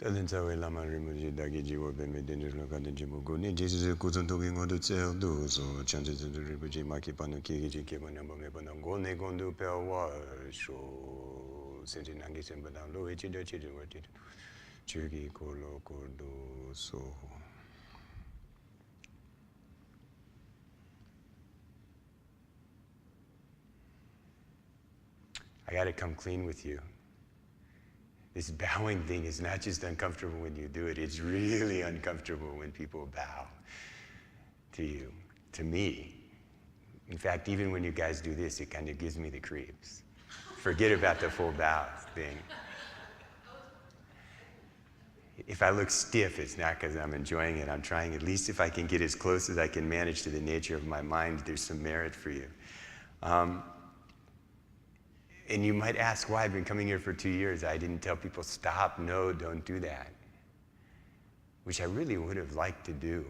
Talenzawe Lama Rimuji Dagi Jiwo Benme Denjo Lokan Jimugo, Jesus Kuzan Togi Ngondo Tsel Dozo, Chances of the Ribuji Maki Pano Kiki Kibanamba Mebanango, Negondo Pelwa, Show Sentinangi Sembadan, Loichi Dutchie, what did Chugi Kolo Kodo So. I got to come clean with you. This bowing thing is not just uncomfortable when you do it, it's really uncomfortable when people bow to you, to me. In fact, even when you guys do this, it kind of gives me the creeps. Forget about the full bow thing. If I look stiff, it's not because I'm enjoying it. I'm trying, at least if I can get as close as I can manage to the nature of my mind, there's some merit for you. And you might ask why I've been coming here for 2 years. I didn't tell people, stop, no, don't do that. Which I really would have liked to do.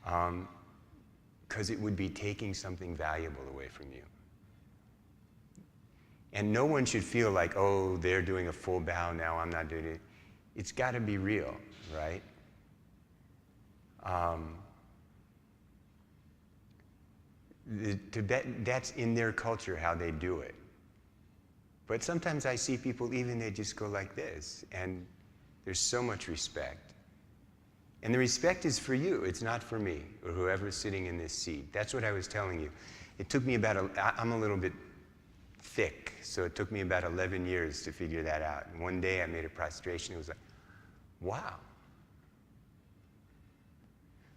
Because it would be taking something valuable away from you. And no one should feel like, oh, they're doing a full bow now, I'm not doing it. It's got to be real, right? The Tibetan, that's in their culture how they do it. But sometimes I see people, even they just go like this, and there's so much respect. And the respect is for you, it's not for me, or whoever's sitting in this seat. That's what I was telling you. It took me I'm a little bit thick, so it took me about 11 years to figure that out. And one day I made a prostration, it was like, wow.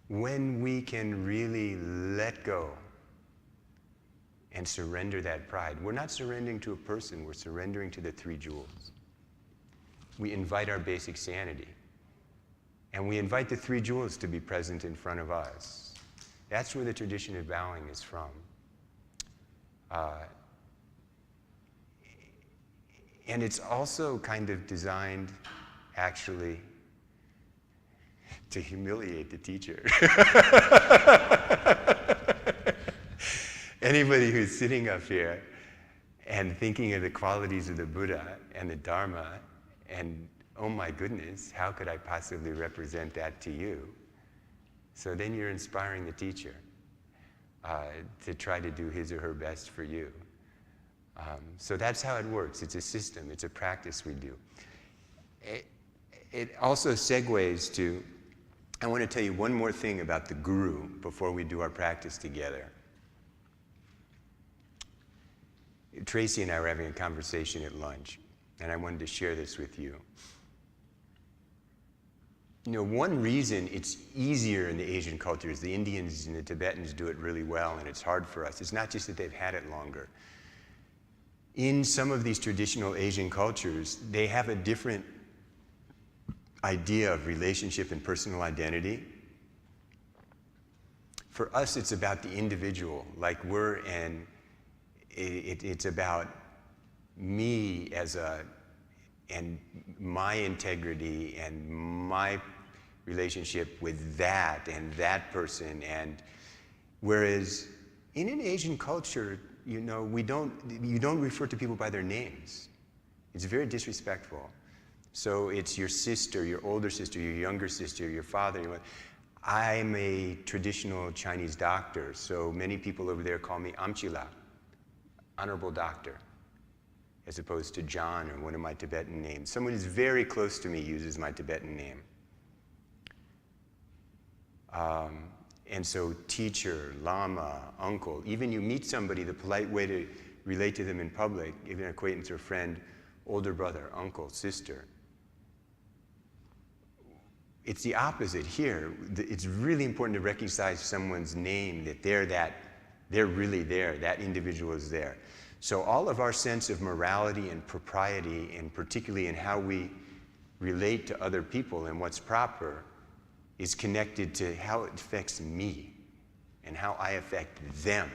When we can really let go and surrender that pride. We're not surrendering to a person, we're surrendering to the 3 jewels. We invite our basic sanity. And we invite the 3 jewels to be present in front of us. That's where the tradition of bowing is from. And it's also kind of designed, actually, to humiliate the teacher. Anybody who's sitting up here and thinking of the qualities of the Buddha and the Dharma, and oh my goodness, how could I possibly represent that to you? So then you're inspiring the teacher to try to do his or her best for you. So that's how it works. It's a system. It's a practice we do. It also segues to, I want to tell you one more thing about the guru before we do our practice together. Tracy and I were having a conversation at lunch, and I wanted to share this with you. You know, one reason it's easier in the Asian cultures, the Indians and the Tibetans do it really well, and it's hard for us. It's not just that they've had it longer. In some of these traditional Asian cultures, they have a different idea of relationship and personal identity. For us, it's about the individual, like it's about me and my integrity and my relationship with that and that person. And whereas in an Asian culture, you know, you don't refer to people by their names. It's very disrespectful. So it's your sister, your older sister, your younger sister, your father. I'm a traditional Chinese doctor, so many people over there call me Amchila, honorable doctor, as opposed to John or one of my Tibetan names. Someone who's very close to me uses my Tibetan name. And so teacher, lama, uncle, even you meet somebody, the polite way to relate to them in public, even an acquaintance or friend, older brother, uncle, sister. It's the opposite here. It's really important to recognize someone's name, that they're really there, that individual is there. So all of our sense of morality and propriety, and particularly in how we relate to other people and what's proper, is connected to how it affects me and how I affect them.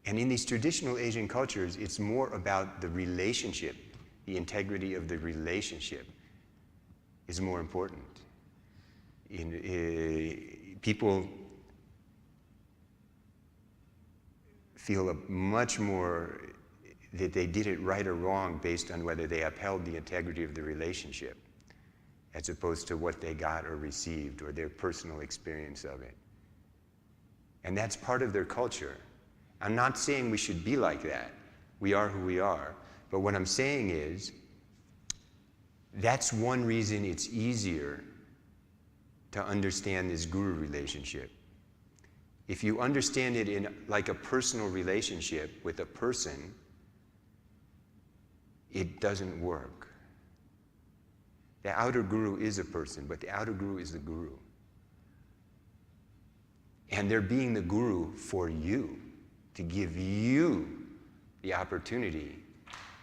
And in these traditional Asian cultures, it's more about the relationship, the integrity of the relationship is more important. People feel much more that they did it right or wrong based on whether they upheld the integrity of the relationship. as opposed to what they got or received or their personal experience of it. And that's part of their culture. I'm not saying we should be like that. We are who we are. But what I'm saying is, that's one reason it's easier to understand this guru relationship. If you understand it in like a personal relationship with a person, it doesn't work. The outer guru is a person, but the outer guru is the guru. And they're being the guru for you, to give you the opportunity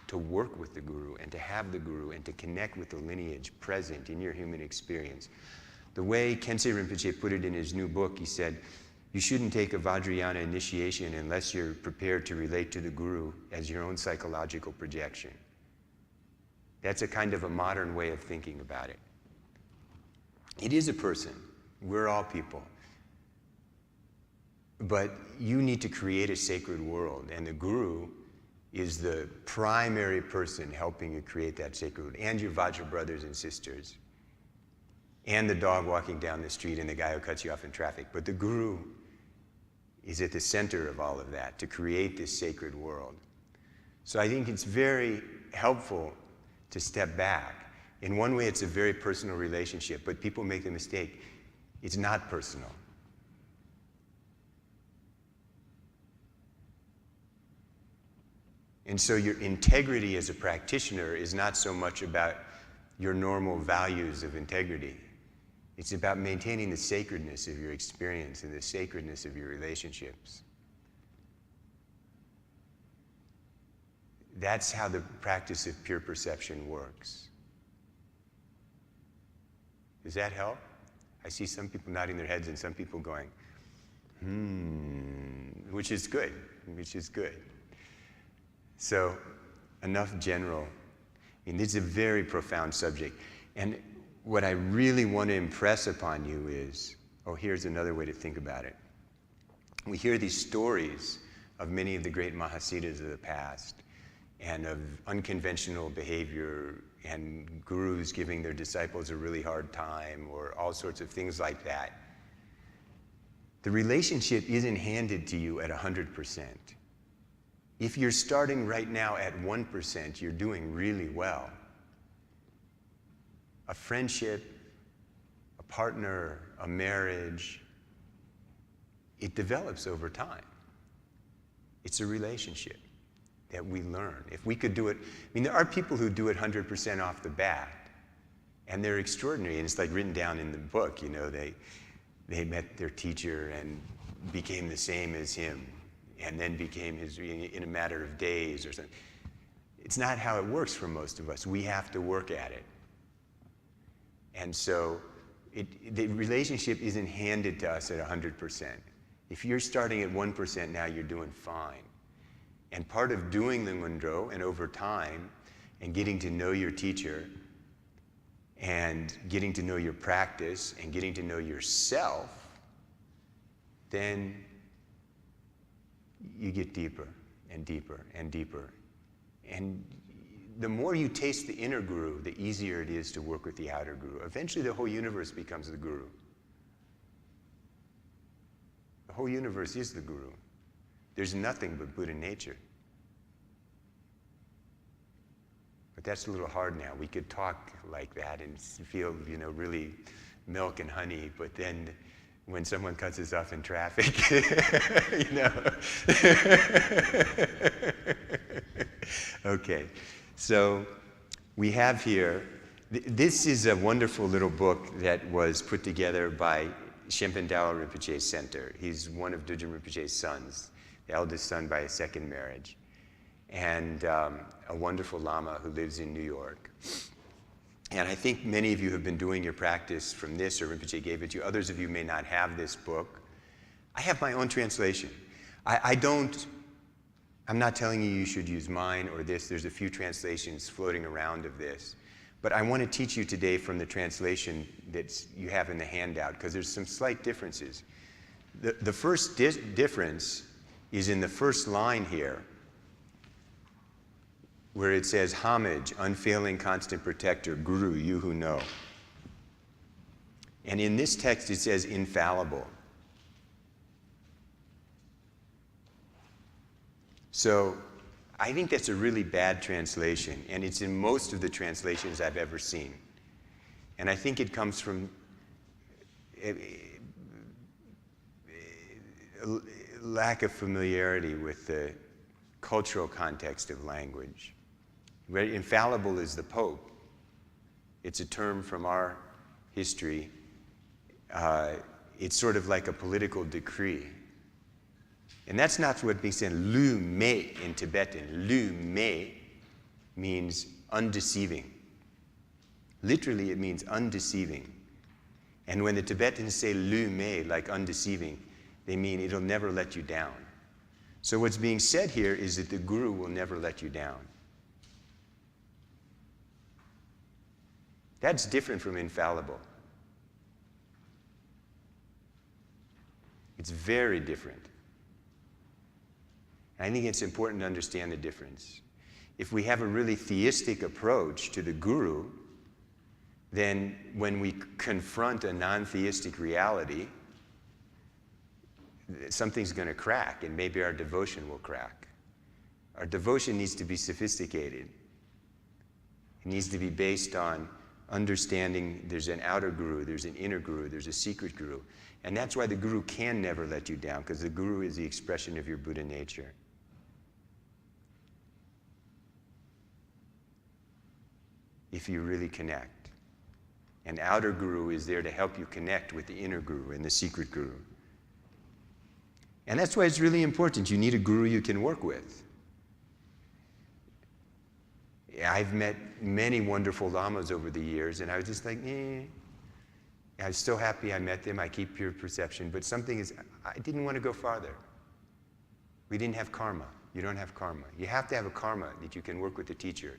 to work with the guru and to have the guru and to connect with the lineage present in your human experience. The way Khyentse Rinpoche put it in his new book, he said, you shouldn't take a Vajrayana initiation unless you're prepared to relate to the guru as your own psychological projection. That's a kind of a modern way of thinking about it. It is a person. We're all people. But you need to create a sacred world, and the guru is the primary person helping you create that sacred world, and your Vajra brothers and sisters, and the dog walking down the street and the guy who cuts you off in traffic. But the guru is at the center of all of that, to create this sacred world. So I think it's very helpful to step back. In one way, it's a very personal relationship, but people make the mistake. It's not personal. And so your integrity as a practitioner is not so much about your normal values of integrity. It's about maintaining the sacredness of your experience and the sacredness of your relationships. That's how the practice of pure perception works. Does that help? I see some people nodding their heads and some people going, which is good, which is good. So, enough general. I mean, this is a very profound subject. And what I really want to impress upon you is, here's another way to think about it. We hear these stories of many of the great Mahasiddhas of the past, and of unconventional behavior, and gurus giving their disciples a really hard time, or all sorts of things like that. The relationship isn't handed to you at 100%. If you're starting right now at 1%, you're doing really well. A friendship, a partner, a marriage, it develops over time. It's a relationship that we learn. If we could do it, there are people who do it 100% off the bat, and they're extraordinary, and it's like written down in the book, they met their teacher and became the same as him, and then became his in a matter of days or something. It's not how it works for most of us. We have to work at it. And so the relationship isn't handed to us at 100%. If you're starting at 1% now, you're doing fine. And part of doing the Ngondro, and over time, and getting to know your teacher, and getting to know your practice, and getting to know yourself, then you get deeper and deeper and deeper. And the more you taste the inner guru, the easier it is to work with the outer guru. Eventually the whole universe becomes the guru. The whole universe is the guru. There's nothing but Buddha nature. But that's a little hard now. We could talk like that and feel, really milk and honey, but then when someone cuts us off in traffic, Okay, so we have here, this is a wonderful little book that was put together by Shenpen Dao Rinpoche's center. He's one of Dudjom Rinpoche's sons, the eldest son by a second marriage, and a wonderful Lama who lives in New York. And I think many of you have been doing your practice from this, or Rinpoche gave it to you. Others of you may not have this book. I have my own translation. I'm not telling you should use mine or this. There's a few translations floating around of this. But I want to teach you today from the translation that you have in the handout, because there's some slight differences. The first difference is in the first line here, where it says, homage, unfailing constant protector, guru, you who know. And in this text, it says infallible. So I think that's a really bad translation, and it's in most of the translations I've ever seen. And I think it comes from a lack of familiarity with the cultural context of language. Infallible is the Pope. It's a term from our history. It's sort of like a political decree. And that's not what being said. Lu me in Tibetan. Lu me means undeceiving. Literally, it means undeceiving. And when the Tibetans say lu me, like undeceiving, they mean it'll never let you down. So what's being said here is that the Guru will never let you down. That's different from infallible. It's very different. I think it's important to understand the difference. If we have a really theistic approach to the Guru, then when we confront a non-theistic reality, something's going to crack, and maybe our devotion will crack. Our devotion needs to be sophisticated. It needs to be based on understanding there's an outer Guru, there's an inner Guru, there's a secret Guru. And that's why the Guru can never let you down, because the Guru is the expression of your Buddha nature. If you really connect. An outer Guru is there to help you connect with the inner Guru and the secret Guru. And that's why it's really important. You need a Guru you can work with. I've met many wonderful Lamas over the years, and I was just like, I'm so happy I met them. I keep your perception. But something is, I didn't want to go farther. We didn't have karma. You don't have karma. You have to have a karma that you can work with the teacher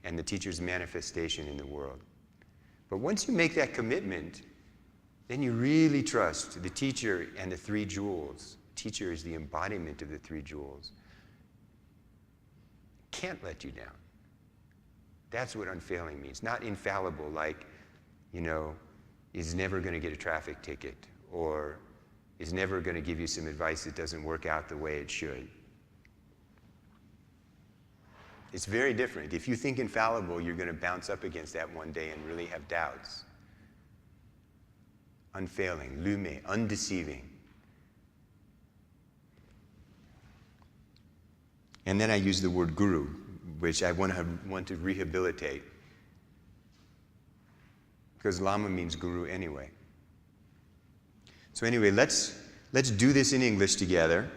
and the teacher's manifestation in the world. But once you make that commitment, then you really trust the teacher and the three jewels. Teacher is the embodiment of the three jewels. Can't let you down. That's what unfailing means. Not infallible, like, is never going to get a traffic ticket, or is never going to give you some advice that doesn't work out the way it should. It's very different. If you think infallible, you're going to bounce up against that one day and really have doubts. Unfailing, lume, undeceiving. And then I use the word guru, which I want to rehabilitate. Because Lama means guru anyway. So anyway, let's do this in English together.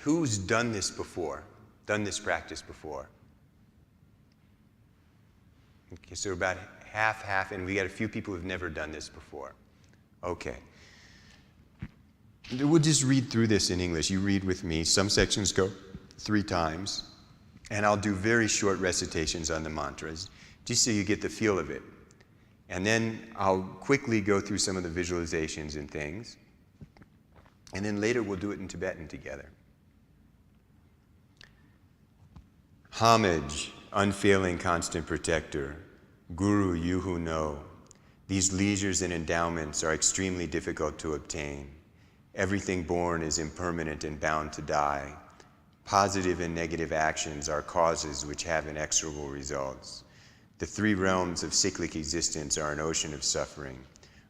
Who's done this before? Done this practice before? Okay, so about half, and we got a few people who've never done this before. Okay. We'll just read through this in English. You read with me. Some sections go 3 times, and I'll do very short recitations on the mantras, just so you get the feel of it. And then I'll quickly go through some of the visualizations and things. And then later we'll do it in Tibetan together. Homage, unfailing constant protector, Guru, you who know. These leisures and endowments are extremely difficult to obtain. Everything born is impermanent and bound to die. Positive and negative actions are causes which have inexorable results. The 3 realms of cyclic existence are an ocean of suffering.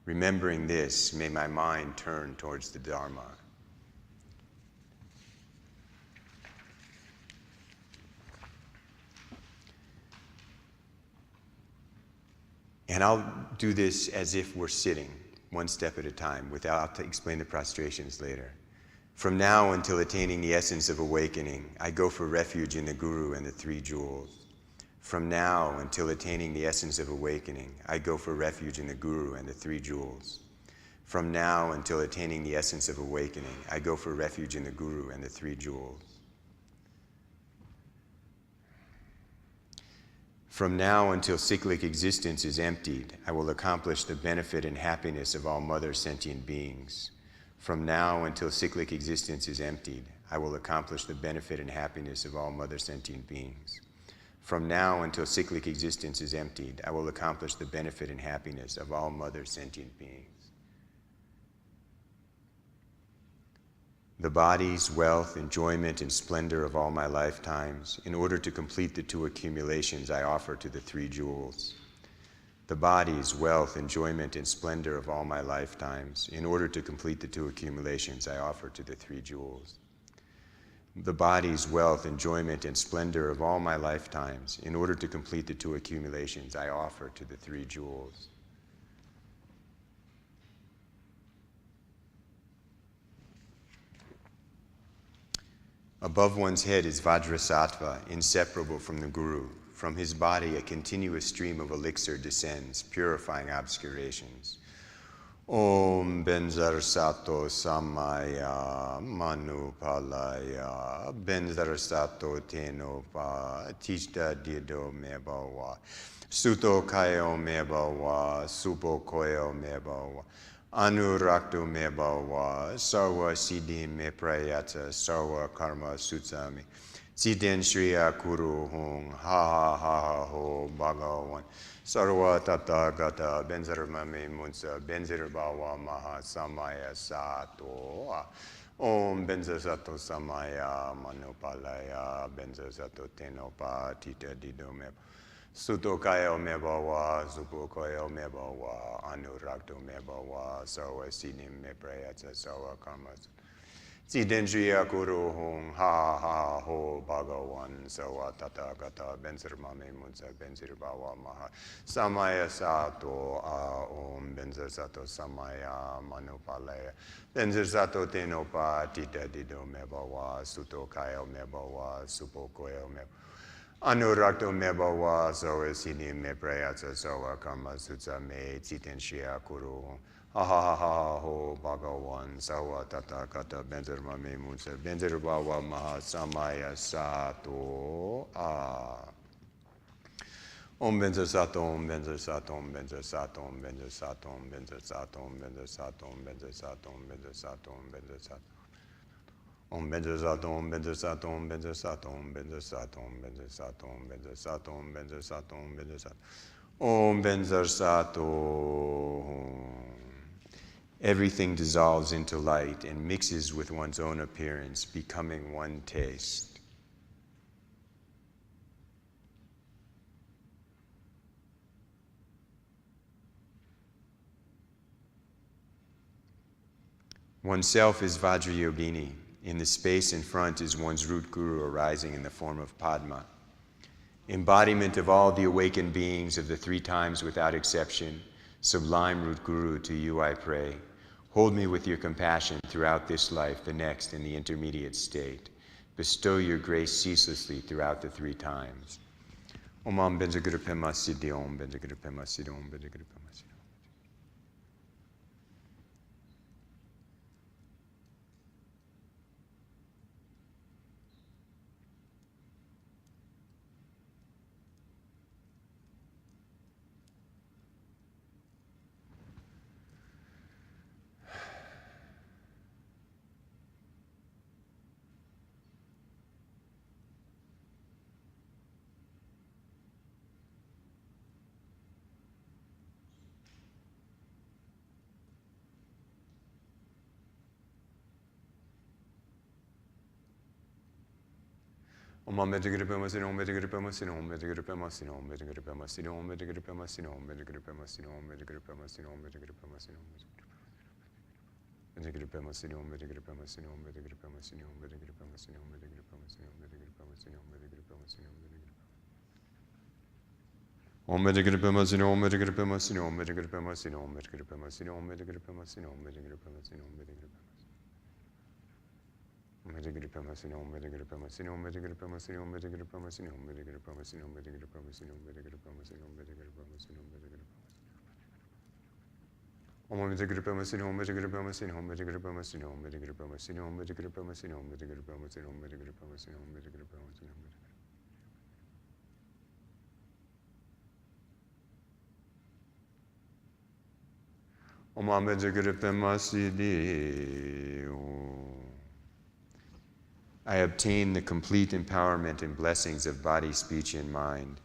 Remembering this, may my mind turn towards the Dharma. And I'll do this as if we're sitting, one step at a time, I'll explain the prostrations later. From now until attaining the essence of awakening, I go for refuge in the Guru and the 3 jewels. From now until attaining the essence of awakening, I go for refuge in the Guru and the 3 jewels. From now until attaining the essence of awakening, I go for refuge in the Guru and the 3 jewels. From now until cyclic existence is emptied, I will accomplish the benefit and happiness of all mother sentient beings. From now until cyclic existence is emptied, I will accomplish the benefit and happiness of all mother sentient beings. From now until cyclic existence is emptied, I will accomplish the benefit and happiness of all mother sentient beings. The bodies, wealth, enjoyment, and splendor of all my lifetimes, in order to complete the two accumulations I offer to the three jewels. The bodies, wealth, enjoyment, and splendor of all my lifetimes, in order to complete the two accumulations I offer to the three jewels. The bodies, wealth, enjoyment, and splendor of all my lifetimes, in order to complete the two accumulations I offer to the three jewels. Above one's head is Vajrasattva, inseparable from the Guru. From his body, a continuous stream of elixir descends, purifying obscurations. Om Benzar Sato Samaya Manupalaya Benzar Sato Tenopa Tishta Dido Mebawa Suto Kayo Mebawa Supo Koyo Mebawa Anurakto Mebawa Sarva Siddhi Me Prayata Sarva Karma Sutsami Siden Shriya Kuru Hung Ha Ha Ha Ho Bhagawan Sarva Tata Gata Benzar Mame Munsa Benzar Bawa Maha Samaya Sato Om Benzar Sato Samaya Manupalaya Benzar Sato Tenopa Tita Dido Meba Suto Kayo Mebawa Supo Koyo Mebawa Anurakto Mebawa Sarva Siddhi Me Prayata Sarva Karma Sidendriya Guru Hung Ha Ha Ho Bhagawan Sawa Tata Gata Benzir Mame Munsa Benzir Bawa Maha Samaya Sato Om Benzir Sato Samaya Manupalaya Benzir Sato Tenopa Tita Dido Mebawa Suto Kayo Mebawa Supo Koyo Mebawa Anurakto Mebawa Sawa Siddhi Me Prayata Sawa Karma Sutsa Me Sidendriya Guru Hung Ha ha ha ho Bhagawan Sawa Tata Kata Benzir Mame Munsa Benzir Bawa Maha Samaya Sato Om Benzir Sato Om Benzir Sato Om Benzir Sato Om Benzir Sato Om Benzir Sato Om Benzir Sato Om Benzir Sato Om Benzir Sato Om Benzir Sato Om Benzir Sato Om Benzir Sato Om Benzir Sato Om Benzir Sato Om Benzir Sato Om Benzir Sato Om Benzir Sato Om Benzir Sato Om Benzir Sato. Everything dissolves into light and mixes with one's own appearance, becoming one taste. Oneself is Vajrayogini. In the space in front is one's root guru arising in the form of Padma. Embodiment of all the awakened beings of the three times without exception, sublime root guru, to you I pray. Hold me with your compassion throughout this life, the next, and the intermediate state. Bestow your grace ceaselessly throughout the three times. Om Benzaguru Pema Siddhi Om Benzaguru Pema Siddhi Om Benzaguru Pema Siddhi. Om Benzaguru Pema Siddhi Om Benzaguru Pema Siddhi Om Benzaguru Pema Siddhi Om Benzaguru Pema Siddhi Om Benzaguru Pema Siddhi Om Benzaguru Pema Siddhi Om Benzaguru Pema Siddhi Om Benzaguru Pema Siddhi Benzaguru Pema Siddhi Om Benzaguru Pema Siddhi Om Benzaguru Pema Siddhi Om Benzaguru Pema Siddhi Om Benzaguru Pema Siddhi Om Benzaguru Pema Siddhi Om Benzaguru Pema Siddhi Om Benzaguru Pema Siddhi Om Benzaguru Pema Siddhi Om Benzaguru Pema Siddhi Om Benzaguru Pema Siddhi Om Benzaguru Pema Siddhi Om Benzaguru Pema Siddhi Om Benzaguru Pema Om Benzaguru Pema Siddhi Om Benzaguru Pema Siddhi Om Benzaguru Pema Siddhi Om Benzaguru Pema Siddhi Om Benzaguru Pema Siddhi Om Benzaguru Pema Siddhi Om Benzaguru Pema Siddhi Om Benzaguru Pema Siddhi Om Benzaguru Om Benzaguru Pema Siddhi Om Benzaguru Pema Siddhi Om Benzaguru Pema Siddhi Om Benzaguru Pema Siddhi Om Benzaguru Pema Siddhi Om Benzaguru Pema Siddhi Om Benzaguru Pema Siddhi Om Benzaguru Pema Siddhi Om Benzaguru Pema Siddhi I obtain the complete empowerment and blessings of body, speech, and mind.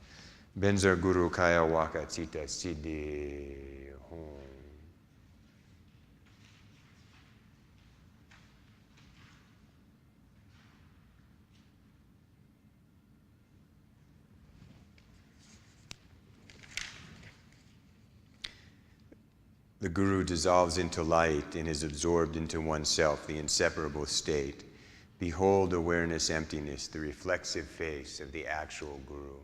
Benzer Guru Kaya Waka Cita Siddhi Hum. The Guru dissolves into light and is absorbed into oneself, the inseparable state. Behold awareness emptiness, the reflexive face of the actual Guru.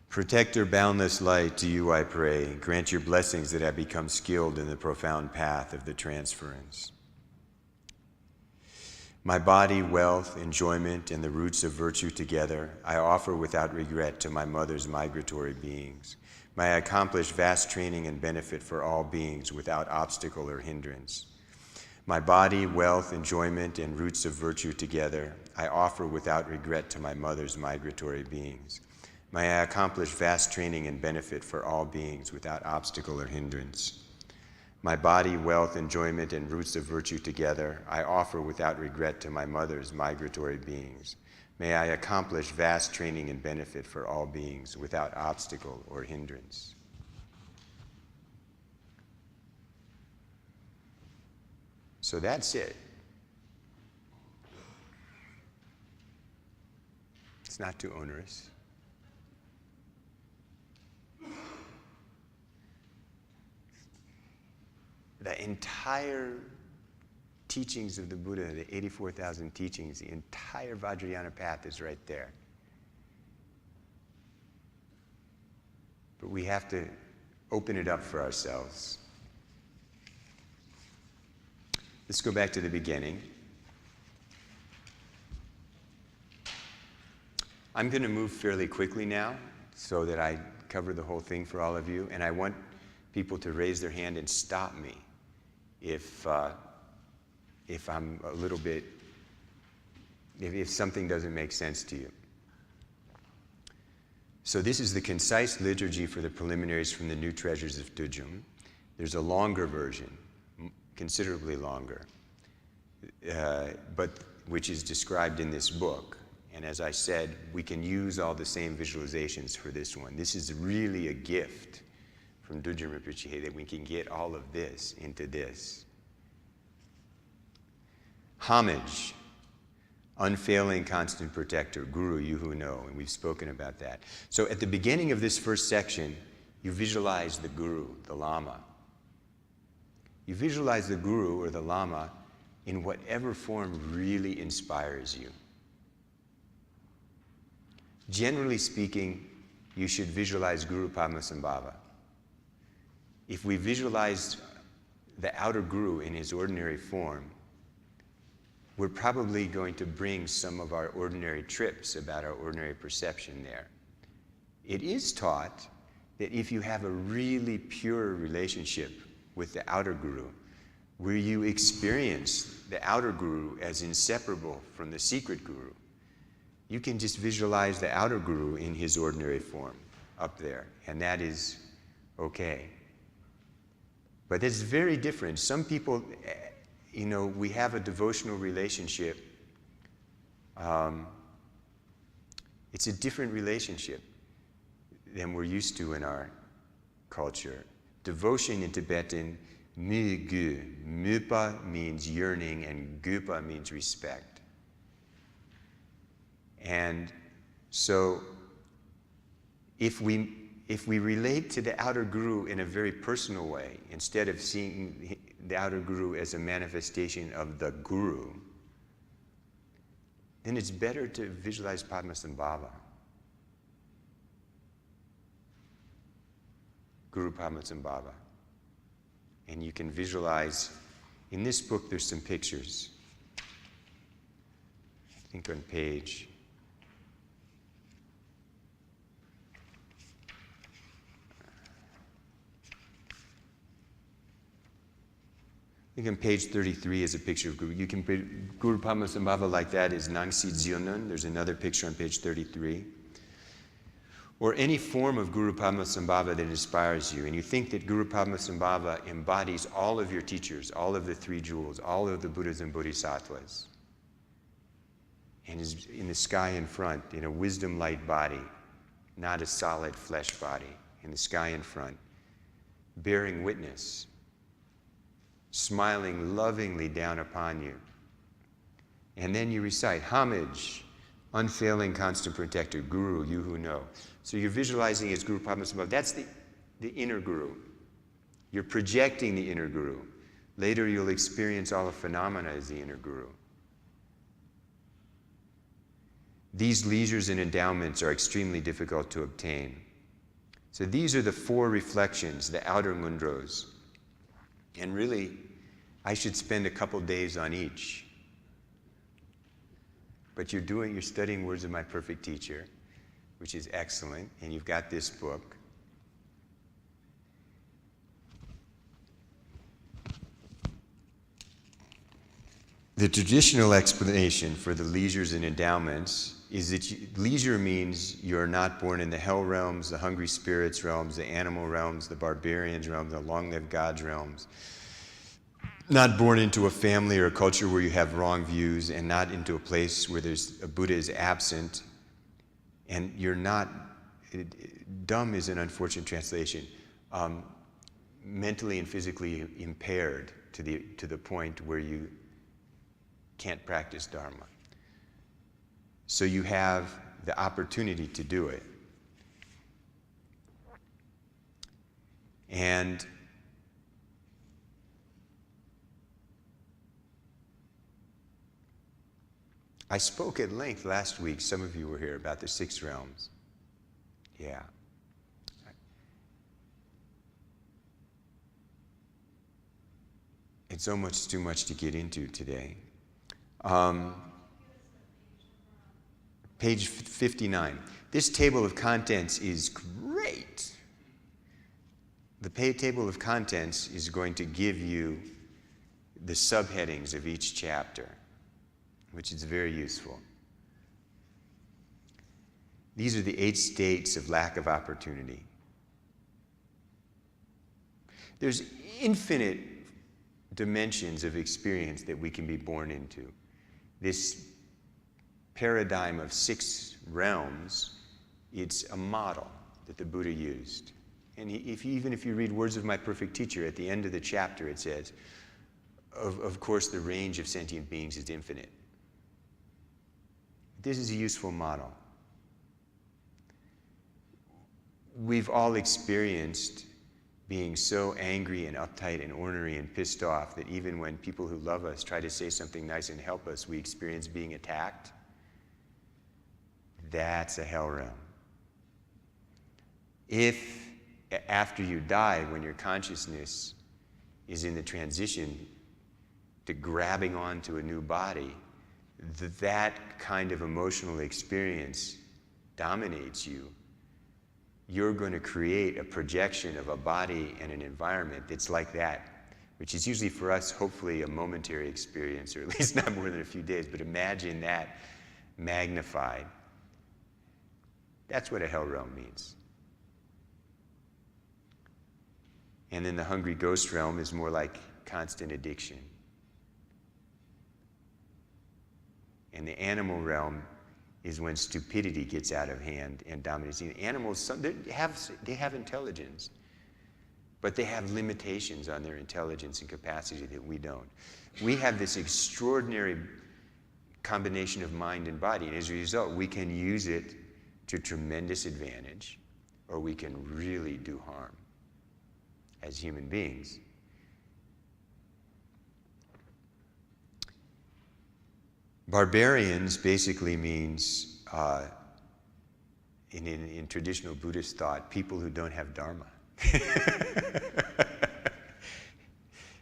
Protector, boundless light, to you I pray. Grant your blessings that I become skilled in the profound path of the transference. My body, wealth, enjoyment, and the roots of virtue together, I offer without regret to my mother's migratory beings. May I accomplish vast training and benefit for all beings without obstacle or hindrance. My body, wealth, enjoyment, and roots of virtue together, I offer without regret to my mother's migratory beings. May I accomplish vast training and benefit for all beings without obstacle or hindrance. My body, wealth, enjoyment, and roots of virtue together, I offer without regret to my mother's migratory beings. May I accomplish vast training and benefit for all beings without obstacle or hindrance. So that's it. It's not too onerous. The entire teachings of the Buddha, the 84,000 teachings, the entire Vajrayana path is right there. But we have to open it up for ourselves. Let's go back to the beginning. I'm going to move fairly quickly now so that I cover the whole thing for all of you, and I want people to raise their hand and stop me if I'm a little bit, if something doesn't make sense to you. So this is the concise liturgy for the preliminaries from the New Treasures of Tujum. There's a longer version, considerably longer, but which is described in this book. And as I said, we can use all the same visualizations for this one. This is really a gift from Dudjom Rinpoche that we can get all of this into this. Homage, unfailing constant protector, Guru, you who know, and we've spoken about that. So at the beginning of this first section, you visualize the Guru, the Lama. You visualize the Guru or the Lama in whatever form really inspires you. Generally speaking, you should visualize Guru Padmasambhava. If we visualize the outer Guru in his ordinary form, we're probably going to bring some of our ordinary trips about our ordinary perception there. It is taught that if you have a really pure relationship with the outer Guru, where you experience the outer Guru as inseparable from the secret Guru, you can just visualize the outer Guru in his ordinary form up there, and that is okay. But it's very different. Some people, you know, we have a devotional relationship. It's a different relationship than we're used to in our culture. Devotion in Tibetan, mu gu. Mupa means yearning, and gupa means respect. And so if we relate to the outer Guru in a very personal way, instead of seeing the outer Guru as a manifestation of the Guru, then it's better to visualize Padmasambhava. Guru Padmasambhava. And you can visualize, in this book there's some pictures. I think on page I think on page 33 is a picture of Guru. You can put Guru Padmasambhava like that is Nangsi Dzyonon. There's another picture on page 33. or any form of Guru Padmasambhava that inspires you, and you think that Guru Padmasambhava embodies all of your teachers, all of the three jewels, all of the Buddhas and Bodhisattvas, and is in the sky in front, in a wisdom light body, not a solid flesh body, in the sky in front, bearing witness, smiling lovingly down upon you. And then you recite, homage, unfailing constant protector, Guru, you who know. So you're visualizing as Guru Padmasambhava. That's the inner Guru. You're projecting the inner Guru. Later you'll experience all the phenomena as the inner Guru. These leisures and endowments are extremely difficult to obtain. So these are the four reflections, the outer Ngondros. And really, I should spend a couple days on each. But you're studying Words of My Perfect Teacher, which is excellent, and you've got this book. The traditional explanation for the leisures and endowments is that leisure means you're not born in the hell realms, the hungry spirits realms, the animal realms, the barbarians realms, the long-lived gods realms. Not born into a family or a culture where you have wrong views, and not into a place where a Buddha is absent, and you're not, dumb is an unfortunate translation, mentally and physically impaired to the point where you can't practice Dharma. So you have the opportunity to do it. And I spoke at length last week, some of you were here, about the 6 realms. Yeah. It's almost too much to get into today. Page 59. This table of contents is great. The table of contents is going to give you the subheadings of each chapter, which is very useful. These are the 8 states of lack of opportunity. There's infinite dimensions of experience that we can be born into. This paradigm of 6 realms, it's a model that the Buddha used. And even if you read Words of My Perfect Teacher, at the end of the chapter it says, of course the range of sentient beings is infinite. This is a useful model. We've all experienced being so angry and uptight and ornery and pissed off that even when people who love us try to say something nice and help us, we experience being attacked. That's a hell realm. If after you die, when your consciousness is in the transition to grabbing onto a new body, that kind of emotional experience dominates you, you're going to create a projection of a body and an environment that's like that, which is usually for us, hopefully, a momentary experience, or at least not more than a few days. But imagine that magnified. That's what a hell realm means. And then the hungry ghost realm is more like constant addiction. And the animal realm is when stupidity gets out of hand and dominates. Animals, they have intelligence, but they have limitations on their intelligence and capacity that we don't. We have this extraordinary combination of mind and body, and as a result, we can use it to tremendous advantage, or we can really do harm as human beings. Barbarians basically means, in traditional Buddhist thought, people who don't have Dharma.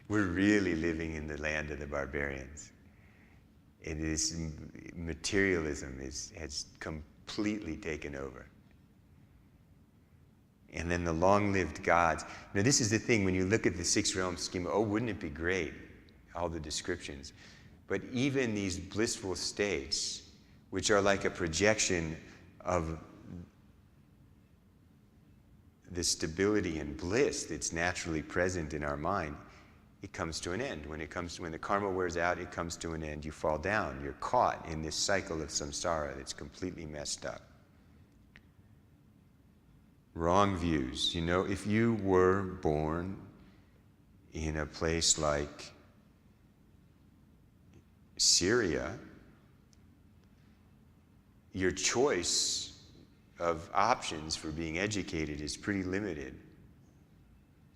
We're really living in the land of the barbarians. Materialism has completely taken over. And then the long-lived gods. Now this is the thing, when you look at the 6 realm schema, oh, wouldn't it be great, all the descriptions. But even these blissful states, which are like a projection of the stability and bliss that's naturally present in our mind, it comes to an end. When the karma wears out, it comes to an end. You fall down. You're caught in this cycle of samsara that's completely messed up. Wrong views. You know, if you were born in a place like Syria, your choice of options for being educated is pretty limited.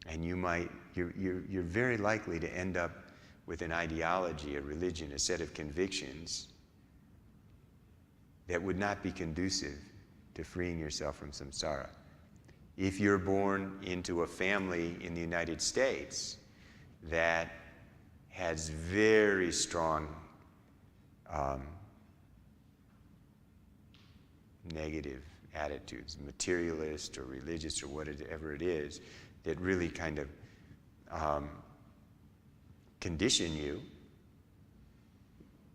And you're very likely to end up with an ideology, a religion, a set of convictions that would not be conducive to freeing yourself from samsara. If you're born into a family in the United States that has very strong negative attitudes, materialist or religious or whatever it is, that really kind of condition you,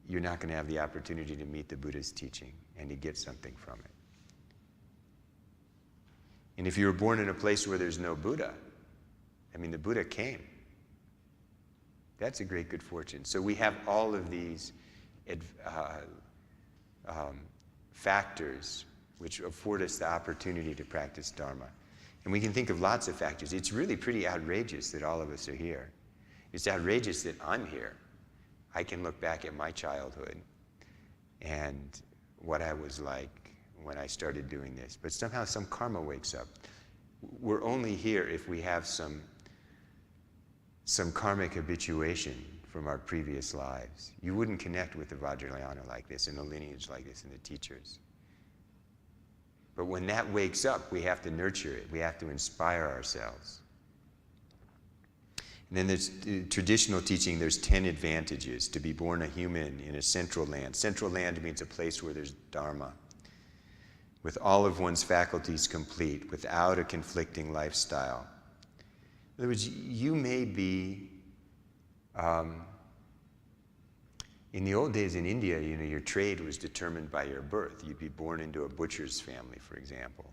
you're not going to have the opportunity to meet the Buddha's teaching and to get something from it. And if you were born in a place where there's no Buddha, I mean, the Buddha came. That's a great good fortune. So we have all of these factors which afford us the opportunity to practice Dharma. And we can think of lots of factors. It's really pretty outrageous that all of us are here. It's outrageous that I'm here. I can look back at my childhood and what I was like when I started doing this. But somehow some karma wakes up. We're only here if we have some karmic habituation from our previous lives. You wouldn't connect with the Vajrayana like this, in a lineage like this, in the teachers. But when that wakes up, we have to nurture it. We have to inspire ourselves. And then there's traditional teaching, there's 10 advantages to be born a human in a central land. Central land means a place where there's Dharma, with all of one's faculties complete, without a conflicting lifestyle. In other words, you may be, in the old days in India, you know, your trade was determined by your birth. You'd be born into a butcher's family, for example.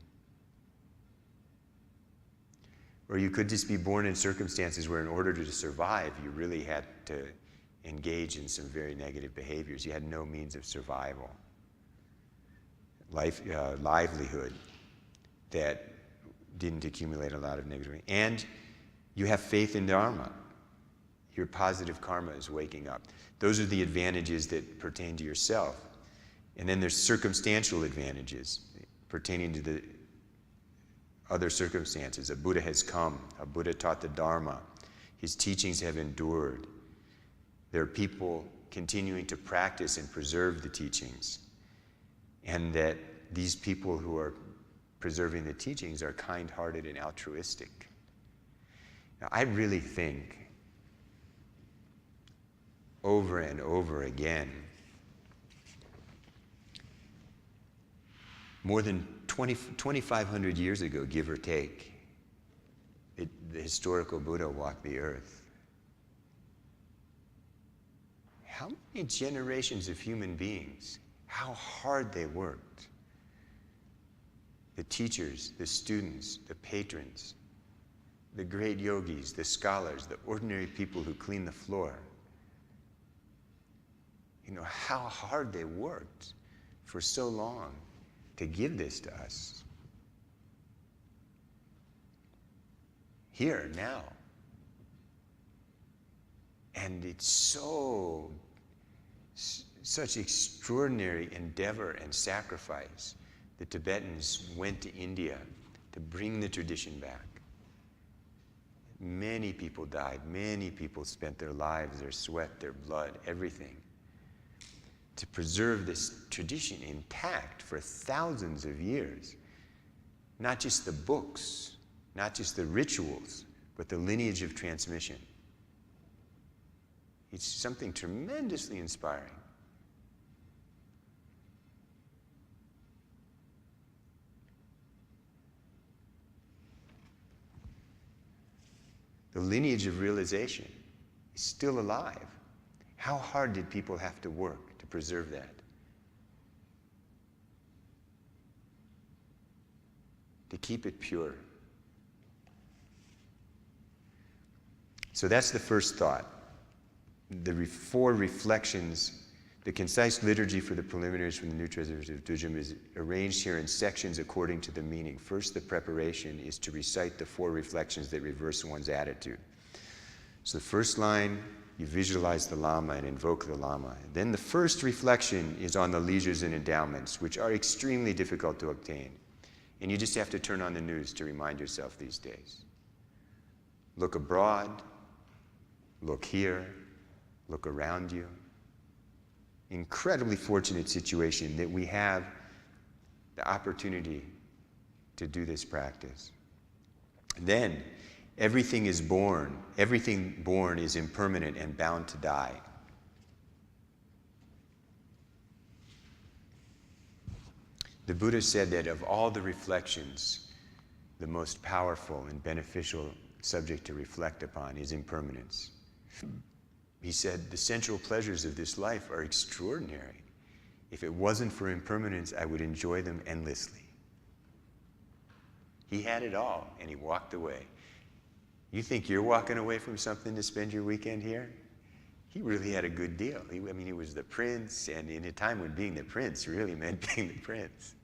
Or you could just be born in circumstances where in order to survive, you really had to engage in some very negative behaviors. You had no means of survival. Livelihood that didn't accumulate a lot of negativity. And you have faith in Dharma. Your positive karma is waking up. Those are the advantages that pertain to yourself. And then there's circumstantial advantages pertaining to the other circumstances. A Buddha has come. A Buddha taught the Dharma. His teachings have endured. There are people continuing to practice and preserve the teachings. And that these people who are preserving the teachings are kind-hearted and altruistic. Now, I really think over and over again, more than 2,500 years ago, give or take, the historical Buddha walked the earth. How many generations of human beings, how hard they worked. The teachers, the students, the patrons, the great yogis, the scholars, the ordinary people who clean the floor. You know, how hard they worked for so long to give this to us. Here, now. And it's such extraordinary endeavor and sacrifice. The Tibetans went to India to bring the tradition back. Many people died. Many people spent their lives, their sweat, their blood, everything, to preserve this tradition intact for thousands of years. Not just the books, not just the rituals, but the lineage of transmission. It's something tremendously inspiring. The lineage of realization is still alive. How hard did people have to work to preserve that? To keep it pure. So that's the first thought. The four reflections, the concise liturgy for the preliminaries from the New Transliteration of Buddhism is arranged here in sections according to the meaning. First, the preparation is to recite the four reflections that reverse one's attitude. So the first line, you visualize the Lama and invoke the Lama. Then the first reflection is on the leisures and endowments, which are extremely difficult to obtain. And you just have to turn on the news to remind yourself these days. Look abroad, look here, look around you. Incredibly fortunate situation that we have the opportunity to do this practice. Then, everything is born. Everything born is impermanent and bound to die. The Buddha said that of all the reflections, the most powerful and beneficial subject to reflect upon is impermanence. He said, the sensual pleasures of this life are extraordinary. If it wasn't for impermanence, I would enjoy them endlessly. He had it all, and he walked away. You think you're walking away from something to spend your weekend here? He really had a good deal. He was the prince, and in a time when being the prince really meant being the prince.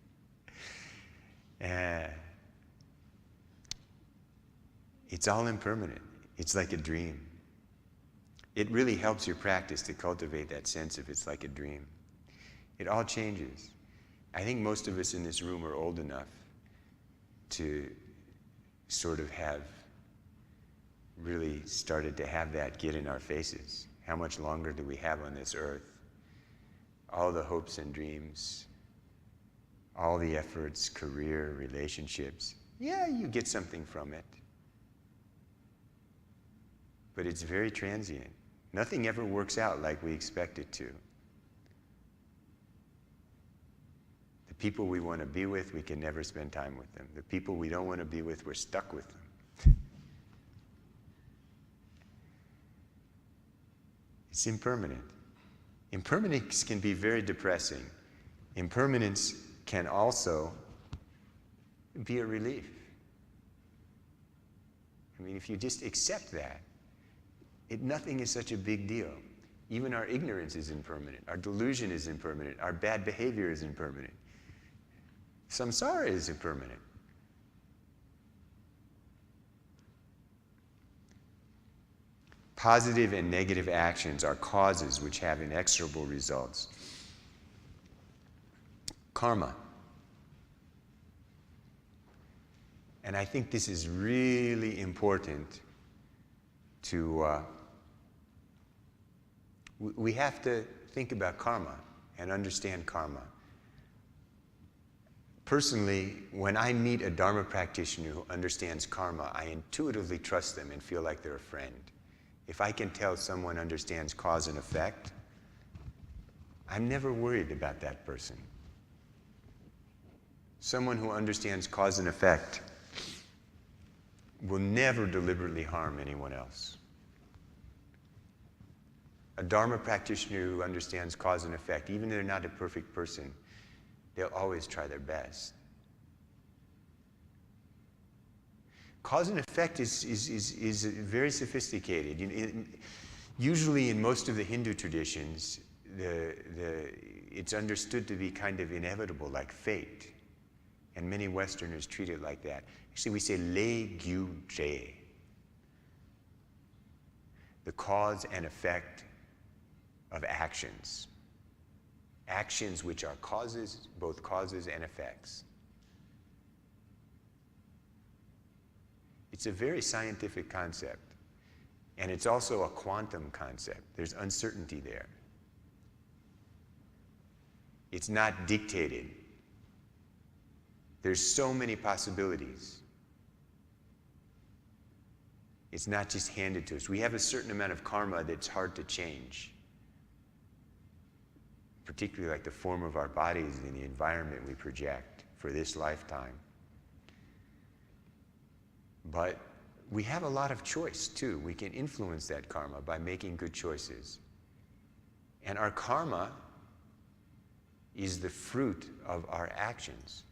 It's all impermanent. It's like a dream. It really helps your practice to cultivate that sense of it's like a dream. It all changes. I think most of us in this room are old enough to sort of have really started to have that get in our faces. How much longer do we have on this earth? All the hopes and dreams, all the efforts, career, relationships. Yeah, you get something from it. But it's very transient. Nothing ever works out like we expect it to. The people we want to be with, we can never spend time with them. The people we don't want to be with, we're stuck with them. It's impermanent. Impermanence can be very depressing. Impermanence can also be a relief. If you just accept that, nothing is such a big deal. Even our ignorance is impermanent. Our delusion is impermanent. Our bad behavior is impermanent. Samsara is impermanent. Positive and negative actions are causes which have inexorable results. Karma. And I think this is really important to we have to think about karma and understand karma. Personally, when I meet a Dharma practitioner who understands karma, I intuitively trust them and feel like they're a friend. If I can tell someone understands cause and effect, I'm never worried about that person. Someone who understands cause and effect will never deliberately harm anyone else. A Dharma practitioner who understands cause and effect, even if they're not a perfect person, they'll always try their best. Cause and effect is very sophisticated. Usually in most of the Hindu traditions, it's understood to be kind of inevitable, like fate. And many Westerners treat it like that. Actually, we say le gyu je. The cause and effect of actions. Actions which are causes, both causes and effects. It's a very scientific concept. And it's also a quantum concept. There's uncertainty there. It's not dictated. There's so many possibilities. It's not just handed to us. We have a certain amount of karma that's hard to change, particularly like the form of our bodies and the environment we project for this lifetime. But we have a lot of choice too. We can influence that karma by making good choices. And our karma is the fruit of our actions.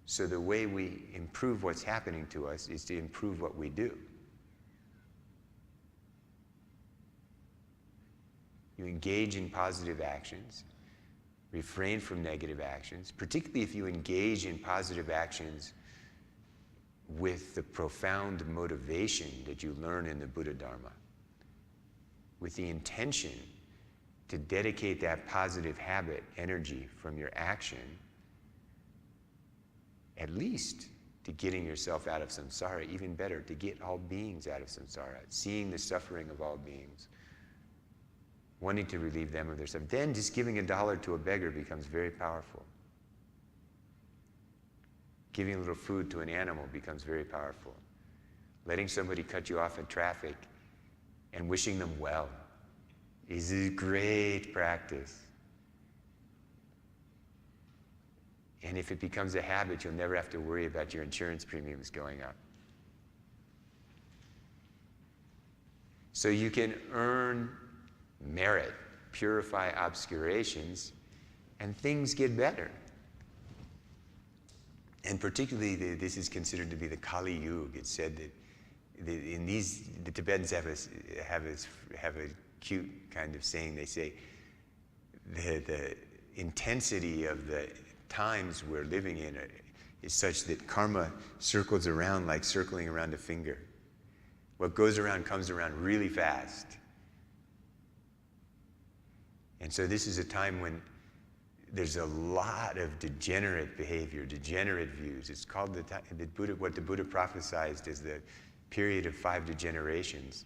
So the way we improve what's happening to us is to improve what we do. You engage in positive actions, refrain from negative actions, particularly if you engage in positive actions with the profound motivation that you learn in the Buddha Dharma, with the intention to dedicate that positive habit, energy from your action, at least to getting yourself out of samsara, even better, to get all beings out of samsara, seeing the suffering of all beings, wanting to relieve them of their suffering. Then just giving $1 to a beggar becomes very powerful. Giving a little food to an animal becomes very powerful. Letting somebody cut you off in traffic and wishing them well is a great practice. And if it becomes a habit, you'll never have to worry about your insurance premiums going up. So you can earn merit, purify obscurations, and things get better. And particularly, this is considered to be the Kali Yuga. It's said that the Tibetans have a cute kind of saying. They say the intensity of the times we're living in is such that karma circles around like circling around a finger. What goes around comes around really fast. And so this is a time when there's a lot of degenerate behavior, degenerate views. It's called what the Buddha prophesied as the period of 5 degenerations.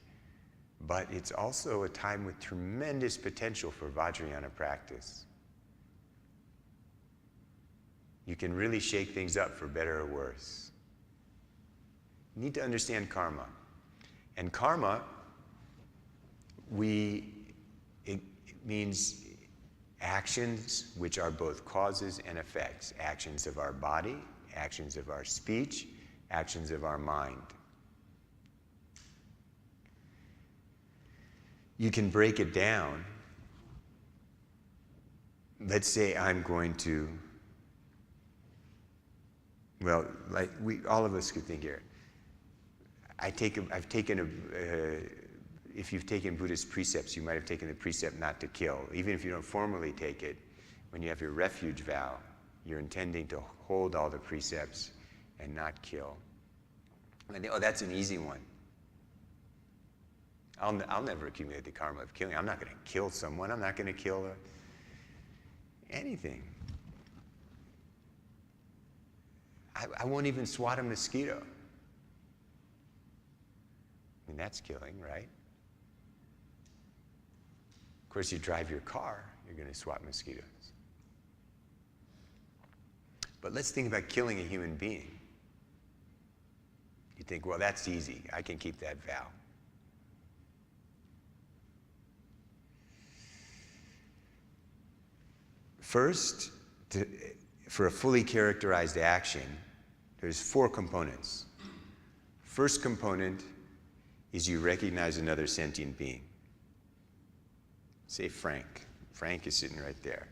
But it's also a time with tremendous potential for Vajrayana practice. You can really shake things up for better or worse. You need to understand karma. And karma, it means actions which are both causes and effects. Actions of our body, actions of our speech, actions of our mind. You can break it down. Let's say I'm going to, well, like all of us could think here. If you've taken Buddhist precepts, you might have taken the precept not to kill. Even if you don't formally take it, when you have your refuge vow, you're intending to hold all the precepts and not kill. And oh, that's an easy one. I'll never accumulate the karma of killing. I'm not going to kill someone. I'm not going to kill anything. I won't even swat a mosquito. I mean, that's killing, right? Of course, you drive your car, you're going to swat mosquitoes. But let's think about killing a human being. You think, well, that's easy. I can keep that vow. First, for a fully characterized action, there's 4 components. First component is you recognize another sentient being. Say Frank. Frank is sitting right there.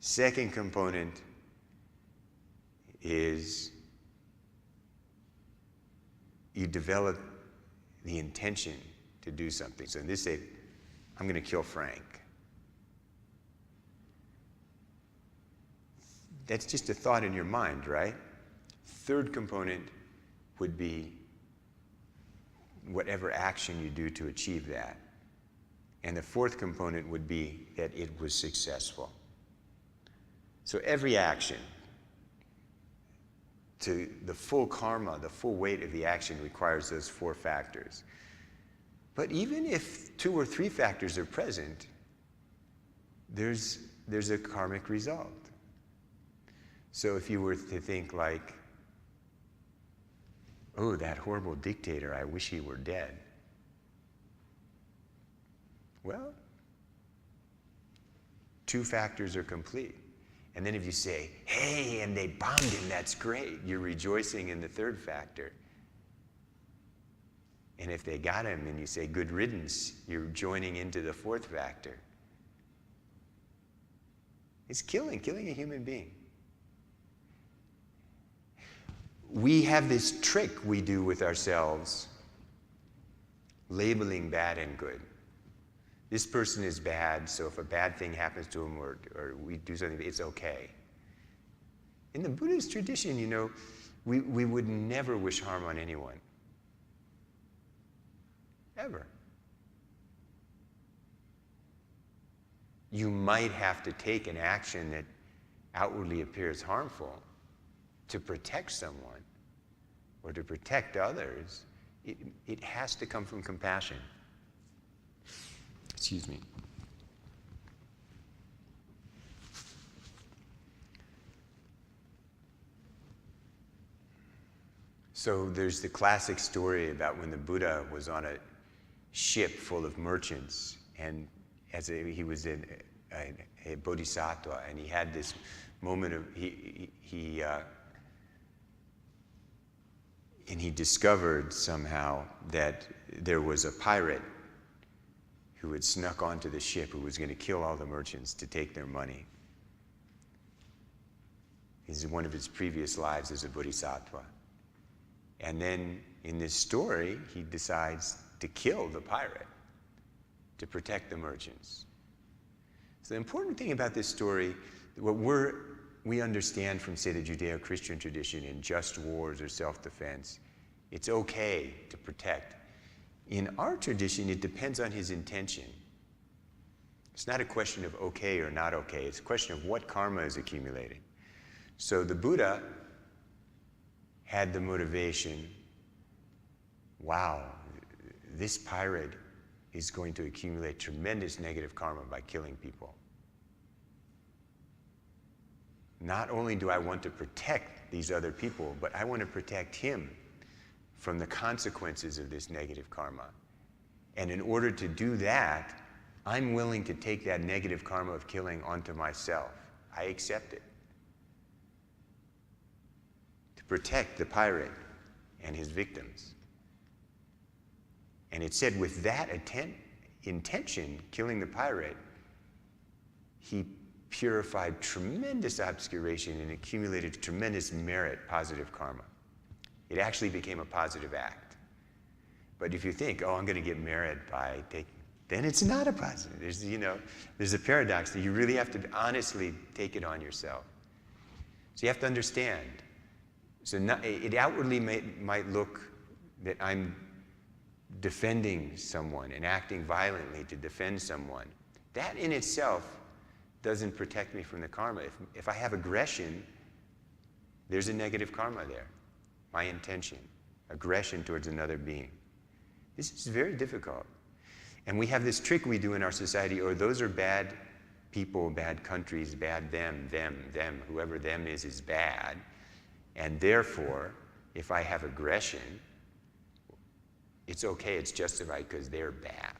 Second component is you develop the intention to do something. So in this case, I'm going to kill Frank. That's just a thought in your mind, right? Third component would be whatever action you do to achieve that. And the fourth component would be that it was successful. So every action, to the full karma, the full weight of the action requires those 4 factors. But even if 2 or 3 factors are present, there's a karmic result. So if you were to think like, oh, that horrible dictator, I wish he were dead. Well, 2 factors are complete. And then if you say, hey, and they bombed him, that's great, you're rejoicing in the 3rd factor. And if they got him and you say, good riddance, you're joining into the 4th factor. It's killing a human being. We have this trick we do with ourselves, labeling bad and good. This person is bad, so if a bad thing happens to him or we do something, it's okay. In the Buddhist tradition, you know, we would never wish harm on anyone. Ever. You might have to take an action that outwardly appears harmful to protect someone or to protect others. It has to come from compassion. Excuse me. So there's the classic story about when the Buddha was on a ship full of merchants, and he was a bodhisattva, and he had this moment of and he discovered somehow that there was a pirate who had snuck onto the ship who was going to kill all the merchants to take their money. This is one of his previous lives as a bodhisattva. And then in this story, he decides to kill the pirate to protect the merchants. So the important thing about this story, what we understand from, say, the Judeo-Christian tradition in just wars or self-defense, it's okay to protect. In our tradition, it depends on his intention. It's not a question of okay or not okay. It's a question of what karma is accumulating. So the Buddha had the motivation, wow, this pirate is going to accumulate tremendous negative karma by killing people. Not only do I want to protect these other people, but I want to protect him from the consequences of this negative karma. And in order to do that, I'm willing to take that negative karma of killing onto myself. I accept it. To protect the pirate and his victims. And it said with that intention, killing the pirate, he purified tremendous obscuration and accumulated tremendous merit, positive karma. It actually became a positive act. But if you think, oh, I'm going to get merit by taking, then it's not a positive. There's a paradox that you really have to honestly take it on yourself. So you have to understand. So it outwardly might look that I'm defending someone and acting violently to defend someone. That in itself doesn't protect me from the karma. If I have aggression, there's a negative karma there. My intention, aggression towards another being. This is very difficult. And we have this trick we do in our society, or those are bad people, bad countries, bad them, whoever them is bad. And therefore, if I have aggression, it's okay, it's justified because they're bad.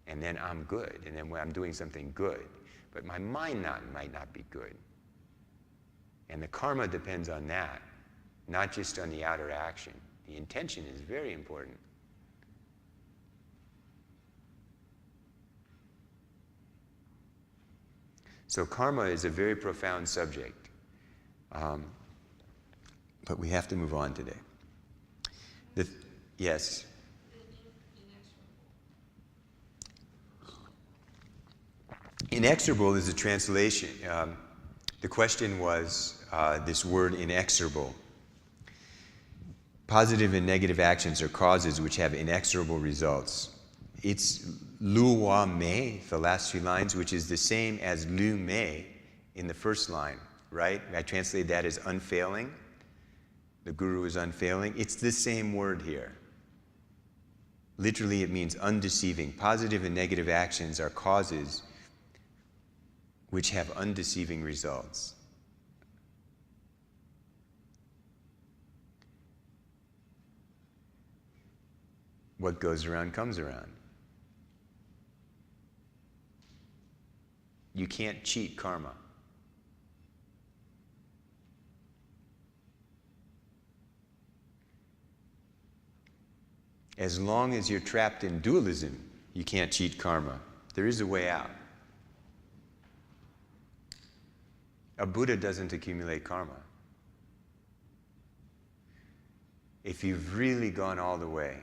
And then I'm good, and then when I'm doing something good. But my mind might not be good. And the karma depends on that, not just on the outer action. The intention is very important. So karma is a very profound subject. But we have to move on today. Yes? Inexorable is a translation. The question was this word inexorable. Positive and negative actions are causes which have inexorable results. It's lu wa mei, the last few lines, which is the same as lu mei in the first line, right? I translate that as unfailing. The guru is unfailing. It's the same word here. Literally, it means undeceiving. Positive and negative actions are causes which have undeceiving results. What goes around comes around. You can't cheat karma. As long as you're trapped in dualism, you can't cheat karma. There is a way out. A Buddha doesn't accumulate karma. If you've really gone all the way,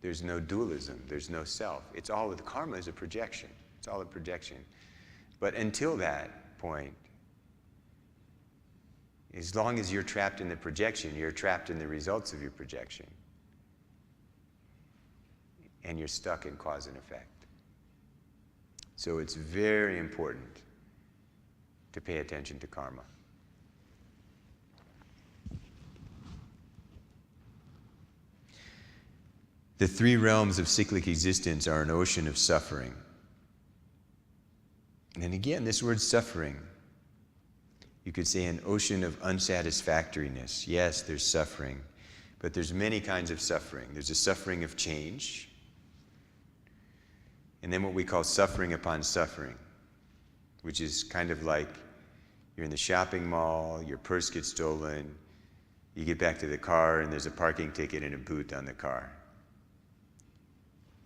There's no dualism. There's no self. It's all, the karma is a projection. It's all a projection. But until that point, as long as you're trapped in the projection, you're trapped in the results of your projection. And you're stuck in cause and effect. So it's very important to pay attention to karma. The three realms of cyclic existence are an ocean of suffering. And again, this word suffering, you could say an ocean of unsatisfactoriness. Yes, there's suffering, but there's many kinds of suffering. There's a suffering of change, and then what we call suffering upon suffering, which is kind of like you're in the shopping mall, your purse gets stolen, you get back to the car, and there's a parking ticket and a boot on the car.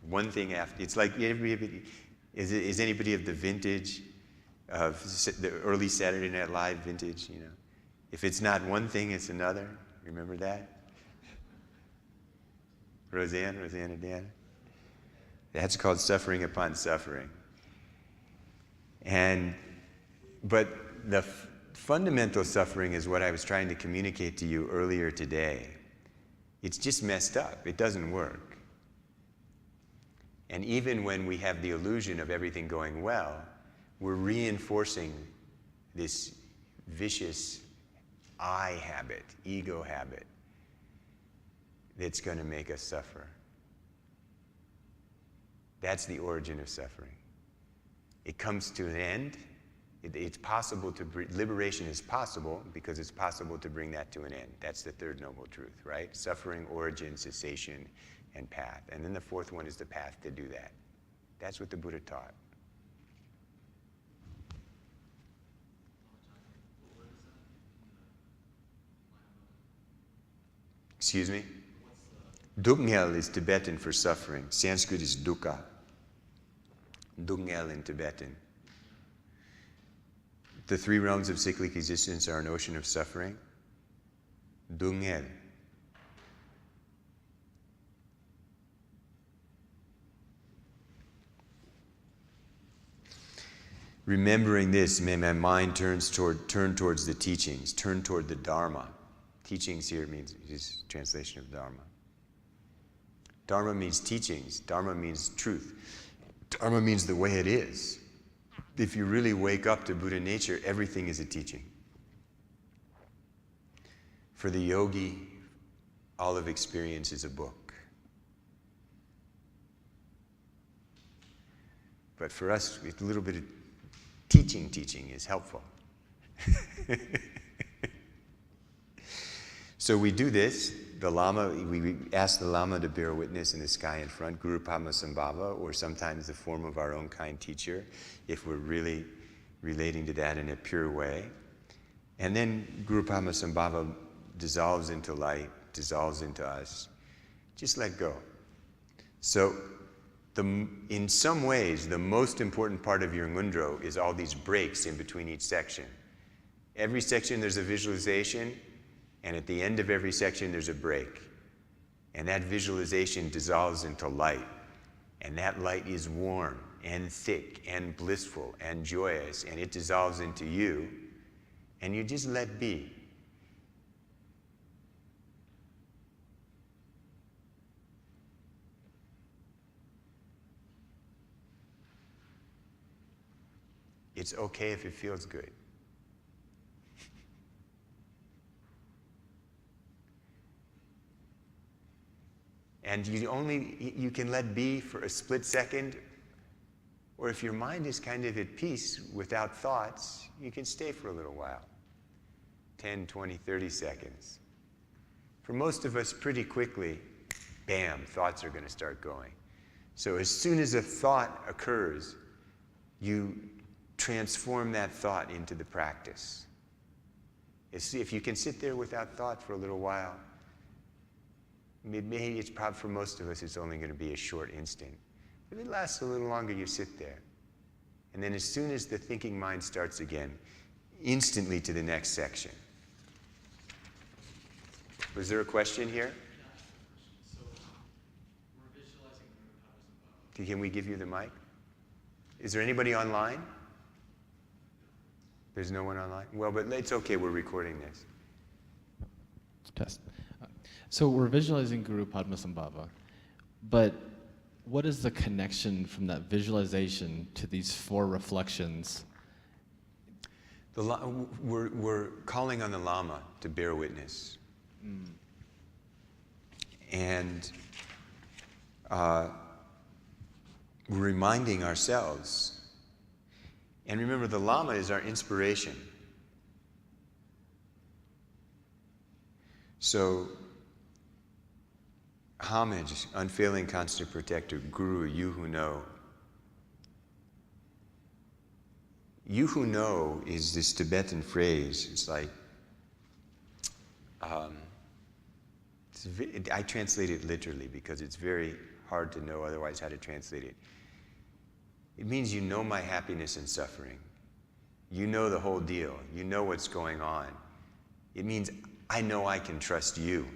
One thing after, it's like, is anybody of the vintage of the early Saturday Night Live vintage, you know? If it's not one thing, it's another. Remember that? Roseanne and Dan? That's called suffering upon suffering. But the fundamental suffering is what I was trying to communicate to you earlier today. It's just messed up. It doesn't work. And even when we have the illusion of everything going well, we're reinforcing this vicious I habit, ego habit, that's going to make us suffer. That's the origin of suffering. It comes to an end. It's possible to, liberation is possible because it's possible to bring that to an end. That's the third noble truth, right? Suffering, origin, cessation, and path. And then the fourth one is the path to do that. That's what the Buddha taught. Excuse me? Dukngel is Tibetan for suffering. Sanskrit is dukkha. Dukngel in Tibetan. The three realms of cyclic existence are an ocean of suffering. Dukngel. Remembering this, may my mind turn towards the teachings, turn toward the Dharma. Teachings here means, is translation of Dharma. Dharma means teachings. Dharma means truth. Dharma means the way it is. If you really wake up to Buddha nature, everything is a teaching. For the yogi, all of experience is a book. But for us, a little bit of teaching is helpful. So we do this. The Lama, we ask the Lama to bear witness in the sky in front, Guru Padma Sambhava, or sometimes the form of our own kind teacher, if we're really relating to that in a pure way. And then Guru Padma Sambhava dissolves into light, dissolves into us. Just let go. So in some ways, the most important part of your Ngondro is all these breaks in between each section. Every section there's a visualization, and at the end of every section there's a break. And that visualization dissolves into light. And that light is warm and thick and blissful and joyous, and it dissolves into you, and you just let be. It's okay if it feels good. And you can let be for a split second, or if your mind is kind of at peace without thoughts, you can stay for a little while. 10, 20, 30 seconds. For most of us, pretty quickly, bam, thoughts are going to start going. So as soon as a thought occurs, you transform that thought into the practice. If you can sit there without thought for a little while, maybe it's probably for most of us, it's only going to be a short instant. If it lasts a little longer, you sit there. And then as soon as the thinking mind starts again, instantly to the next section. Was there a question here? So we're Can we give you the mic? Is there anybody online? There's no one online? Well, but it's okay, we're recording this. Test. So we're visualizing Guru Padmasambhava, but what is the connection from that visualization to these 4 reflections? We're calling on the Lama to bear witness. And we're reminding ourselves. And remember, the Lama is our inspiration. So, homage, unfailing constant protector, Guru, you who know. You who know is this Tibetan phrase. It's like, I translate it literally because it's very hard to know otherwise how to translate it. It means you know my happiness and suffering. You know the whole deal. You know what's going on. It means I know I can trust you.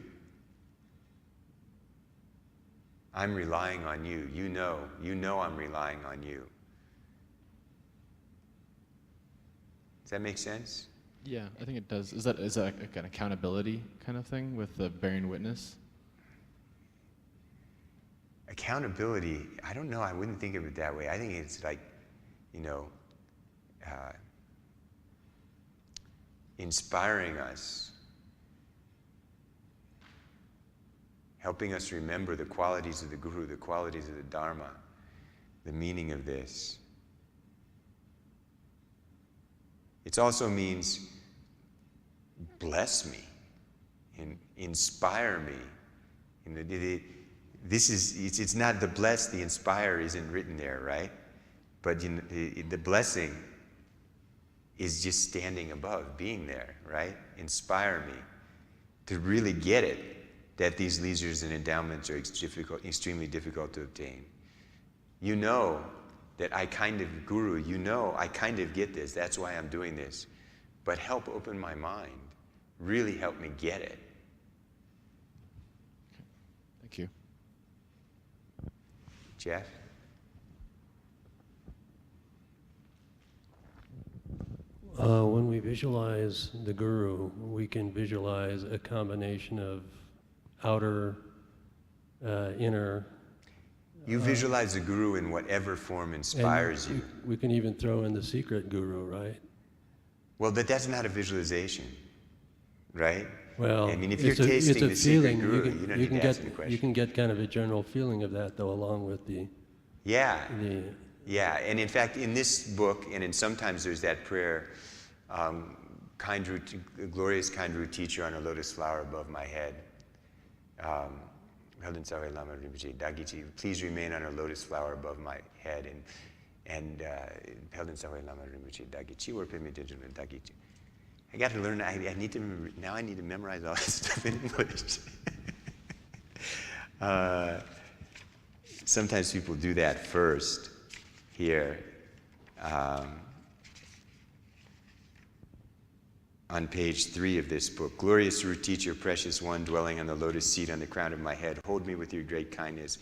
I'm relying on you. You know I'm relying on you. Does that make sense? Yeah, I think it does. Is that like an accountability kind of thing with the bearing witness? Accountability, I don't know, I wouldn't think of it that way. I think it's like, inspiring us, helping us remember the qualities of the Guru, the qualities of the Dharma, the meaning of this. It also means bless me and inspire me. It's not the bless, the inspire isn't written there, right? But the blessing is just standing above, being there, right? Inspire me to really get it that these leisures and endowments are extremely difficult to obtain. You know that I kind of, Guru, I kind of get this, that's why I'm doing this. But help open my mind, really help me get it. Thank you. Jeff? When we visualize the Guru, we can visualize a combination of outer, inner. You visualize the Guru in whatever form inspires you. We can even throw in the secret Guru, right? Well, that's not a visualization, right? Well, I mean, if you're tasting the secret Guru, you don't need to ask any question. You can get kind of a general feeling of that, though, along with the... Yeah, and in fact, in this book, and sometimes there's that prayer, glorious Ngondro teacher on a lotus flower above my head. Please remain on a lotus flower above my head, and I got to learn. I need to remember, now. I need to memorize all this stuff in English. Sometimes people do that first. Here, on page 3 of this book, glorious root teacher, precious one, dwelling on the lotus seat on the crown of my head, hold me with your great kindness,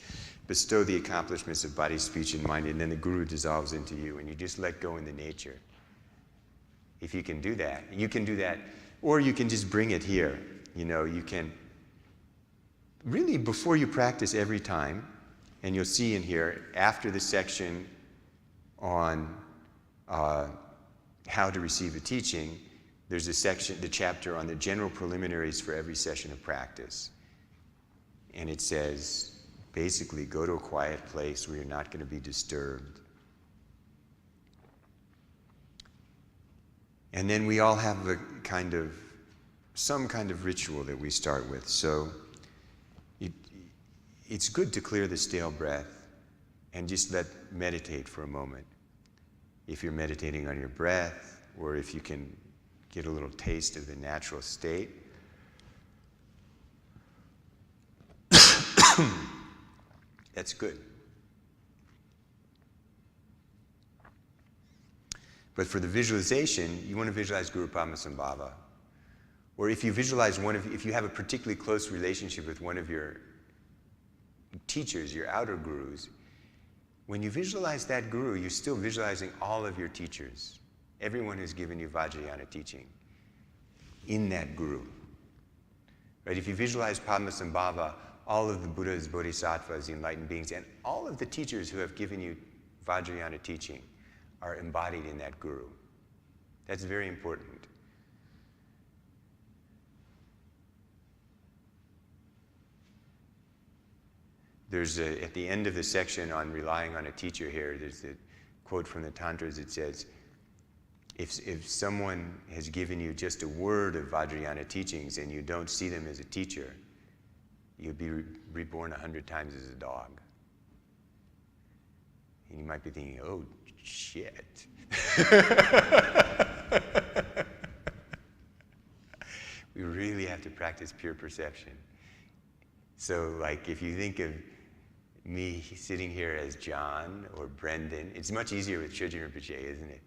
bestow the accomplishments of body, speech, and mind, and then the Guru dissolves into you, and you just let go in the nature. If you can do that, or you can just bring it here. You can really, before you practice every time, and you'll see in here, after the section on how to receive a teaching, there's the chapter on the general preliminaries for every session of practice. And it says, basically, go to a quiet place where you're not going to be disturbed. And then we all have some kind of ritual that we start with. So it's good to clear the stale breath and just meditate for a moment. If you're meditating on your breath, or if you can get a little taste of the natural state. That's good. But for the visualization, you want to visualize Guru Padmasambhava. Or if you visualize if you have a particularly close relationship with one of your teachers, your outer gurus, When you visualize that guru, you're still visualizing all of your teachers, everyone who's given you Vajrayana teaching, in that guru. Right? If you visualize Padmasambhava, all of the Buddhas, Bodhisattvas, the enlightened beings, and all of the teachers who have given you Vajrayana teaching are embodied in that guru. That's very important. There's at the end of the section on relying on a teacher here, there's a quote from the Tantras that says, if someone has given you just a word of Vajrayana teachings and you don't see them as a teacher, you'll be reborn 100 times as a dog. And you might be thinking, oh, shit. We really have to practice pure perception. So, like, if you think of me sitting here as John or Brendan, it's much easier with Chögyam Rinpoche, isn't it?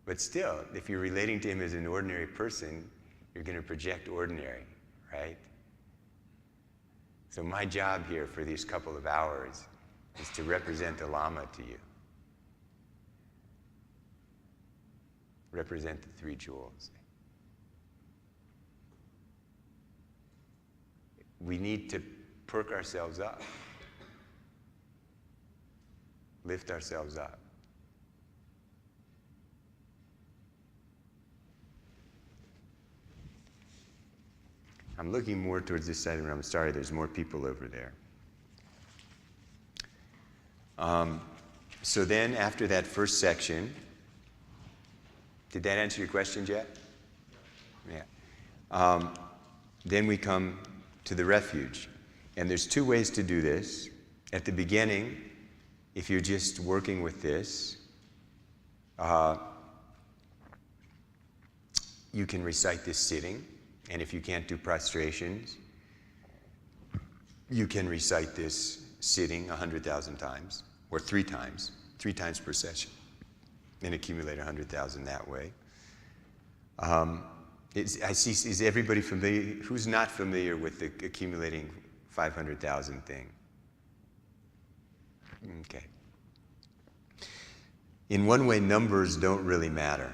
But still, if you're relating to him as an ordinary person, you're going to project ordinary, right? So my job here for these couple of hours is to represent the Lama to you. Represent the three jewels. We need to perk ourselves up. Lift ourselves up. I'm looking more towards this side of the room. I'm sorry, there's more people over there. So then, after that first section, did that answer your question, Jeff? Yeah. Then we come to the refuge. And there's two ways to do this. At the beginning, if you're just working with this, you can recite this sitting. And if you can't do prostrations, you can recite this sitting 100,000 times, or 3 times per session, and accumulate 100,000 that way. I see, is everybody familiar? Who's not familiar with the accumulating 500,000 thing? Okay. In one way, numbers don't really matter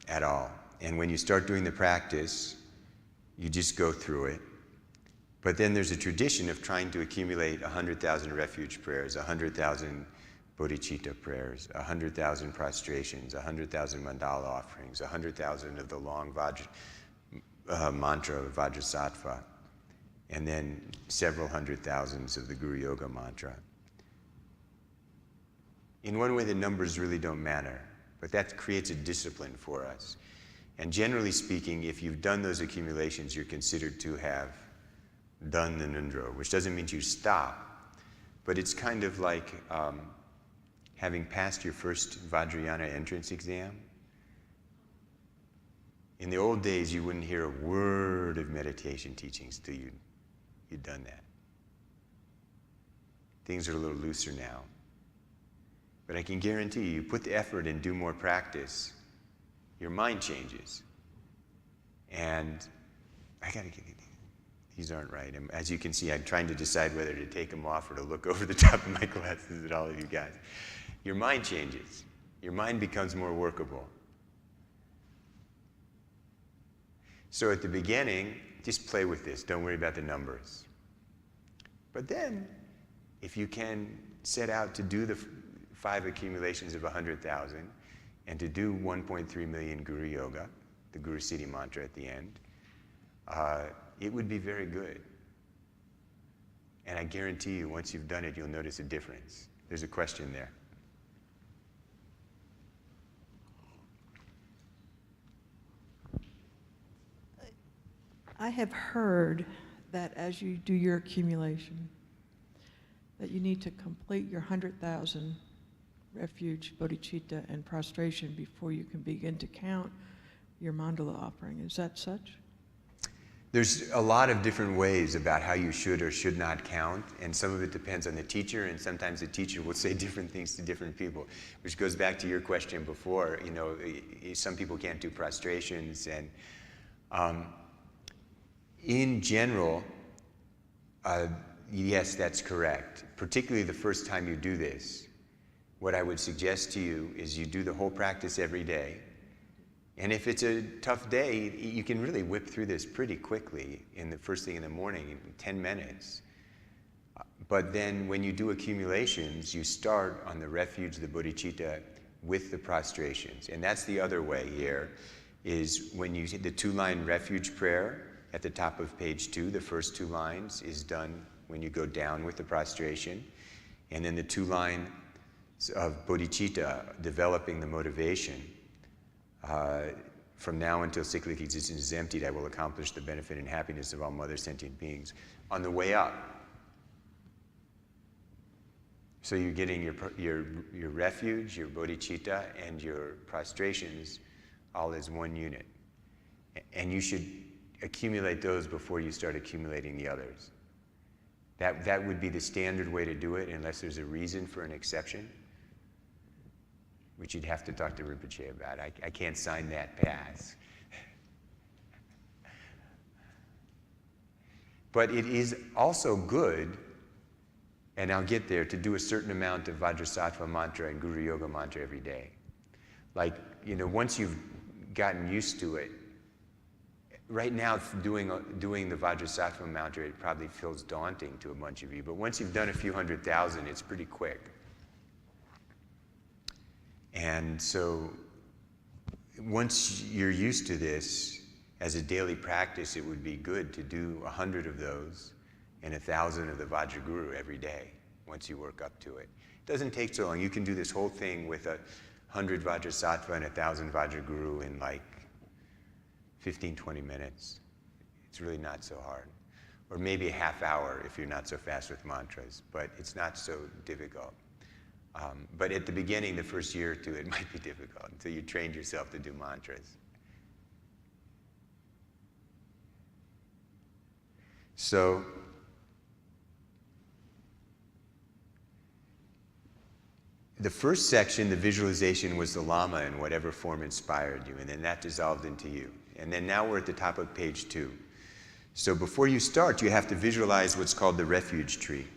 at all. And when you start doing the practice, you just go through it. But then there's a tradition of trying to accumulate 100,000 refuge prayers, 100,000 bodhicitta prayers, 100,000 prostrations, 100,000 mandala offerings, 100,000 of the long mantra of Vajrasattva, and then several 100,000s of the Guru Yoga mantra. In one way, the numbers really don't matter, but that creates a discipline for us. And generally speaking, if you've done those accumulations, you're considered to have done the Ngondro, which doesn't mean you stop, but it's kind of like having passed your first Vajrayana entrance exam. In the old days, you wouldn't hear a word of meditation teachings till you'd done that. Things are a little looser now. But I can guarantee you put the effort and do more practice, your mind changes. And I gotta get these aren't right. And as you can see, I'm trying to decide whether to take them off or to look over the top of my glasses at all of you guys. Your mind changes. Your mind becomes more workable. So at the beginning, just play with this. Don't worry about the numbers. But then, if you can set out to do the 5 accumulations of 100,000 and to do 1.3 million Guru Yoga, the Guru Siddhi mantra at the end, it would be very good. And I guarantee you, once you've done it, you'll notice a difference. There's a question there. I have heard that as you do your accumulation, that you need to complete your 100,000 refuge, bodhicitta, and prostration before you can begin to count your mandala offering. Is that such? There's a lot of different ways about how you should or should not count, and some of it depends on the teacher, and sometimes the teacher will say different things to different people, which goes back to your question before. You know, some people can't do prostrations, and in general, Yes, that's correct. Particularly the first time you do this. What I would suggest to you is you do the whole practice every day. And if it's a tough day, you can really whip through this pretty quickly in the first thing in the morning, in 10 minutes. But then when you do accumulations, you start on the refuge, the bodhicitta, with the prostrations. And that's the other way here, is when you the 2-line refuge prayer at the top of page 2, the first 2 lines is done when you go down with the prostration. And then the 2 lines of bodhicitta, developing the motivation. From now until cyclic existence is emptied, I will accomplish the benefit and happiness of all mother sentient beings. On the way up. So you're getting your refuge, your bodhicitta, and your prostrations all as one unit. And you should accumulate those before you start accumulating the others. That would be the standard way to do it, unless there's a reason for an exception, which you'd have to talk to Rinpoche about. I can't sign that pass. But it is also good, and I'll get there, to do a certain amount of Vajrasattva mantra and Guru Yoga mantra every day. Like, once you've gotten used to it, right now doing the Vajrasattva mantra, it probably feels daunting to a bunch of you, but once you've done a few 100,000, it's pretty quick. And so once you're used to this, as a daily practice, it would be good to do 100 of those and 1,000 of the Vajraguru every day, once you work up to it. It doesn't take so long. You can do this whole thing with 100 Vajrasattva and 1,000 Vajraguru in like 15, 20 minutes. It's really not so hard. Or maybe a half hour if you're not so fast with mantras, but it's not so difficult. But at the beginning, the first year or two, it might be difficult until you trained yourself to do mantras. So, the first section, the visualization, was the Lama in whatever form inspired you, and then that dissolved into you. And then now we're at the top of page 2. So before you start, you have to visualize what's called the refuge tree.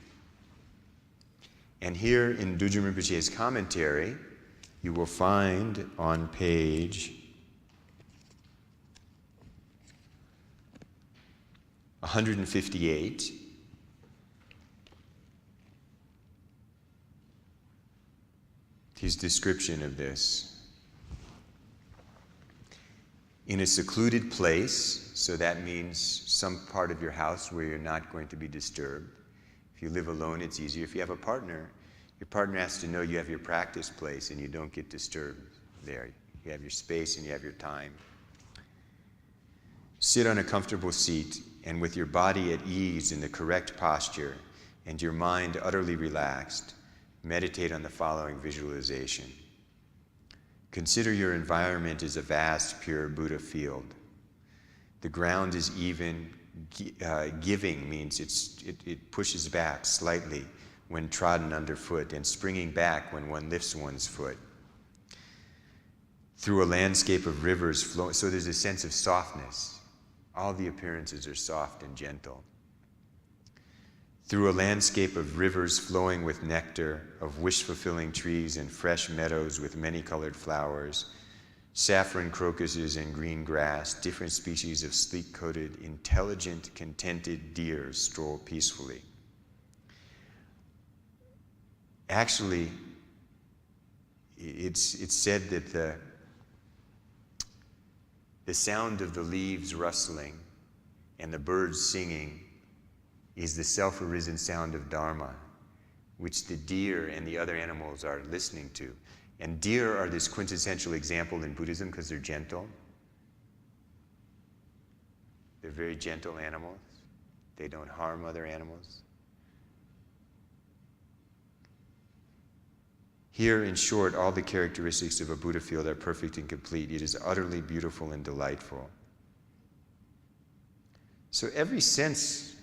And here in Dudjom Rinpoche's commentary, you will find on page 158, his description of this. In a secluded place, so that means some part of your house where you're not going to be disturbed. If you live alone, it's easier. If you have a partner, your partner has to know you have your practice place and you don't get disturbed there. You have your space and you have your time. Sit on a comfortable seat and with your body at ease in the correct posture and your mind utterly relaxed, meditate on the following visualization. Consider your environment as a vast, pure Buddha field. The ground is even. Giving means it pushes back slightly when trodden underfoot and springing back when one lifts one's foot. Through a landscape of rivers flowing, so there's a sense of softness. All the appearances are soft and gentle. Through a landscape of rivers flowing with nectar, of wish-fulfilling trees and fresh meadows with many-colored flowers, saffron crocuses and green grass, different species of sleek-coated, intelligent, contented deer stroll peacefully. Actually, it's said that the sound of the leaves rustling and the birds singing is the self-arisen sound of Dharma, which the deer and the other animals are listening to. And deer are this quintessential example in Buddhism because they're gentle. They're very gentle animals. They don't harm other animals. Here, in short, all the characteristics of a Buddha field are perfect and complete. It is utterly beautiful and delightful. So every sense,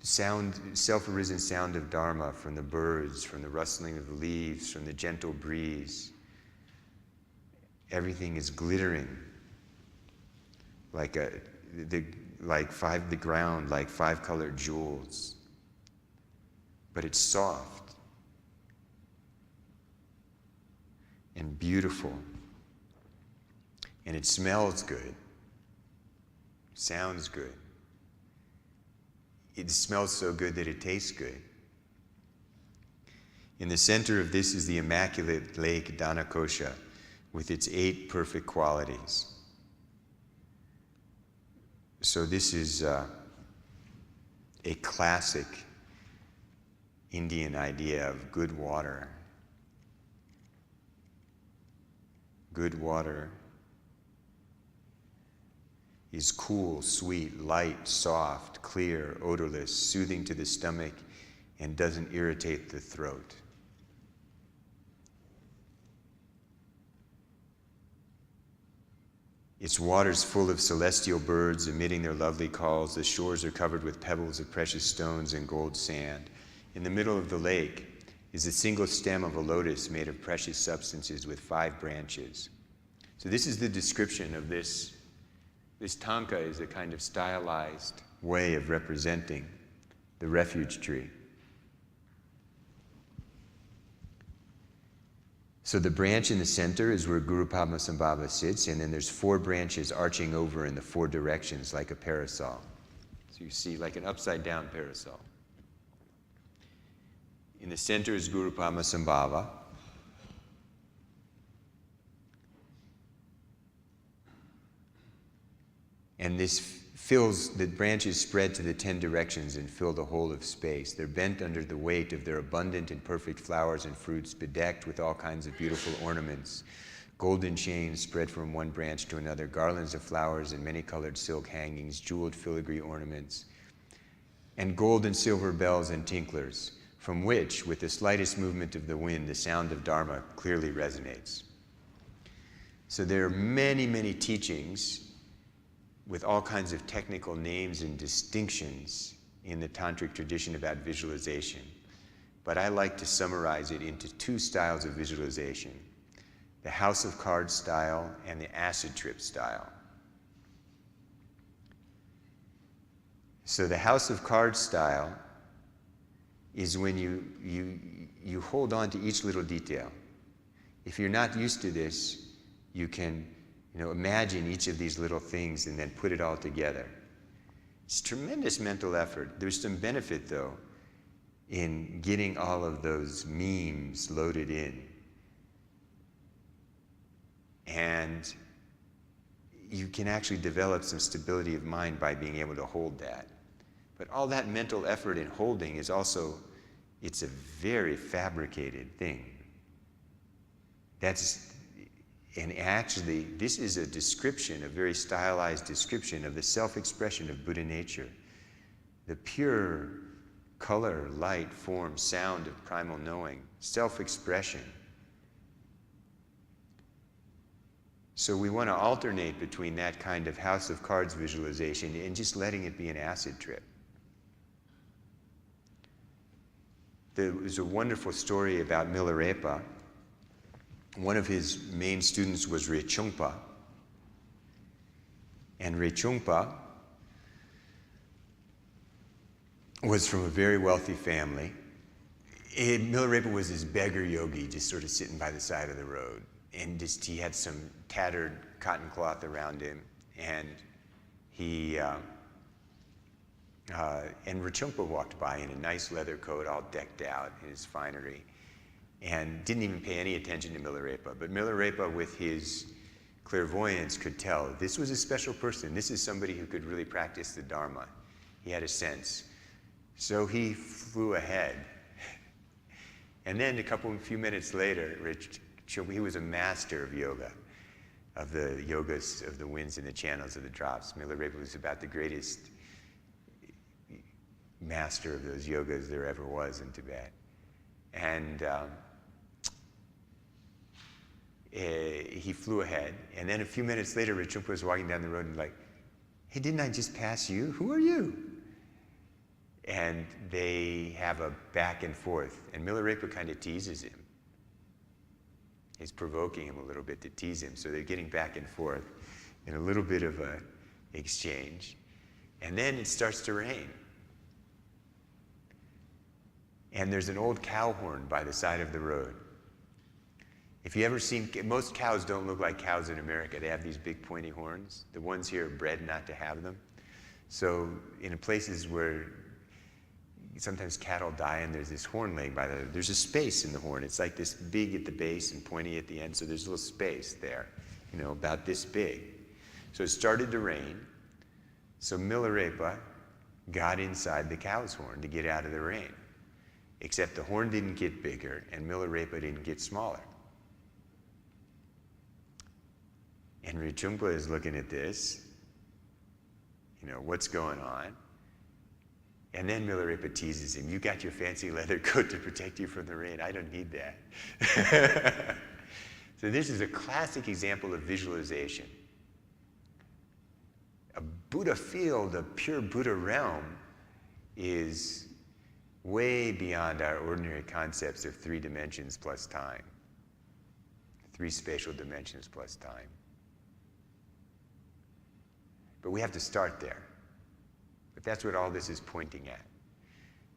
sound, self-arisen sound of Dharma, from the birds, from the rustling of the leaves, from the gentle breeze, everything is glittering like the ground like 5 colored jewels. But it's soft and beautiful. And it smells good. Sounds good. It smells so good that it tastes good. In the center of this is the immaculate lake Dhanakosha with its 8 perfect qualities. So this is a classic Indian idea of good water. Good water is cool, sweet, light, soft, clear, odorless, soothing to the stomach, and doesn't irritate the throat. Its waters full of celestial birds emitting their lovely calls. The shores are covered with pebbles of precious stones and gold sand. In the middle of the lake is a single stem of a lotus made of precious substances with 5 branches. So this is the description of this. This tanka is a kind of stylized way of representing the refuge tree. So the branch in the center is where Guru Padmasambhava sits, and then there's 4 branches arching over in the 4 directions like a parasol. So you see like an upside down parasol. In the center is Guru Padmasambhava. And this fills, the branches spread to the 10 directions and fill the whole of space. They're bent under the weight of their abundant and perfect flowers and fruits, bedecked with all kinds of beautiful ornaments. Golden chains spread from one branch to another, garlands of flowers and many-colored silk hangings, jeweled filigree ornaments, and gold and silver bells and tinklers, from which, with the slightest movement of the wind, the sound of Dharma clearly resonates. So there are many, many teachings with all kinds of technical names and distinctions in the tantric tradition about visualization. But I like to summarize it into 2 styles of visualization: the house of cards style and the acid trip style. So the house of cards style is when you hold on to each little detail. If you're not used to this, you can imagine each of these little things and then put it all together. It's tremendous mental effort. There's some benefit, though, in getting all of those memes loaded in. And you can actually develop some stability of mind by being able to hold that. But all that mental effort in holding is also, it's a very fabricated thing. And actually, this is a description, a very stylized description of the self-expression of Buddha nature. The pure color, light, form, sound of primal knowing, self-expression. So we want to alternate between that kind of house of cards visualization and just letting it be an acid trip. There was a wonderful story about Milarepa. One of his main students was Rechungpa. And Rechungpa was from a very wealthy family. Milarepa was this beggar yogi just sort of sitting by the side of the road. And he had some tattered cotton cloth around him. And Rechungpa walked by in a nice leather coat, all decked out in his finery, and didn't even pay any attention to Milarepa. But Milarepa, with his clairvoyance, could tell this was a special person. This is somebody who could really practice the Dharma. He had a sense. So he flew ahead. And then a few minutes later, he was a master of yoga, of the yogas of the winds and the channels of the drops. Milarepa was about the greatest master of those yogas there ever was in Tibet. And he flew ahead. And then a few minutes later, Rinpoche was walking down the road and like, hey, didn't I just pass you? Who are you? And they have a back and forth. And Milarepa kind of teases him. He's provoking him a little bit to tease him. So they're getting back and forth in a little bit of an exchange. And then it starts to rain. And there's an old cow horn by the side of the road. If you ever seen, most cows don't look like cows in America. They have these big pointy horns. The ones here are bred not to have them. So in places where sometimes cattle die and there's this horn laying by there's a space in the horn. It's like this big at the base and pointy at the end. So there's a little space there, about this big. So it started to rain. So Milarepa got inside the cow's horn to get out of the rain. Except the horn didn't get bigger and Milarepa didn't get smaller. And Rinpoche is looking at this, what's going on? And then Milarepa teases him, you got your fancy leather coat to protect you from the rain. I don't need that. So this is a classic example of visualization. A Buddha field, a pure Buddha realm, is way beyond our ordinary concepts of 3 dimensions plus time. 3 spatial dimensions plus time. But we have to start there. But that's what all this is pointing at.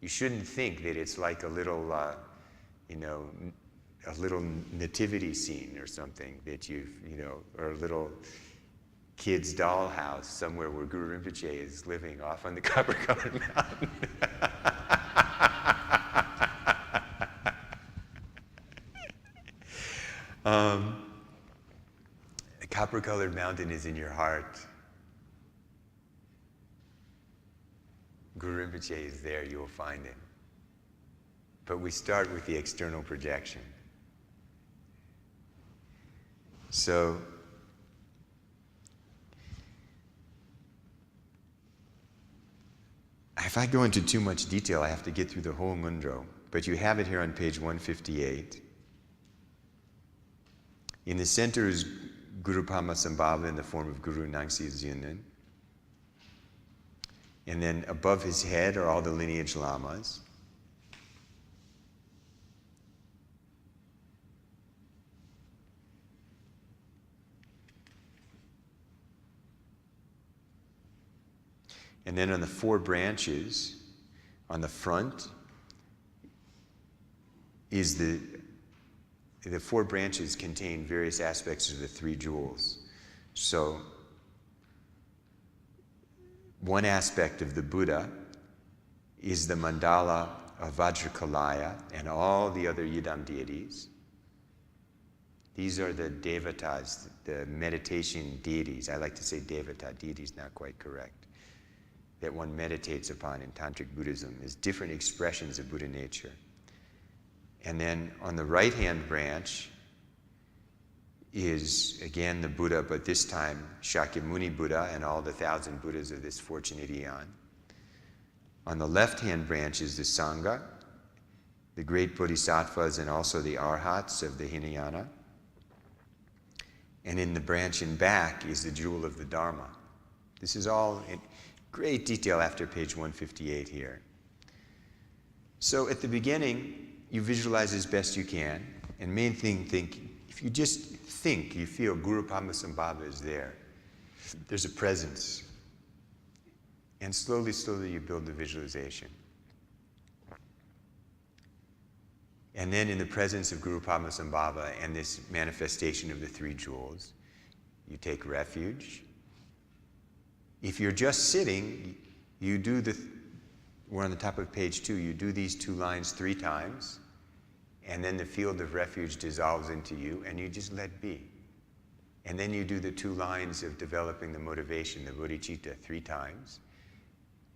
You shouldn't think that it's like a little, a little nativity scene or something that or a little kid's dollhouse somewhere where Guru Rinpoche is living off on the copper-colored mountain. A copper-colored mountain is in your heart. Guru Rinpoche is there, you will find him. But we start with the external projection. So, if I go into too much detail, I have to get through the whole Ngondro. But you have it here on page 158. In the center is Guru Padmasambhava in the form of Guru Nangsi Zyunden. And then above his head are all the lineage lamas. And then on the 4 branches, on the front, is the 4 branches contain various aspects of the 3 jewels. So, one aspect of the Buddha is the mandala of Vajrakalaya and all the other Yidam deities. These are the devatas, the meditation deities. I like to say devata, deities not quite correct, that one meditates upon in Tantric Buddhism as different expressions of Buddha nature. And then on the right-hand branch is, again, the Buddha, but this time Shakyamuni Buddha and all the 1,000 Buddhas of this fortunate eon. On the left-hand branch is the Sangha, the great Bodhisattvas and also the Arhats of the Hinayana. And in the branch in back is the jewel of the Dharma. This is all in great detail after page 158 here. So at the beginning, you visualize as best you can, and main thing, if you just think, you feel Guru Padmasambhava is there. There's a presence. And slowly, slowly you build the visualization. And then in the presence of Guru Padmasambhava and this manifestation of the 3 jewels, you take refuge. If you're just sitting, you do we're on the top of page 2, you do these 2 lines 3 times, and then the field of refuge dissolves into you, and you just let be. And then you do the 2 lines of developing the motivation, the bodhicitta, 3 times,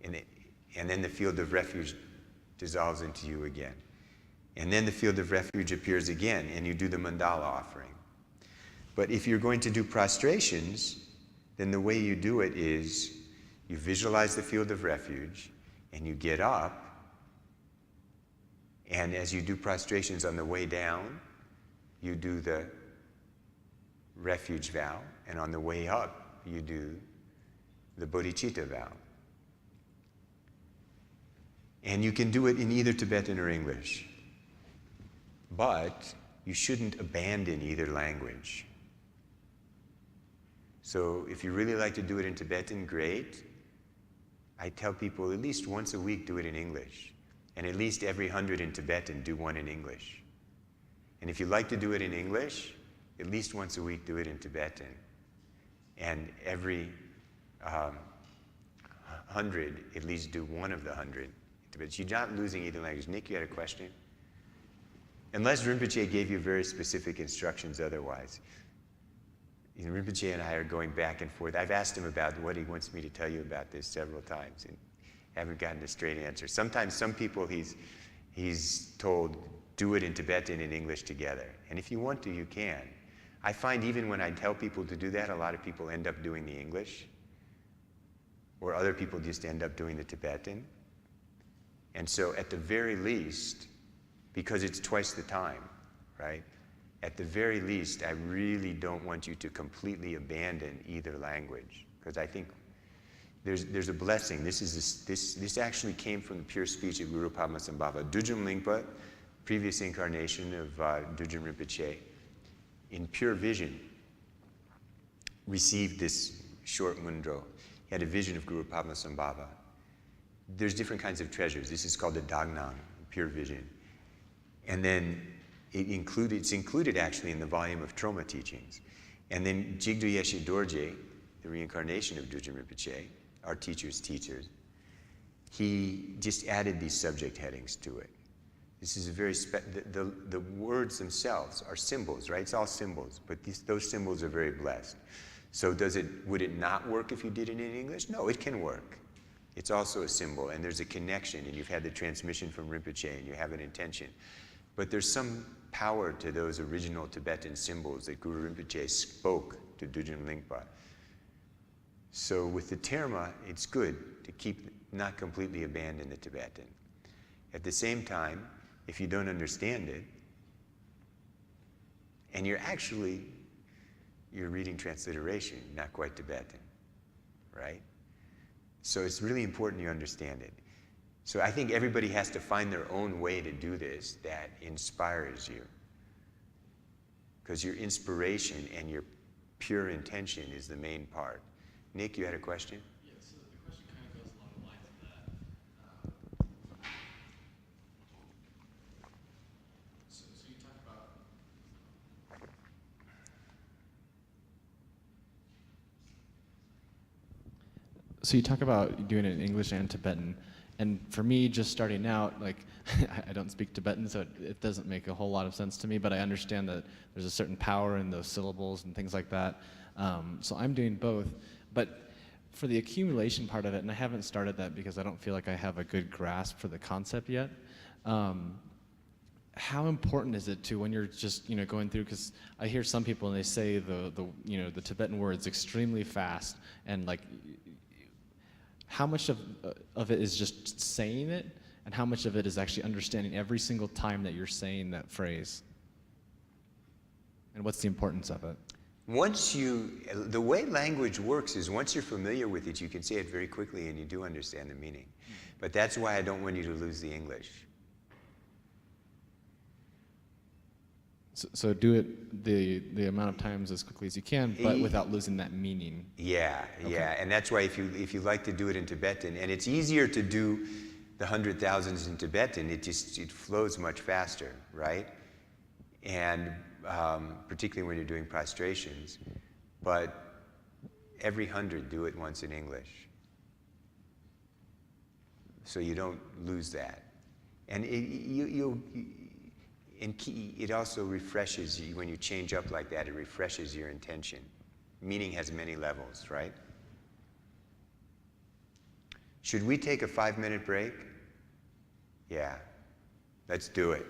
and then the field of refuge dissolves into you again. And then the field of refuge appears again, and you do the mandala offering. But if you're going to do prostrations, then the way you do it is you visualize the field of refuge, and you get up, and as you do prostrations on the way down, you do the refuge vow, and on the way up, you do the bodhicitta vow. And you can do it in either Tibetan or English, but you shouldn't abandon either language. So if you really like to do it in Tibetan, great. I tell people at least once a week do it in English. And at least every 100 in Tibetan, do one in English. And if you like to do it in English, at least once a week do it in Tibetan. And every 100, at least do one of the 100 in Tibetan. You're not losing either language. Nick, you had a question? Unless Rinpoche gave you very specific instructions otherwise. You know, Rinpoche and I are going back and forth. I've asked him about what he wants me to tell you about this several times and haven't gotten a straight answer. Sometimes some people he's told, do it in Tibetan and English together. And if you want to, you can. I find even when I tell people to do that, a lot of people end up doing the English, or other people just end up doing the Tibetan. And so at the very least, because it's twice the time, right? At the very least, I really don't want you to completely abandon either language, because I think there's a blessing. This actually came from the pure speech of Guru Padmasambhava. Dudjom Lingpa, previous incarnation of Dudjom Rinpoche, in pure vision, received this short Ngondro. He had a vision of Guru Padmasambhava. There's different kinds of treasures. This is called the Dagnang, pure vision. And then it's included actually in the volume of Troma teachings. And then Jigdo Yeshe Dorje, the reincarnation of Dudjom Rinpoche, our teacher's teachers, he just added these subject headings to it. This is a very, the words themselves are symbols, right? It's all symbols, but those symbols are very blessed. So would it not work if you did it in English? No, it can work. It's also a symbol, and there's a connection, and you've had the transmission from Rinpoche, and you have an intention. But there's some power to those original Tibetan symbols that Guru Rinpoche spoke to Dudjom Lingpa. So with the terma, it's good to not completely abandon the Tibetan. At the same time, if you don't understand it, and you're reading transliteration, not quite Tibetan, right? So it's really important you understand it. So I think everybody has to find their own way to do this that inspires you. Because your inspiration and your pure intention is the main part. Nick, you had a question? Yeah, so the question kind of goes along the lines of that. So you talk about... So you talk about doing it in English and Tibetan. And for me, just starting out, like, I don't speak Tibetan, so it doesn't make a whole lot of sense to me, but I understand that there's a certain power in those syllables and things like that. So I'm doing both. But for the accumulation part of it, and I haven't started that because I don't feel like I have a good grasp for the concept yet, how important is it to, when you're just going through, because I hear some people and they say the Tibetan words extremely fast, and like, how much of it is just saying it, and how much of it is actually understanding every single time that you're saying that phrase? And what's the importance of it? The way language works is once you're familiar with it, you can say it very quickly and you do understand the meaning. But that's why I don't want you to lose the English. So do it the amount of times as quickly as you can, but without losing that meaning. Yeah, okay. Yeah, and that's why if you like to do it in Tibetan, and it's easier to do the 100,000s in Tibetan, it flows much faster, right? And particularly when you're doing prostrations, but every 100 do it once in English, so you don't lose that. And it also refreshes you when you change up like that. It refreshes your intention. Meaning has many levels, right? Should we take a 5-minute break? Yeah, let's do it.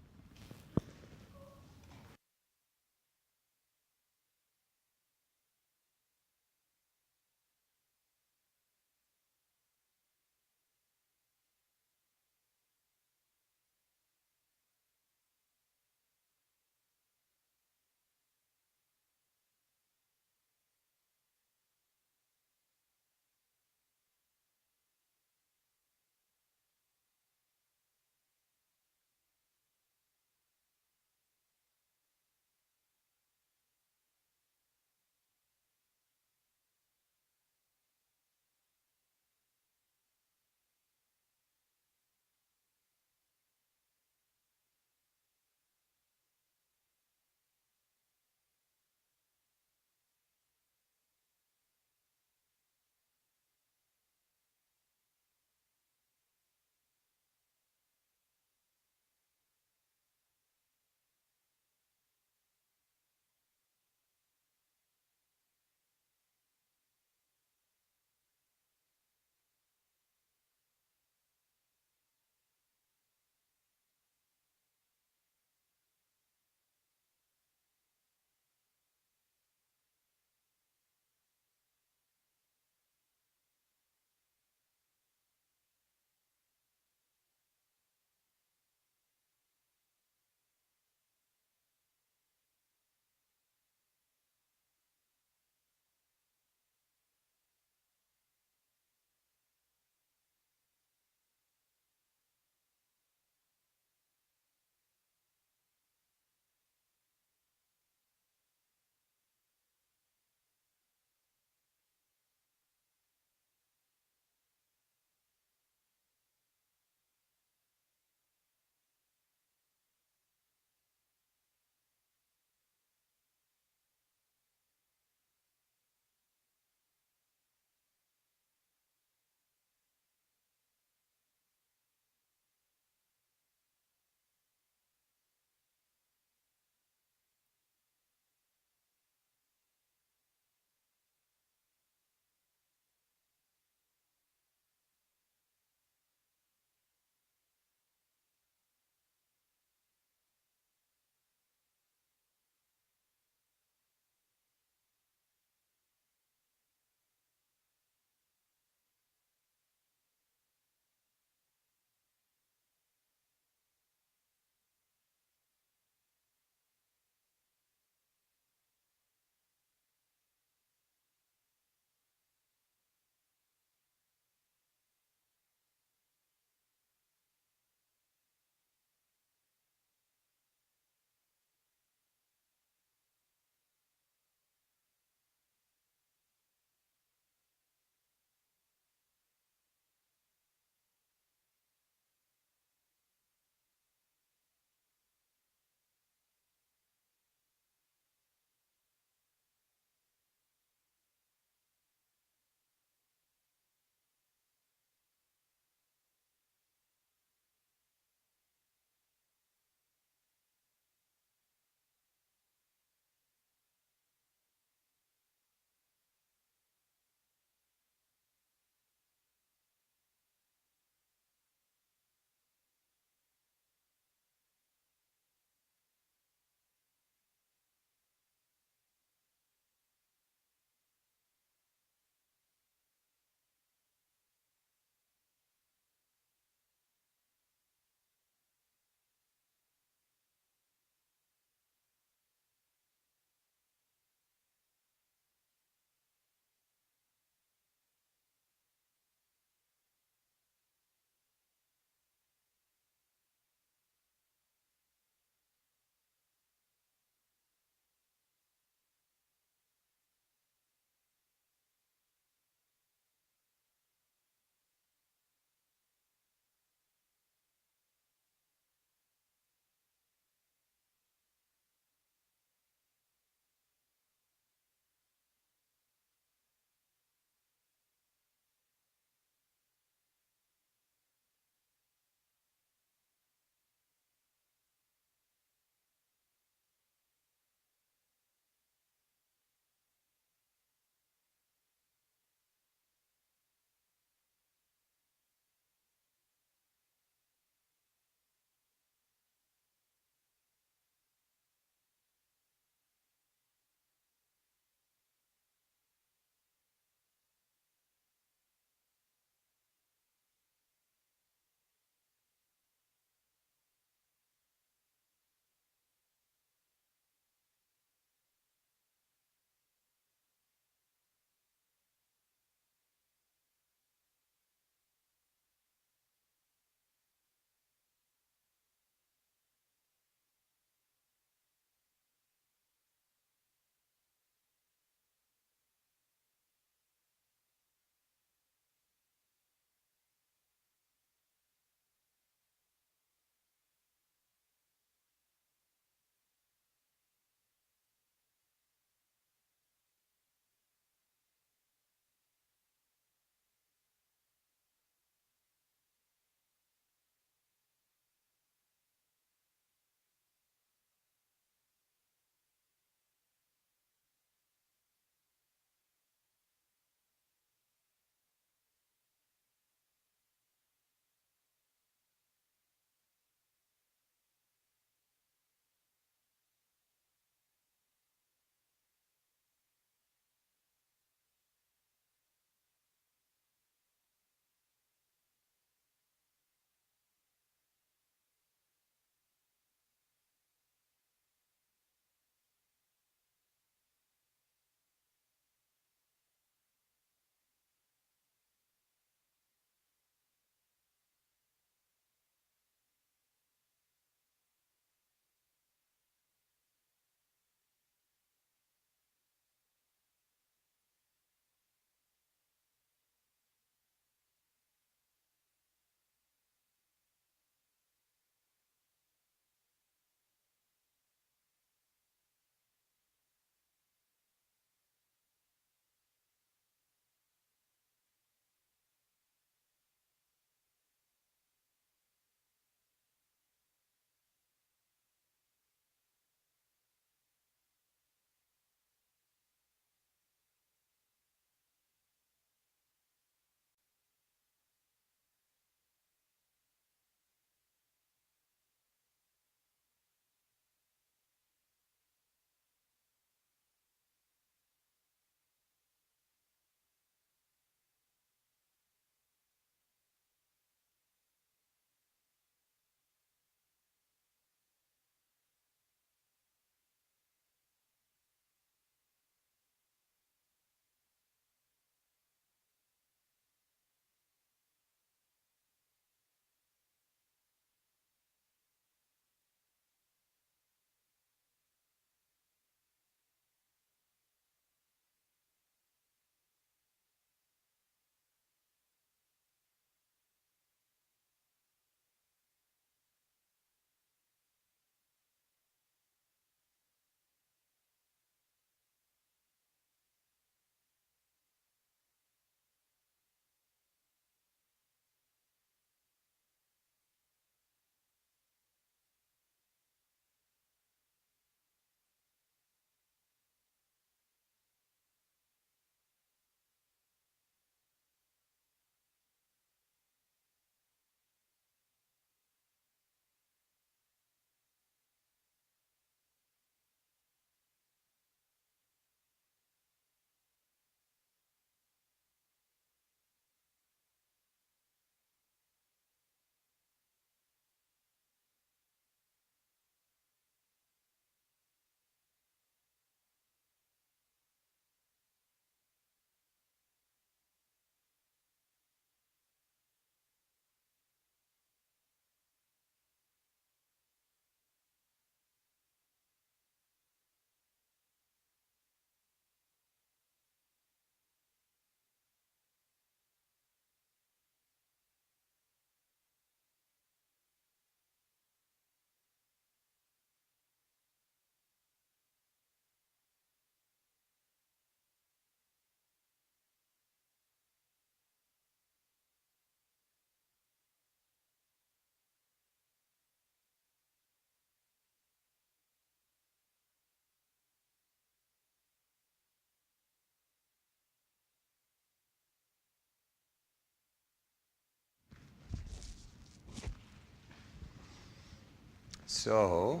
So,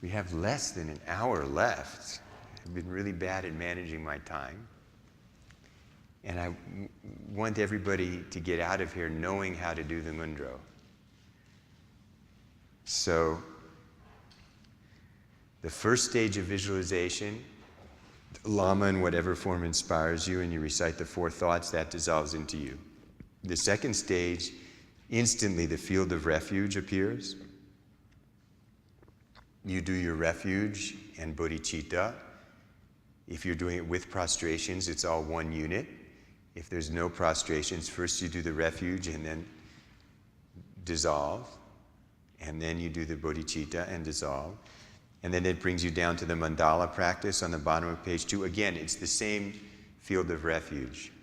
we have less than an hour left. I've been really bad at managing my time. And I want everybody to get out of here knowing how to do the Ngondro. So, the first stage of visualization, Lama in whatever form inspires you, and you recite the 4 thoughts, that dissolves into you. The second stage, instantly the field of refuge appears. You do your refuge and bodhicitta. If you're doing it with prostrations, it's all one unit. If there's no prostrations, first you do the refuge and then dissolve. And then you do the bodhicitta and dissolve. And then it brings you down to the mandala practice on the bottom of page 2. Again, it's the same field of refuge.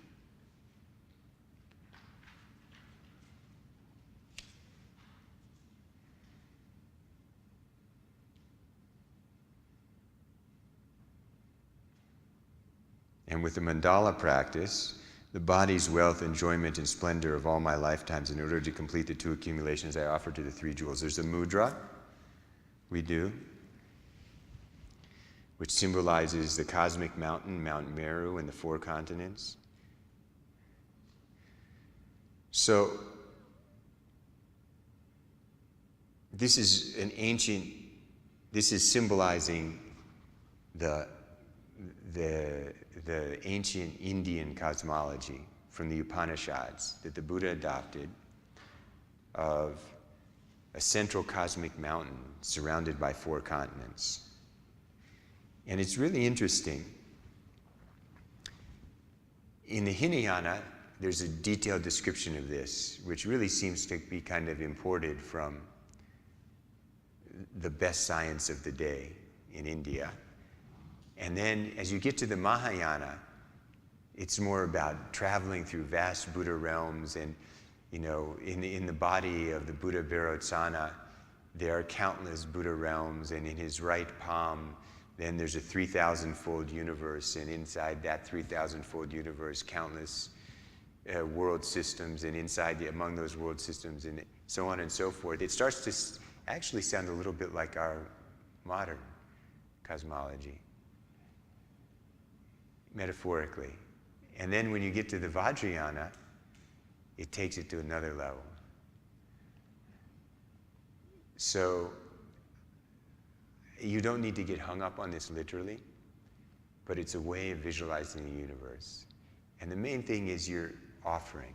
And with the mandala practice, the body's wealth, enjoyment, and splendor of all my lifetimes, in order to complete the 2 accumulations I offer to the 3 jewels. There's a mudra we do, which symbolizes the cosmic mountain, Mount Meru, and the 4 continents. So, this is symbolizing the ancient Indian cosmology from the Upanishads that the Buddha adopted, of a central cosmic mountain surrounded by 4 continents. And it's really interesting. In the Hinayana, there's a detailed description of this, which really seems to be kind of imported from the best science of the day in India. And then as you get to the Mahayana, it's more about traveling through vast Buddha realms, and in the body of the Buddha Vairotsana, there are countless Buddha realms, and in his right palm, then there's a 3,000-fold universe, and inside that 3,000-fold universe, countless world systems, and among those world systems, and so on and so forth. It starts to actually sound a little bit like our modern cosmology, metaphorically. And then when you get to the Vajrayana, it takes it to another level. So you don't need to get hung up on this literally, but it's a way of visualizing the universe. And the main thing is you're offering.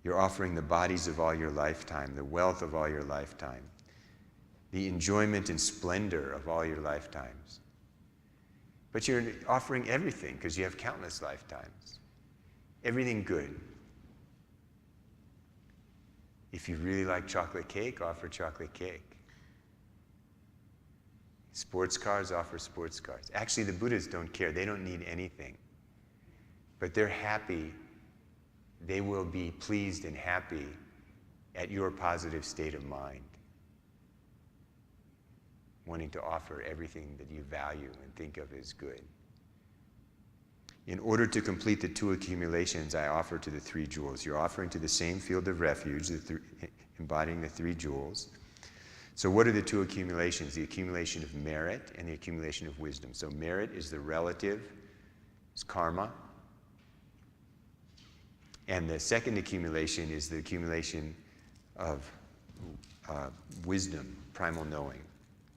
You're offering the bodies of all your lifetime, the wealth of all your lifetime, the enjoyment and splendor of all your lifetimes. But you're offering everything because you have countless lifetimes. Everything good. If you really like chocolate cake, offer chocolate cake. Sports cars, offer sports cars. Actually, the Buddhists don't care. They don't need anything. But they're happy. They will be pleased and happy at your positive state of mind, wanting to offer everything that you value and think of as good. In order to complete the 2 accumulations I offer to the 3 jewels, you're offering to the same field of refuge, embodying the 3 jewels. So what are the 2 accumulations? The accumulation of merit and the accumulation of wisdom. So merit is the relative, it's karma. And the second accumulation is the accumulation of wisdom, primal knowing,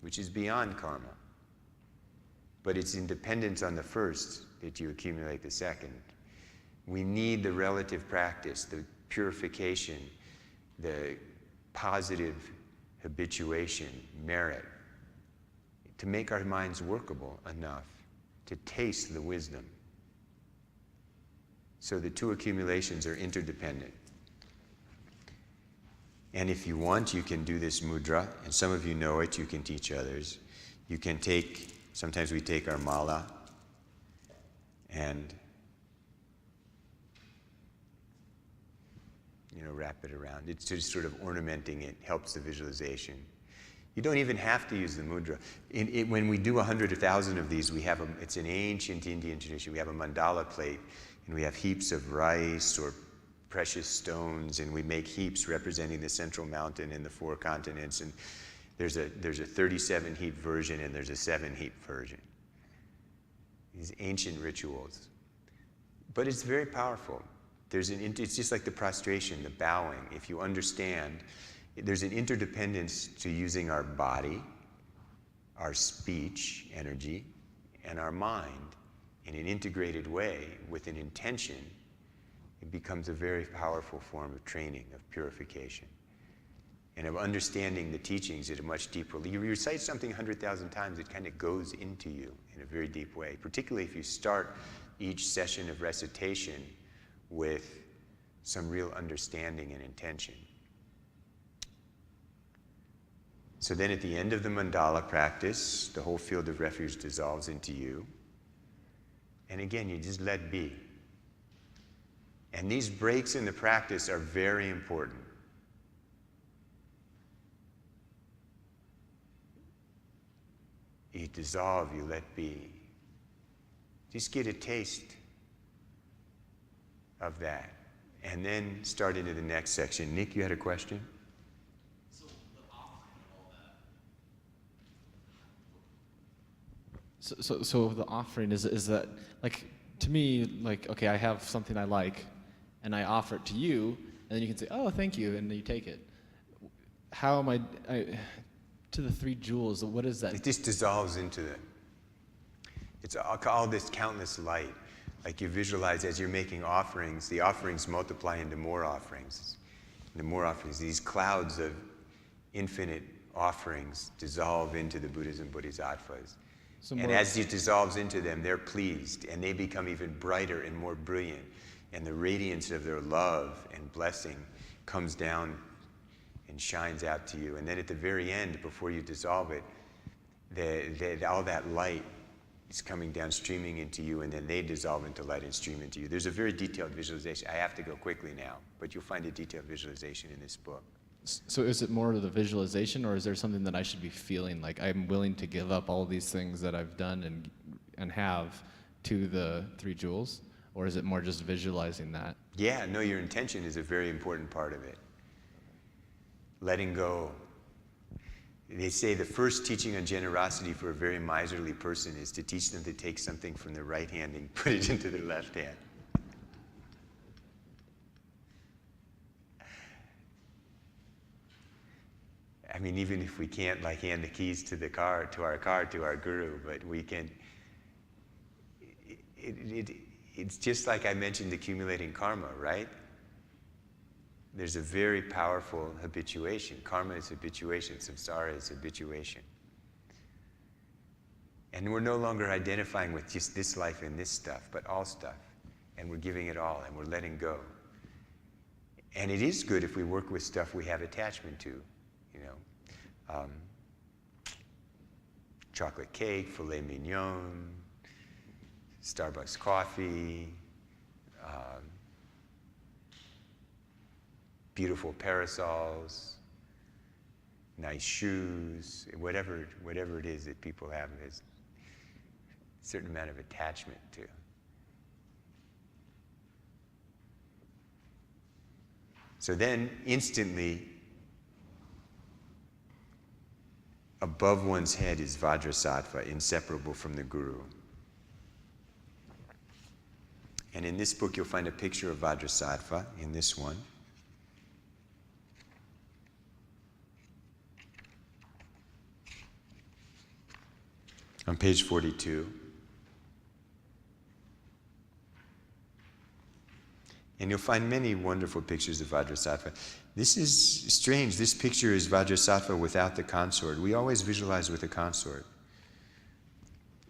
which is beyond karma. But it's in dependence on the first that you accumulate the second. We need the relative practice, the purification, the positive habituation, merit, to make our minds workable enough to taste the wisdom. So the 2 accumulations are interdependent. And if you want, you can do this mudra, and some of you know it, you can teach others. You can sometimes we take our mala and wrap it around. It's just sort of ornamenting it, helps the visualization. You don't even have to use the mudra. When we do 100 or 1,000 of these, it's an ancient Indian tradition. We have a mandala plate, and we have heaps of rice or precious stones, and we make heaps representing the central mountain and the 4 continents. And there's a 37 heap version and there's a 7 heap version. These ancient rituals. But it's very powerful. It's just like the prostration, the bowing. If you understand, there's an interdependence to using our body, our speech, energy, and our mind in an integrated way with an intention. It becomes a very powerful form of training, of purification, and of understanding the teachings at a much deeper level. You recite something 100,000 times, it kind of goes into you in a very deep way, particularly if you start each session of recitation with some real understanding and intention. So then at the end of the mandala practice, the whole field of refuge dissolves into you. And again, you just let be. And these breaks in the practice are very important. You dissolve, you let be. Just get a taste of that. And then start into the next section. Nick, you had a question? So the offering and all that. So the offering is that, like, to me, like, okay, I have something I like, and I offer it to you, and then you can say, oh, thank you, and then you take it. How am I to the 3 jewels, what is that? It just dissolves into it. It's all this countless light. Like you visualize as you're making offerings, the offerings multiply into more offerings. The more offerings, these clouds of infinite offerings dissolve into the Buddhas and Bodhisattvas. And as it dissolves into them, they're pleased, and they become even brighter and more brilliant. And the radiance of their love and blessing comes down and shines out to you. And then at the very end, before you dissolve it, all that light is coming down, streaming into you, and then they dissolve into light and stream into you. There's a very detailed visualization. I have to go quickly now, but you'll find a detailed visualization in this book. So is it more of the visualization, or is there something that I should be feeling, like I'm willing to give up all these things that I've done and have to the 3 jewels? Or is it more just visualizing that? Yeah, no, your intention is a very important part of it. Letting go. They say the first teaching on generosity for a very miserly person is to teach them to take something from their right hand and put it into their left hand. I mean, even if we can't like hand the keys to the car, to our guru, but we can, it's just like I mentioned accumulating karma, right? There's a very powerful habituation. Karma is habituation. Samsara is habituation. And we're no longer identifying with just this life and this stuff, but all stuff. And we're giving it all, and we're letting go. And it is good if we work with stuff we have attachment to, you know. Chocolate cake, filet mignon, Starbucks coffee, beautiful parasols, nice shoes, whatever it is that people have a certain amount of attachment to. So then instantly above one's head is Vajrasattva, inseparable from the Guru. And in this book you'll find a picture of Vajrasattva, in this one. On page 42. And you'll find many wonderful pictures of Vajrasattva. This is strange. This picture is Vajrasattva without the consort. We always visualize with a consort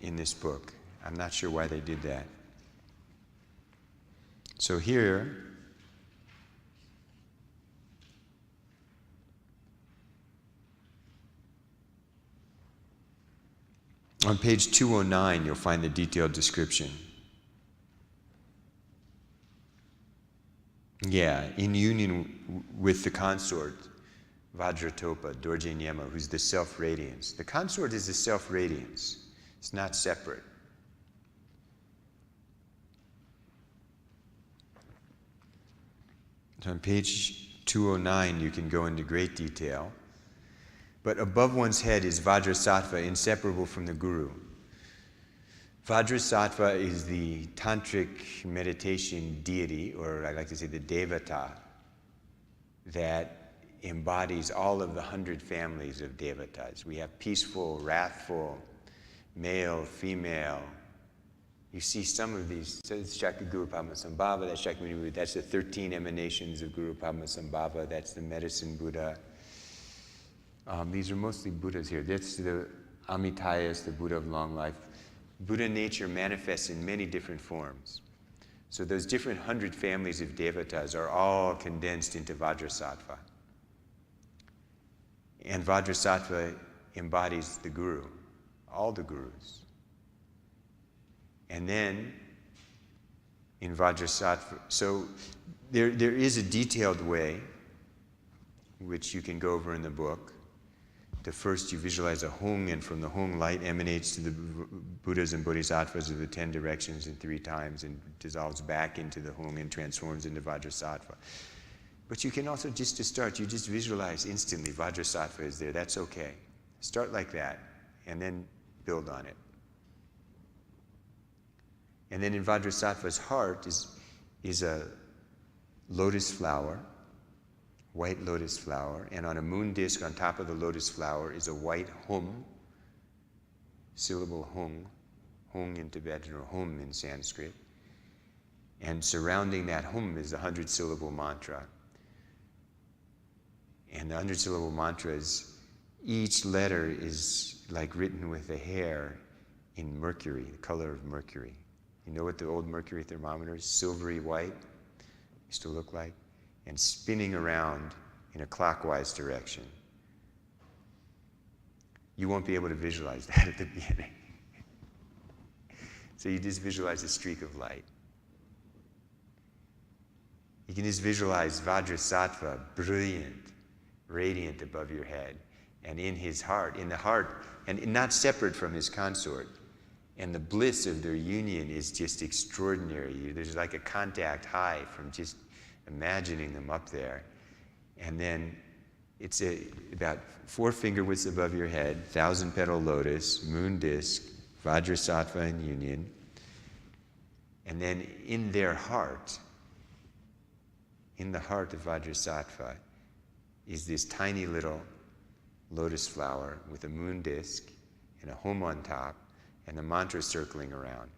in this book. I'm not sure why they did that. So here, on page 209, you'll find the detailed description. Yeah, in union with the consort, Vajratopa, Dorje Nyema, who's the self-radiance. The consort is the self-radiance. It's not separate. On page 209, you can go into great detail. But above one's head is Vajrasattva, inseparable from the Guru. Vajrasattva is the tantric meditation deity, or I like to say the devata, that embodies all of the 100 families of devatas. We have peaceful, wrathful, male, female. You see some of these. So it's Shakti Guru Padmasambhava, that's Shakti Buddha, that's the 13 emanations of Guru Padmasambhava, that's the medicine Buddha. These are mostly Buddhas here. That's the Amitayas, the Buddha of long life. Buddha nature manifests in many different forms. So those different 100 families of devatas are all condensed into Vajrasattva. And Vajrasattva embodies the Guru, all the Gurus. And then in Vajrasattva, so there is a detailed way, which you can go over in the book. First you visualize a Hung, and from the Hung light emanates to the Buddhas and Bodhisattvas of the 10 directions and 3 times and dissolves back into the Hung and transforms into Vajrasattva. But you can also, just to start, you just visualize instantly Vajrasattva is there. That's okay. Start like that and then build on it. And then in Vajrasattva's heart is a lotus flower, white lotus flower, and on a moon disk on top of the lotus flower is a white hum, syllable hung in Tibetan, or hum in Sanskrit. And surrounding that hum is the 100-syllable mantra. And the 100-syllable mantras, each letter is like written with a hair in mercury, the color of mercury. You know what the old mercury thermometers, silvery white, used to look like? And spinning around in a clockwise direction. You won't be able to visualize that at the beginning. So you just visualize a streak of light. You can just visualize Vajrasattva, brilliant, radiant above your head, and in his heart, and not separate from his consort. And the bliss of their union is just extraordinary. There's like a contact high from just imagining them up there. And then it's about 4 finger widths above your head, 1,000-petal lotus, moon disk, Vajrasattva in union. And then in their heart, in the heart of Vajrasattva, is this tiny little lotus flower with a moon disk and a hum on top and the mantra circling around.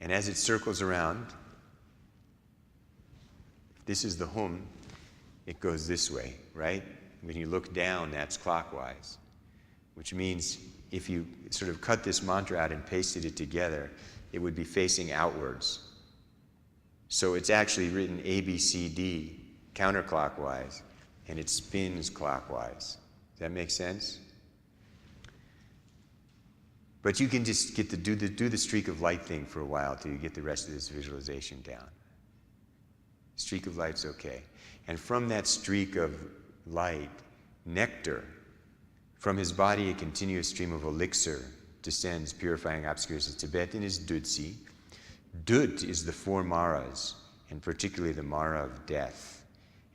And as it circles around, this is the hum, it goes this way, right? When you look down, that's clockwise, which means if you sort of cut this mantra out and pasted it together, it would be facing outwards. So it's actually written A, B, C, D, counterclockwise, and it spins clockwise. Does that make sense? But you can just get to do the streak of light thing for a while till you get the rest of this visualization down. Streak of light's okay. And from that streak of light, nectar, from his body a continuous stream of elixir descends, purifying obscurities. Tibetan is dutsi. Dut is the 4 maras, and particularly the mara of death.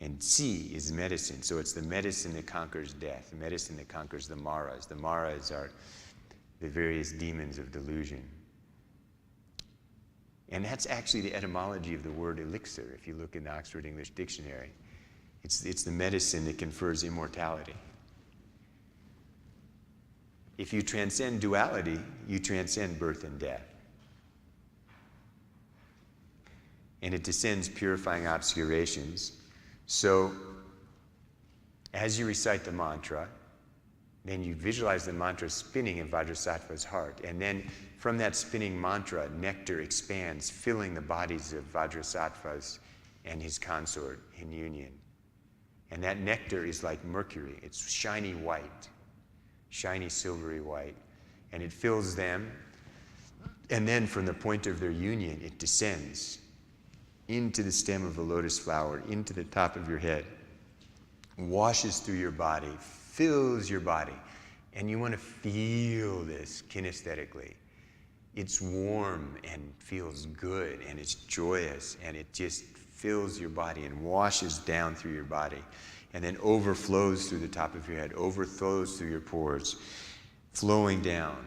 And tsi is medicine, so it's the medicine that conquers death, the medicine that conquers the maras. The maras are the various demons of delusion. And that's actually the etymology of the word elixir, if you look in the Oxford English Dictionary. It's the medicine that confers immortality. If you transcend duality, you transcend birth and death. And it descends purifying obscurations. So, as you recite the mantra, then you visualize the mantra spinning in Vajrasattva's heart. And then from that spinning mantra, nectar expands, filling the bodies of Vajrasattva's and his consort in union. And that nectar is like mercury. It's shiny white, shiny silvery white. And it fills them. And then from the point of their union, it descends into the stem of the lotus flower, into the top of your head, washes through your body, fills your body. And you want to feel this kinesthetically. It's warm and feels good and it's joyous and it just fills your body and washes down through your body, and then overflows through the top of your head, overflows through your pores, flowing down.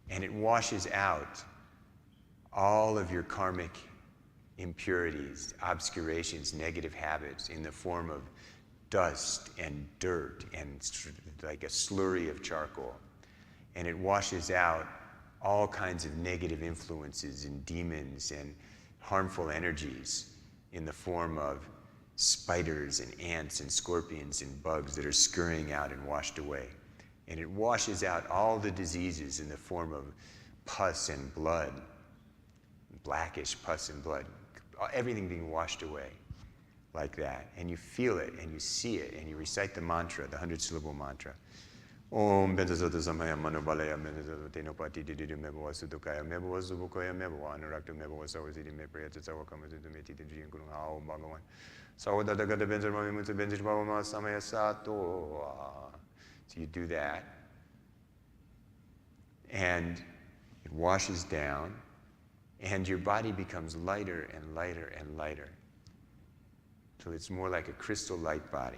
And it washes out all of your karmic impurities, obscurations, negative habits in the form of dust and dirt and like a slurry of charcoal. And it washes out all kinds of negative influences and demons and harmful energies in the form of spiders and ants and scorpions and bugs that are scurrying out and washed away. And it washes out all the diseases in the form of pus and blood, blackish pus and blood, everything being washed away like that. And you feel it and you see it and you recite the mantra, the 100-syllable mantra. Om Benzazota Samaya Manobalaya Menzazotino Pati Didu Mebo Sudukaya Mebo Subukoya Mebo Anurakto Mebo Sawazidi Mepriat Sawakama to Meti to Jian Guru Hao Bhagawan. Sawadata Gata Benzamami Mutu Benzij Baba Samaya Sato. So you do that. And it washes down, and your body becomes lighter and lighter and lighter till it's more like a crystal light body.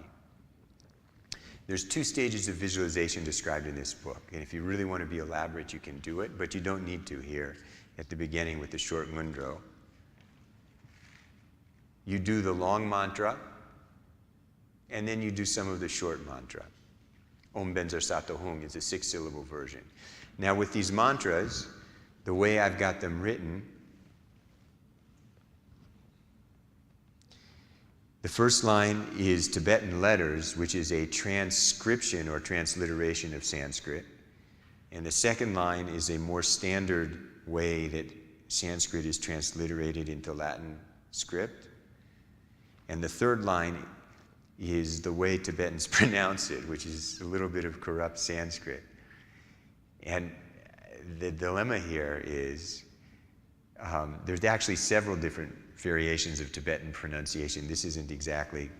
There's 2 stages of visualization described in this book, and if you really want to be elaborate, you can do it, but you don't need to here at the beginning with the short Ngondro. You do the long mantra, and then you do some of the short mantra. Om Benzer Sato Hung is a 6-syllable version. Now with these mantras, the way I've got them written, the first line is Tibetan letters, which is a transcription or transliteration of Sanskrit. And the second line is a more standard way that Sanskrit is transliterated into Latin script. And the third line is the way Tibetans pronounce it, which is a little bit of corrupt Sanskrit. And the dilemma here is there's actually several different variations of Tibetan pronunciation. This isn't exactly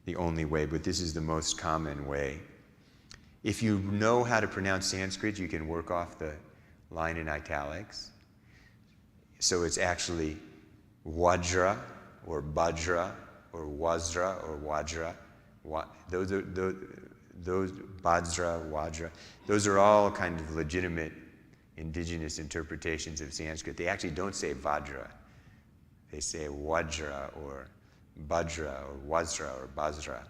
the only way, but this is the most common way. If you know how to pronounce Sanskrit, you can work off the line in italics. So it's actually Vajra or Bajra or Wazra or Wajra. Those Bajra, Wajra, those are all kind of legitimate indigenous interpretations of Sanskrit. They actually don't say Vajra. They say Wajra or Bajra or Wazra or Bazra,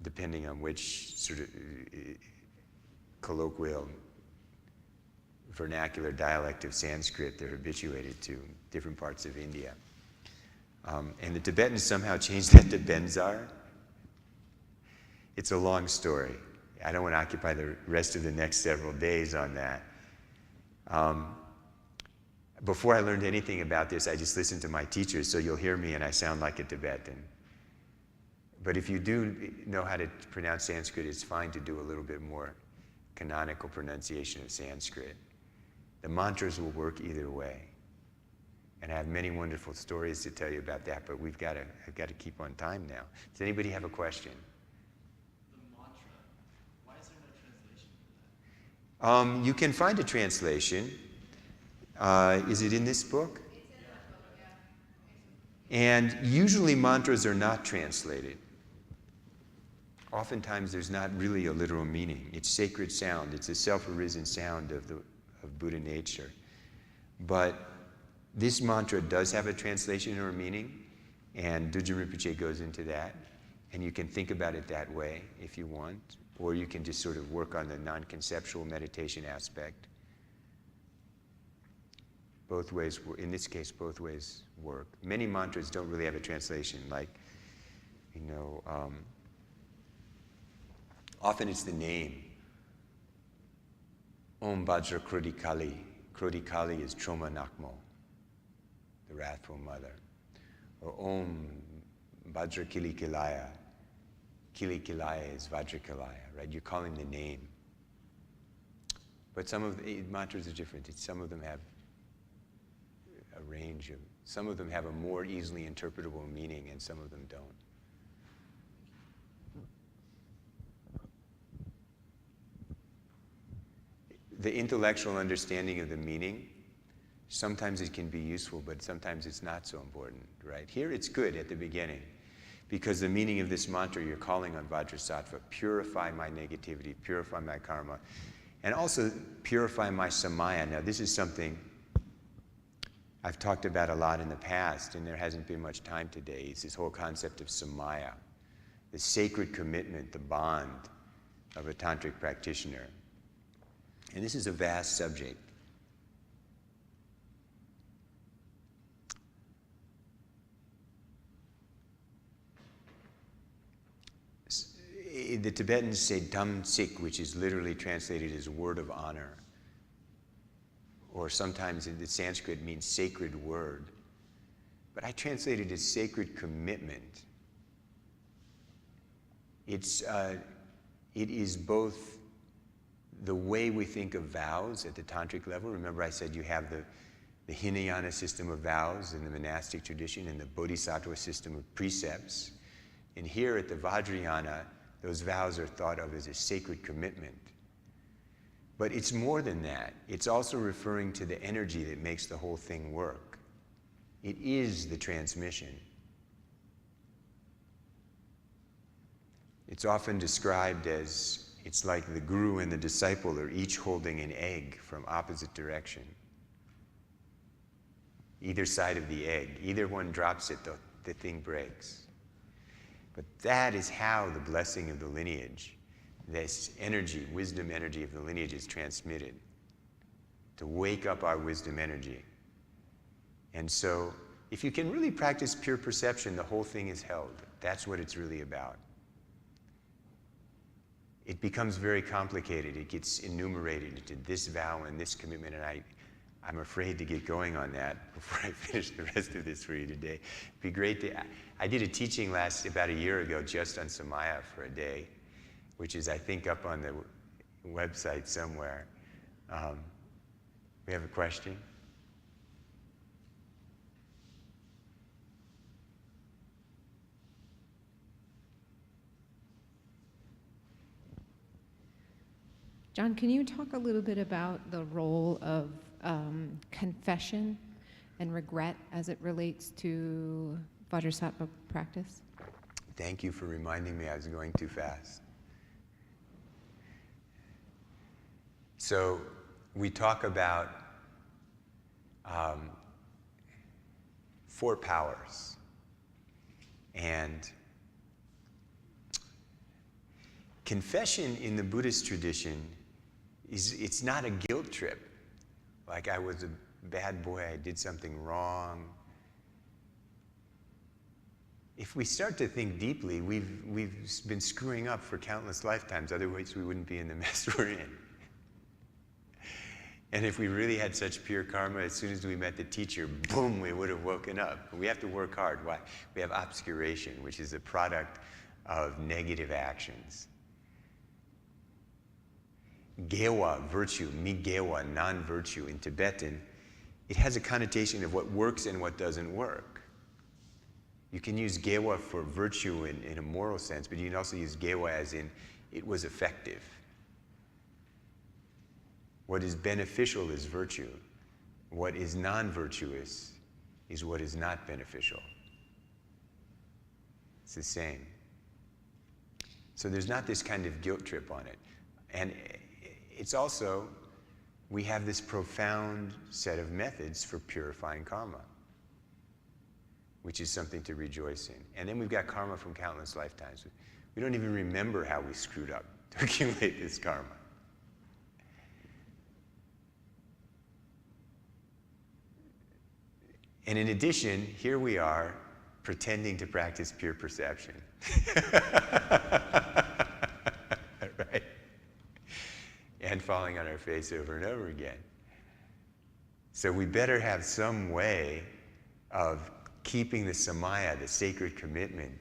depending on which sort of colloquial vernacular dialect of Sanskrit they're habituated to, different parts of India. And the Tibetans somehow changed that to Benzar. It's a long story. I don't want to occupy the rest of the next several days on that. Before I learned anything about this, I just listened to my teachers, so you'll hear me and I sound like a Tibetan. But if you do know how to pronounce Sanskrit, it's fine to do a little bit more canonical pronunciation of Sanskrit. The mantras will work either way. And I have many wonderful stories to tell you about that, but I've got to keep on time now. Does anybody have a question? The mantra, why is there no translation for that? You can find a translation. Is it in this book? It's in that book, yeah. And usually mantras are not translated. Oftentimes there's not really a literal meaning. It's sacred sound. It's a self-arisen sound of Buddha nature. But this mantra does have a translation or a meaning, and Dudjom Rinpoche goes into that. And you can think about it that way if you want, or you can just sort of work on the non-conceptual meditation aspect. Both ways, in this case, both ways work. Many mantras don't really have a translation, like, often it's the name. Om Bajra Krodi Kali. Krodi Kali is Troma Nakmo, the wrathful mother. Or Om Bajra Kili Kilaya. Kili Kilaya is Vajrakilaya, right? You're calling the name. But some of the mantras are different. Some of them have a range of, some of them have a more easily interpretable meaning and some of them don't. The intellectual understanding of the meaning Sometimes it can be useful, but sometimes it's not so important, right? Here it's good at the beginning, because the meaning of this mantra, you're calling on Vajrasattva, purify my negativity, purify my karma, and also purify my samaya. Now this is something I've talked about a lot in the past, and there hasn't been much time today. It's this whole concept of samaya, the sacred commitment, the bond of a tantric practitioner. And this is a vast subject. The Tibetans say dham sik, which is literally translated as word of honor. Or sometimes in the Sanskrit means sacred word. But I translate it as sacred commitment. It is both the way we think of vows at the tantric level. Remember I said you have the Hinayana system of vows in the monastic tradition and the Bodhisattva system of precepts. And here at the Vajrayana, those vows are thought of as a sacred commitment. But it's more than that. It's also referring to the energy that makes the whole thing work. It is the transmission. It's often described as, it's like the guru and the disciple are each holding an egg from opposite direction. Either side of the egg. Either one drops it, the thing breaks. But that is how the blessing of the lineage, this energy, wisdom energy of the lineage is transmitted. To wake up our wisdom energy. And so, if you can really practice pure perception, the whole thing is held. That's what it's really about. It becomes very complicated. It gets enumerated into this vow and this commitment, and I'm afraid to get going on that before I finish the rest of this for you today. It'd be great to, I did a teaching about a year ago just on Samaya for a day, which is I think up on the website somewhere. We have a question? John, can you talk a little bit about the role of confession and regret as it relates to Vajrasattva practice? Thank you for reminding me I was going too fast. So we talk about 4 powers. And confession in the Buddhist tradition it's not a guilt trip. Like I was a bad boy, I did something wrong. If we start to think deeply, we've been screwing up for countless lifetimes, otherwise we wouldn't be in the mess we're in. And if we really had such pure karma, as soon as we met the teacher, boom, we would have woken up. We have to work hard. Why? We have obscuration, which is a product of negative actions. Gewa, virtue, mi gewa, non-virtue in Tibetan, it has a connotation of what works and what doesn't work. You can use gewa for virtue in a moral sense, but you can also use gewa as in it was effective. What is beneficial is virtue. What is non-virtuous is what is not beneficial. It's the same. So there's not this kind of guilt trip on it. And it's also, we have this profound set of methods for purifying karma, which is something to rejoice in. And then we've got karma from countless lifetimes. We don't even remember how we screwed up to accumulate this karma. And in addition, here we are pretending to practice pure perception. Right? And falling on our face over and over again. So we better have some way of keeping the samaya, the sacred commitment,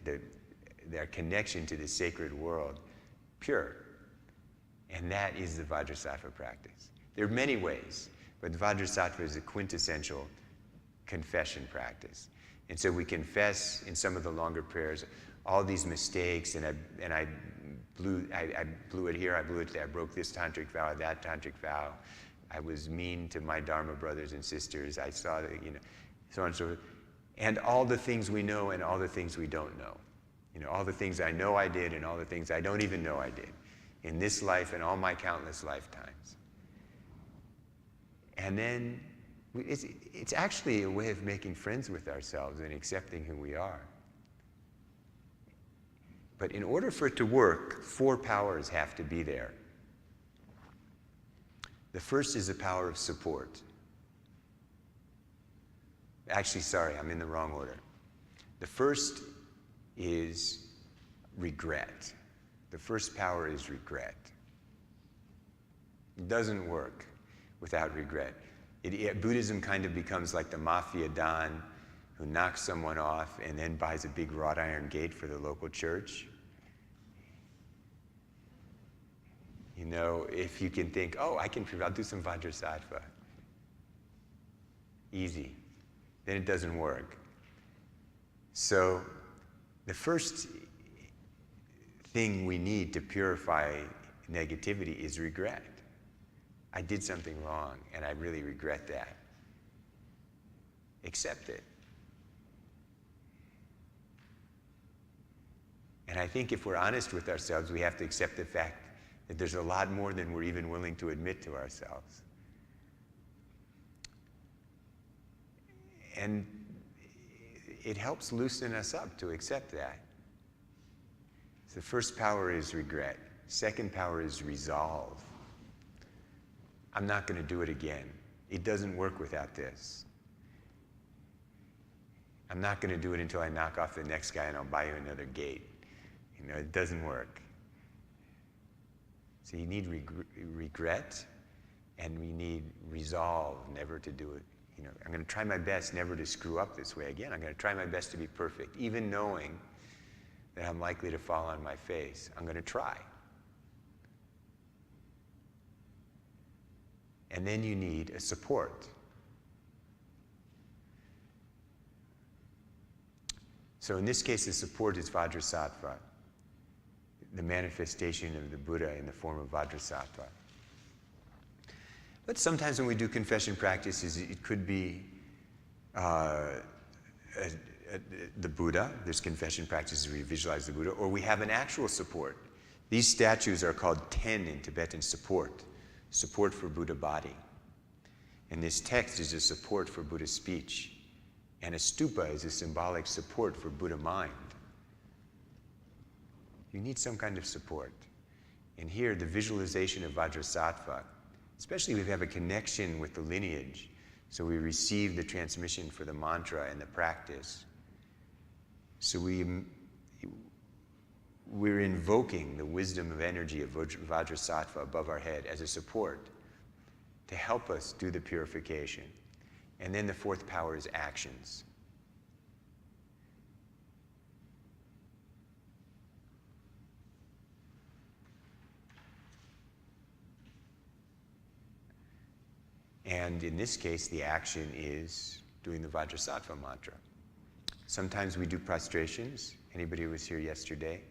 their connection to the sacred world, pure. And that is the Vajrasattva practice. There are many ways, but Vajrasattva is a quintessential confession practice. And so we confess in some of the longer prayers all these mistakes, and I blew it here, I blew it there, I broke this tantric vow, that tantric vow, I was mean to my Dharma brothers and sisters. I saw that, so on and so forth. And all the things we know and all the things we don't know. All the things I know I did and all the things I don't even know I did in this life and all my countless lifetimes. And then it's actually a way of making friends with ourselves and accepting who we are. But in order for it to work, 4 powers have to be there. The first is the power of support. Actually, sorry, I'm in the wrong order. The first is regret. The first power is regret. It doesn't work without regret. Buddhism kind of becomes like the mafia don who knocks someone off and then buys a big wrought iron gate for the local church. If you can think, I'll do some Vajrasattva. Easy. Then it doesn't work. So the first thing we need to purify negativity is regret. I did something wrong, and I really regret that. Accept it. And I think if we're honest with ourselves, we have to accept the fact that there's a lot more than we're even willing to admit to ourselves. And it helps loosen us up to accept that. So the first power is regret. Second power is resolve. I'm not going to do it again. It doesn't work without this. I'm not going to do it until I knock off the next guy and I'll buy you another gate. It doesn't work. So you need regret, and we need resolve never to do it. I'm going to try my best never to screw up this way again. I'm going to try my best to be perfect, even knowing that I'm likely to fall on my face. I'm going to try. And then you need a support. So in this case, the support is Vajrasattva, the manifestation of the Buddha in the form of Vajrasattva. But sometimes when we do confession practices, it could be the Buddha. There's confession practices where we visualize the Buddha, or we have an actual support. These statues are called ten in Tibetan, support for Buddha body. And this text is a support for Buddha speech. And a stupa is a symbolic support for Buddha mind. You need some kind of support. And here, the visualization of Vajrasattva, especially if we have a connection with the lineage, so we receive the transmission for the mantra and the practice. So we're invoking the wisdom of energy of Vajrasattva above our head as a support to help us do the purification. And then the fourth power is actions. And in this case, the action is doing the Vajrasattva mantra. Sometimes we do prostrations. Anybody who was here yesterday?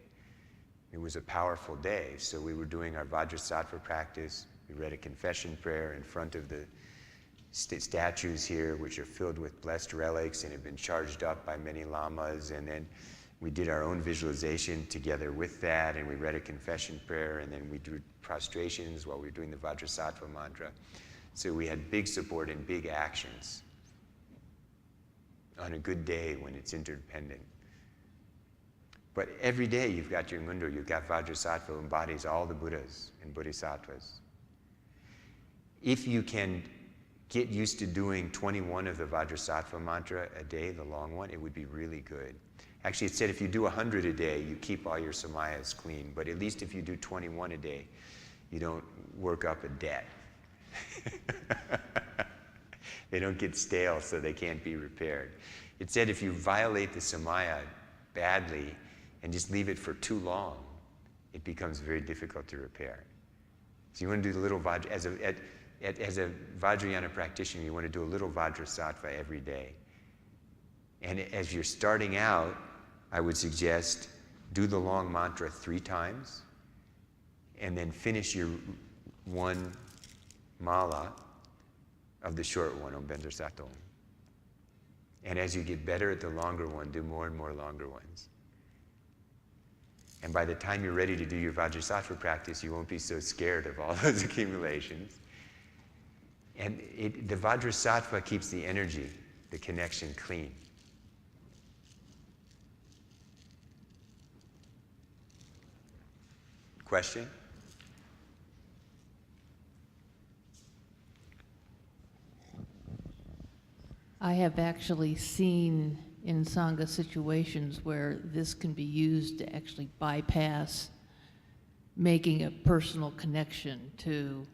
It was a powerful day, so we were doing our Vajrasattva practice. We read a confession prayer in front of the statues here, which are filled with blessed relics and have been charged up by many lamas. And then we did our own visualization together with that, and we read a confession prayer, and then we did prostrations while we were doing the Vajrasattva mantra. So we had big support and big actions on a good day when it's interdependent. But every day you've got your Ngondro, you've got Vajrasattva who embodies all the Buddhas and Bodhisattvas. If you can get used to doing 21 of the Vajrasattva mantra a day, the long one, it would be really good. Actually, it said if you do 100 a day, you keep all your samayas clean. But at least if you do 21 a day, you don't work up a debt. They don't get stale, so they can't be repaired. It said if you violate the samaya badly and just leave it for too long, it becomes very difficult to repair. So you want to do the little Vajra, as a Vajrayana practitioner, you want to do a little Vajrasattva every day. And as you're starting out, I would suggest do the long mantra 3 times, and then finish your one mala of the short one, Ngondro Sato. And as you get better at the longer one, do more and more longer ones. And by the time you're ready to do your Vajrasattva practice, you won't be so scared of all those accumulations. And the Vajrasattva keeps the energy, the connection clean. Question? I have actually seen in Sangha situations where this can be used to actually bypass making a personal connection to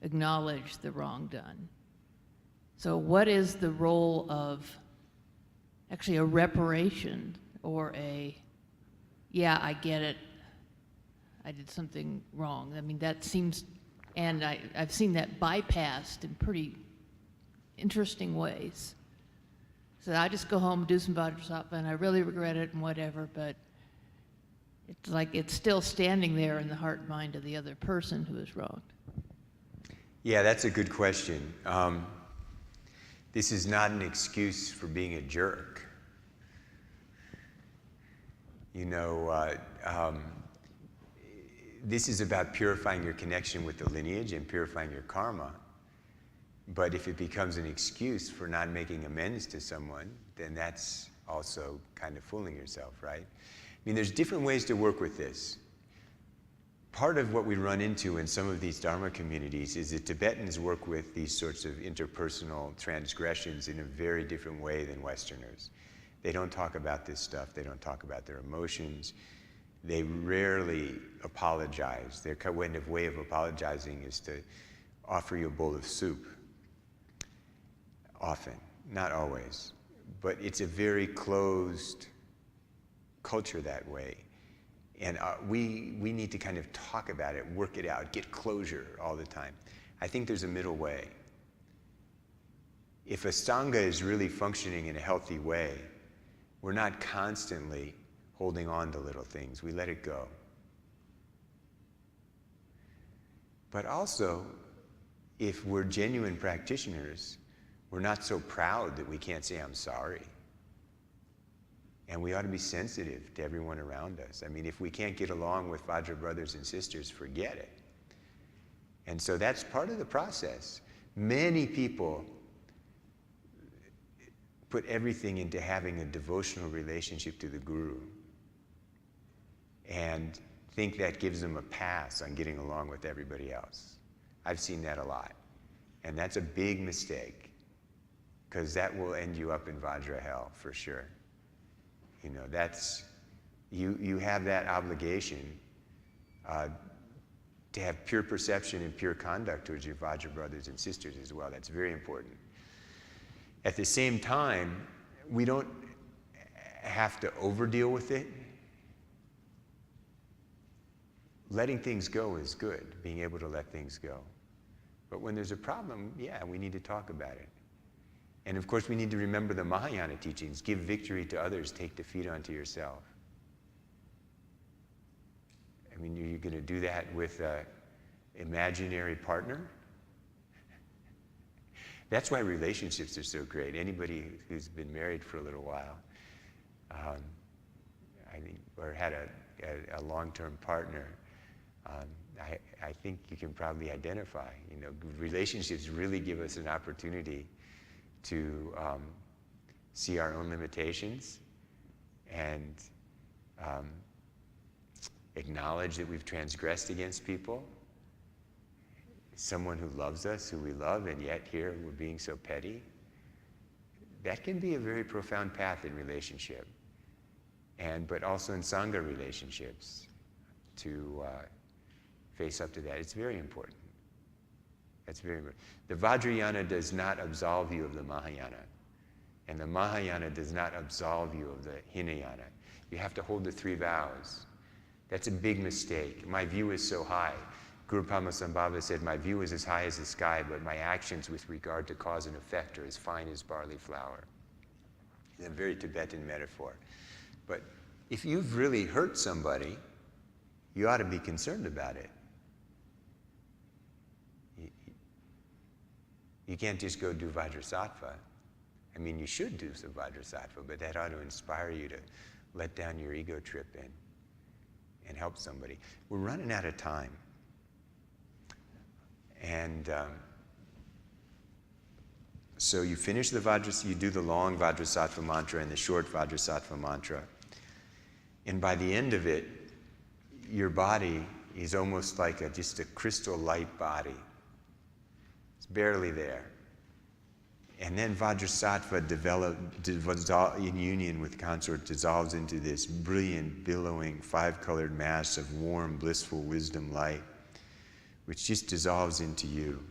acknowledge the wrong done. So what is the role of actually a reparation or a, yeah, I get it, I did something wrong? I mean, that seems, and I've seen that bypassed in pretty interesting ways. So I just go home, do some Vajrasattva, and I really regret it and whatever, but it's like it's still standing there in the heart and mind of the other person who is wronged. Yeah, that's a good question. This is not an excuse for being a jerk. You know, this is about purifying your connection with the lineage and purifying your karma. But if it becomes an excuse for not making amends to someone, then that's also kind of fooling yourself, right? I mean, there's different ways to work with this. Part of what we run into in some of these Dharma communities is that Tibetans work with these sorts of interpersonal transgressions in a very different way than Westerners. They don't talk about this stuff. They don't talk about their emotions. They rarely apologize. Their kind of way of apologizing is to offer you a bowl of soup. Often, not always, but it's a very closed culture that way. And we need to kind of talk about it, work it out, get closure all the time. I think there's a middle way. If a Sangha is really functioning in a healthy way, we're not constantly holding on to little things. We let it go. But also, if we're genuine practitioners, we're not so proud that we can't say, I'm sorry. And we ought to be sensitive to everyone around us. I mean, if we can't get along with Vajra brothers and sisters, forget it. And so that's part of the process. Many people put everything into having a devotional relationship to the Guru and think that gives them a pass on getting along with everybody else. I've seen that a lot. And that's a big mistake, because that will end you up in Vajra hell for sure. You know, that's, you have that obligation to have pure perception and pure conduct towards your Vajra brothers and sisters as well. That's very important. At the same time, we don't have to overdeal with it. Letting things go is good, being able to let things go. But when there's a problem, yeah, we need to talk about it. And of course, we need to remember the Mahayana teachings. Give victory to others, take defeat unto yourself. I mean, are you going to do that with an imaginary partner? That's why relationships are so great. Anybody who's been married for a little while, I think, or had a long-term partner, I think you can probably identify. You know, relationships really give us an opportunity to see our own limitations and acknowledge that we've transgressed against people. Someone who loves us, who we love, and yet here we're being so petty. That can be a very profound path in relationship, but also in Sangha relationships, to face up to that. It's very important. That's very important. The Vajrayana does not absolve you of the Mahayana, and the Mahayana does not absolve you of the Hinayana. You have to hold the 3 vows. That's a big mistake. My view is so high. Guru Padmasambhava said, my view is as high as the sky, but my actions with regard to cause and effect are as fine as barley flour. It's a very Tibetan metaphor. But if you've really hurt somebody, you ought to be concerned about it. You can't just go do Vajrasattva. I mean, you should do some Vajrasattva, but that ought to inspire you to let down your ego trip and help somebody. We're running out of time. And so you finish the Vajrasattva, you do the long Vajrasattva mantra and the short Vajrasattva mantra. And by the end of it, your body is almost like just a crystal light body. It's barely there. And then Vajrasattva in union with consort dissolves into this brilliant, billowing, five-colored mass of warm, blissful wisdom light, which just dissolves into you.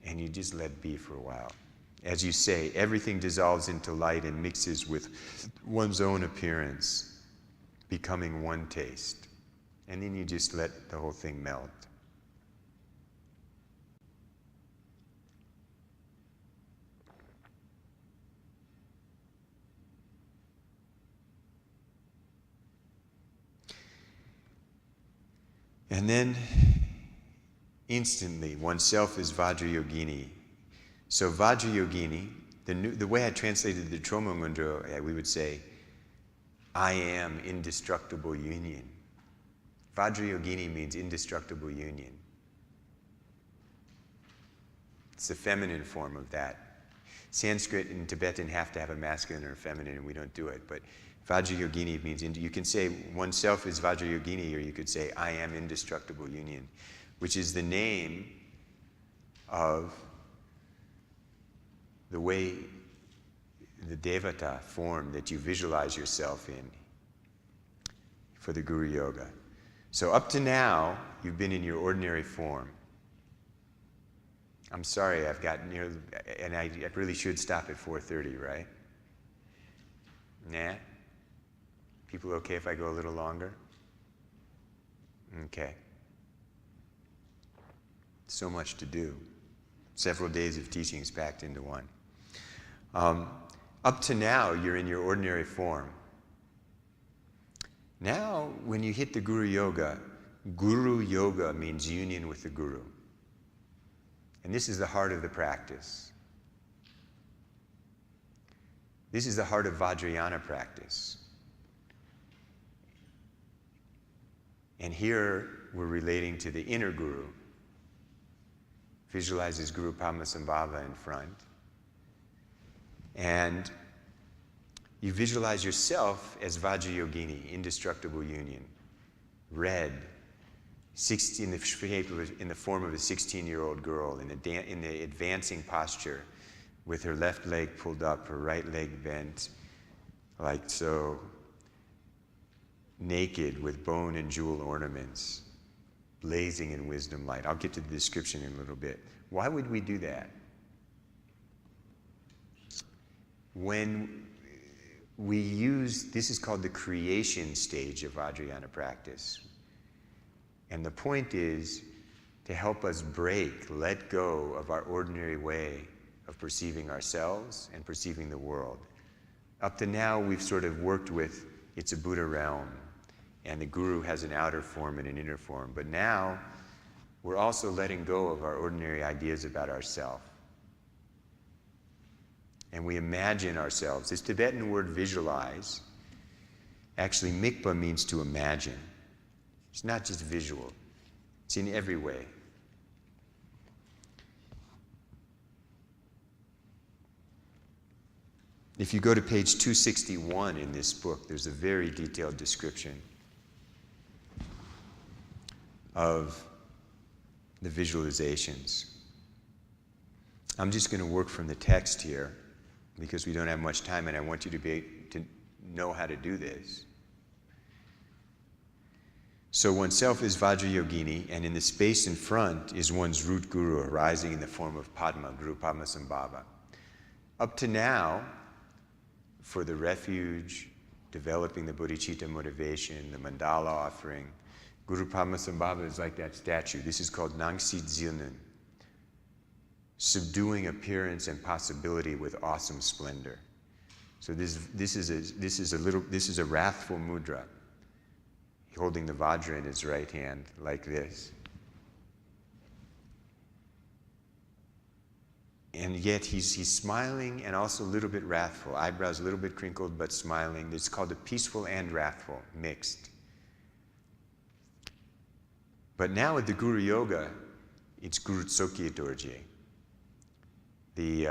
And you just let be for a while. As you say, everything dissolves into light and mixes with one's own appearance, becoming one taste. And then you just let the whole thing melt. And then, instantly, oneself is Vajrayogini. So Vajrayogini, the way I translated the Troma Ngondro, we would say, I am indestructible union. Vajrayogini means indestructible union. It's the feminine form of that. Sanskrit and Tibetan have to have a masculine or a feminine, and we don't do it. But Vajrayogini means, you can say oneself is Vajrayogini, or you could say, I am indestructible union, which is the name of the way, the Devata form that you visualize yourself in for the Guru Yoga. So up to now, you've been in your ordinary form. I'm sorry, I've got near, and I really should stop at 4:30, right? Nah? People okay if I go a little longer? Okay. So much to do. Several days of teaching is packed into one. Up to now, you're in your ordinary form. Now, when you hit the Guru Yoga means union with the Guru. And this is the heart of the practice. This is the heart of Vajrayana practice. And here, we're relating to the inner Guru. Visualizes Guru Padmasambhava in front. And you visualize yourself as Vajrayogini, indestructible union. Red, in the form of a 16-year-old girl, in the advancing posture, with her left leg pulled up, her right leg bent, like so, naked with bone and jewel ornaments, blazing in wisdom light. I'll get to the description in a little bit. Why would we do that? When we use, this is called the creation stage of Vajrayana practice. And the point is to help us let go of our ordinary way of perceiving ourselves and perceiving the world. Up to now, we've sort of worked with, it's a Buddha realm, and the Guru has an outer form and an inner form. But now, we're also letting go of our ordinary ideas about ourselves. And we imagine ourselves. This Tibetan word visualize, actually mikpa means to imagine. It's not just visual. It's in every way. If you go to page 261 in this book, there's a very detailed description of the visualizations. I'm just going to work from the text here because we don't have much time and I want you to know how to do this. So oneself is Vajrayogini, and in the space in front is one's root Guru arising in the form of Padma, Guru Padmasambhava. Up to now, for the refuge, developing the bodhicitta motivation, the mandala offering, Guru Padmasambhava is like that statue. This is called Nangsit Zilnun, subduing appearance and possibility with awesome splendor. So this is a wrathful mudra, holding the Vajra in his right hand like this. And yet he's smiling and also a little bit wrathful. Eyebrows a little bit crinkled but smiling. It's called a peaceful and wrathful, mixed. But now with the Guru Yoga, it's Guru Tsokye Dorje, the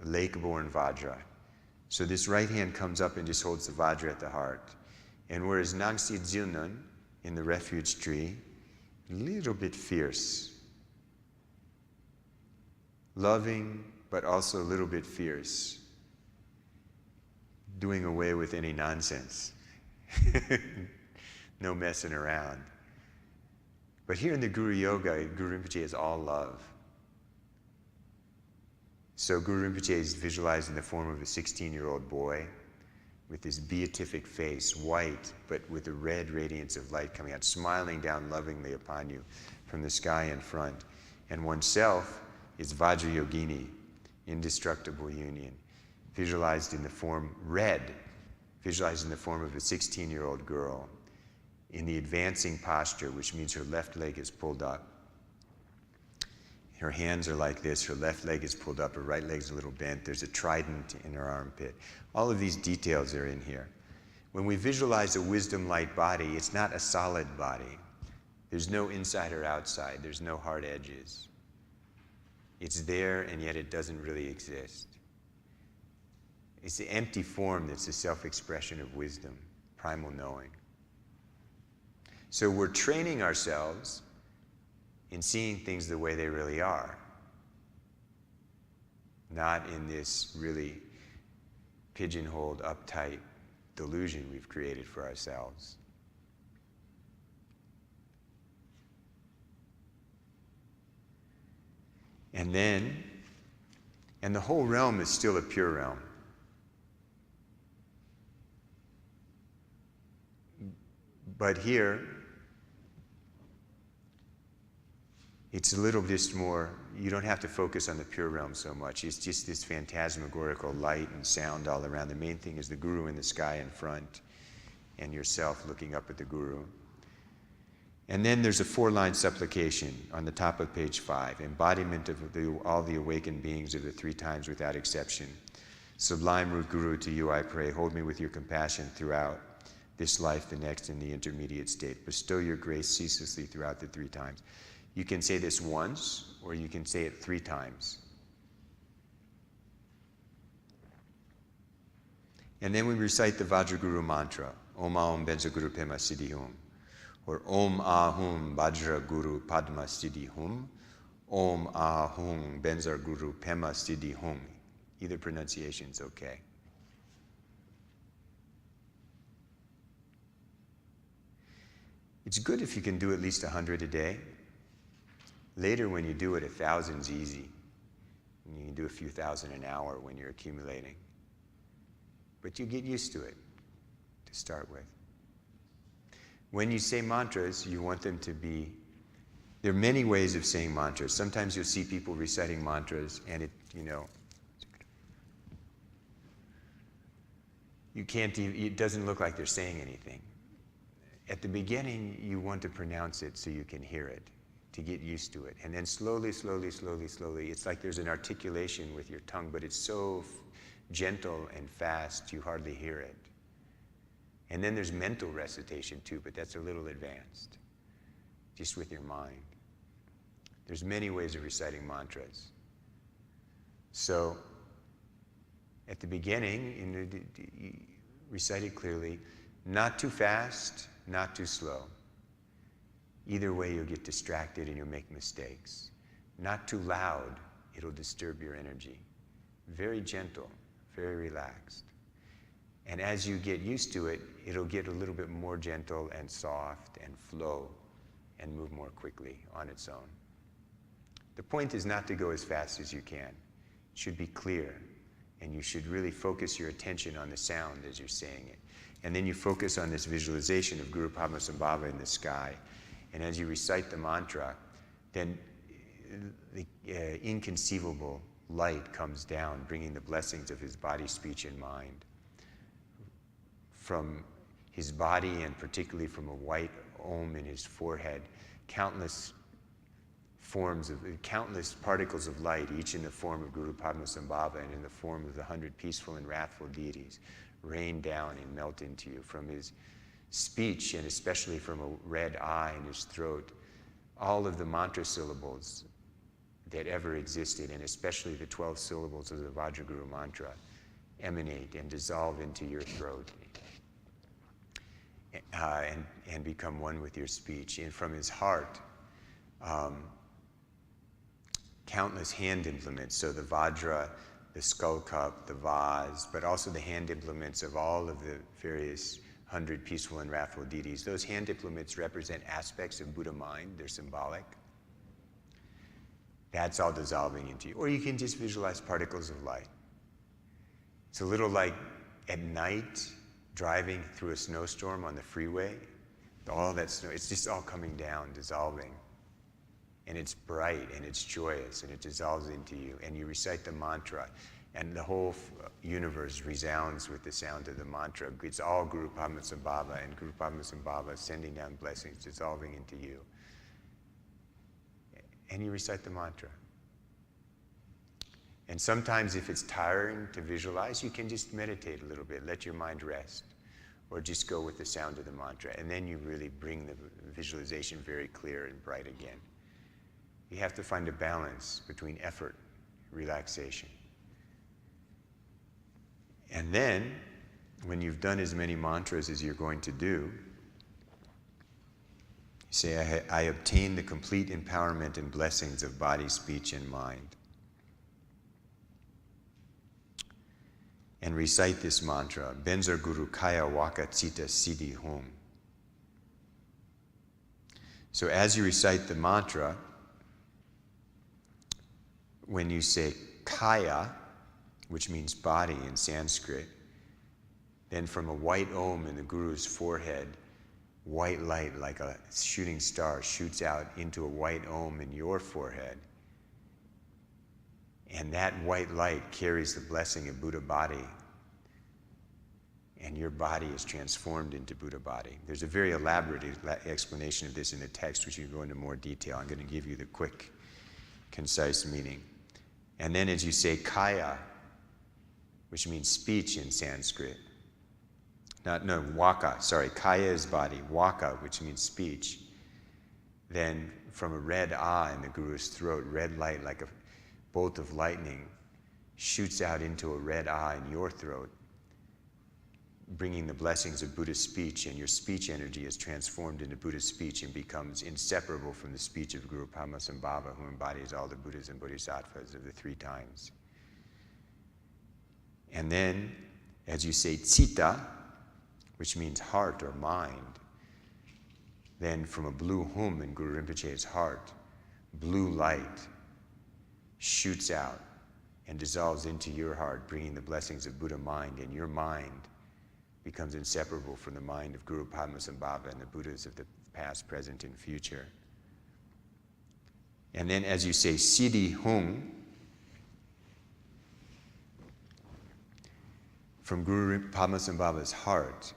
lake-born Vajra. So this right hand comes up and just holds the Vajra at the heart. And whereas Nangsi Dzilnun in the refuge tree, a little bit fierce. Loving, but also a little bit fierce. Doing away with any nonsense. No messing around. But here in the Guru Yoga, Guru Rinpoche is all love. So Guru Rinpoche is visualized in the form of a 16-year-old boy with his beatific face, white, but with a red radiance of light coming out, smiling down lovingly upon you from the sky in front. And oneself is Vajra Yogini, indestructible union, visualized in the form red, visualized in the form of a 16-year-old girl in the advancing posture, which means her left leg is pulled up. Her hands are like this, her left leg is pulled up, her right leg's a little bent, there's a trident in her armpit. All of these details are in here. When we visualize a wisdom light body, it's not a solid body. There's no inside or outside, there's no hard edges. It's there and yet it doesn't really exist. It's the empty form that's the self-expression of wisdom, primal knowing. So we're training ourselves in seeing things the way they really are, not in this really pigeonholed, uptight delusion we've created for ourselves. And the whole realm is still a pure realm. But here, it's a little bit more, you don't have to focus on the pure realm so much. It's just this phantasmagorical light and sound all around. The main thing is the Guru in the sky in front and yourself looking up at the Guru. And then there's a 4-line supplication on the top of page 5, embodiment of all the awakened beings of the 3 times without exception. Sublime root Guru, to you I pray, hold me with your compassion throughout this life, the next, and the intermediate state. Bestow your grace ceaselessly throughout the 3 times. You can say this once, or you can say it 3 times. And then we recite the Vajraguru mantra, Om Aum Benza Guru Pema Siddhi Hum, or Om Ahum Vajra Guru Padma Siddhi Hum, Om Ahum Benza Guru Pema Siddhi Hum. Either pronunciation is okay. It's good if you can do at least 100 a day. Later, when you do it, 1,000's easy. And you can do a few thousand an hour when you're accumulating. But you get used to it to start with. When you say mantras, you want them to be, there are many ways of saying mantras. Sometimes you'll see people reciting mantras and it doesn't look like they're saying anything. At the beginning, you want to pronounce it so you can hear it, to get used to it. And then slowly, slowly, slowly, slowly, it's like there's an articulation with your tongue, but it's so gentle and fast, you hardly hear it. And then there's mental recitation too, but that's a little advanced, just with your mind. There's many ways of reciting mantras. So, at the beginning, recite it clearly, not too fast, not too slow. Either way, you'll get distracted and you'll make mistakes. Not too loud, it'll disturb your energy. Very gentle, very relaxed. And as you get used to it, it'll get a little bit more gentle and soft and flow and move more quickly on its own. The point is not to go as fast as you can. It should be clear, and you should really focus your attention on the sound as you're saying it. And then you focus on this visualization of Guru Padmasambhava in the sky. And as you recite the mantra, then the inconceivable light comes down, bringing the blessings of his body, speech, and mind. From his body, and particularly from a white Om in his forehead, countless forms of countless particles of light, each in the form of Guru Padmasambhava and in the form of the 100 peaceful and wrathful deities, rain down and melt into you from his speech, and especially from a red eye in his throat. All of the mantra syllables that ever existed, and especially the 12 syllables of the Vajraguru mantra, emanate and dissolve into your throat and become one with your speech. And from his heart, countless hand implements, so the Vajra, the skull cup, the vase, but also the hand implements of all of the various 100 peaceful and wrathful deities. Those hand implements represent aspects of Buddha mind. They're symbolic. That's all dissolving into you. Or you can just visualize particles of light. It's a little like at night, driving through a snowstorm on the freeway. All that snow, it's just all coming down, dissolving. And it's bright and it's joyous and it dissolves into you. And you recite the mantra and the whole universe resounds with the sound of the mantra. It's all Guru Padmasambhava, and Guru Padmasambhava sending down blessings, dissolving into you. And you recite the mantra. And sometimes if it's tiring to visualize, you can just meditate a little bit, let your mind rest, or just go with the sound of the mantra. And then you really bring the visualization very clear and bright again. You have to find a balance between effort, relaxation. And then, when you've done as many mantras as you're going to do, you say, I obtain the complete empowerment and blessings of body, speech, and mind. And recite this mantra, Benzer Guru Kaya Waka Chitta Siddhi Hum. So as you recite the mantra, when you say Kaya, which means body in Sanskrit, then from a white Om in the Guru's forehead, white light like a shooting star shoots out into a white Om in your forehead. And that white light carries the blessing of Buddha body. And your body is transformed into Buddha body. There's a very elaborate explanation of this in the text, which you can go into more detail. I'm going to give you the quick, concise meaning. And then as you say Kaya, which means speech in Sanskrit. Kaya is body, Waka, which means speech. Then from a red eye in the Guru's throat, red light like a bolt of lightning shoots out into a red eye in your throat, bringing the blessings of Buddha's speech, and your speech energy is transformed into Buddha's speech and becomes inseparable from the speech of Guru Padmasambhava, who embodies all the Buddhas and Bodhisattvas of the 3 times. And then, as you say Citta, which means heart or mind, then from a blue hum in Guru Rinpoche's heart, blue light shoots out and dissolves into your heart, bringing the blessings of Buddha mind, and your mind becomes inseparable from the mind of Guru Padmasambhava and the Buddhas of the past, present, and future. And then as you say Siddhi Hum, from Guru Padmasambhava's heart,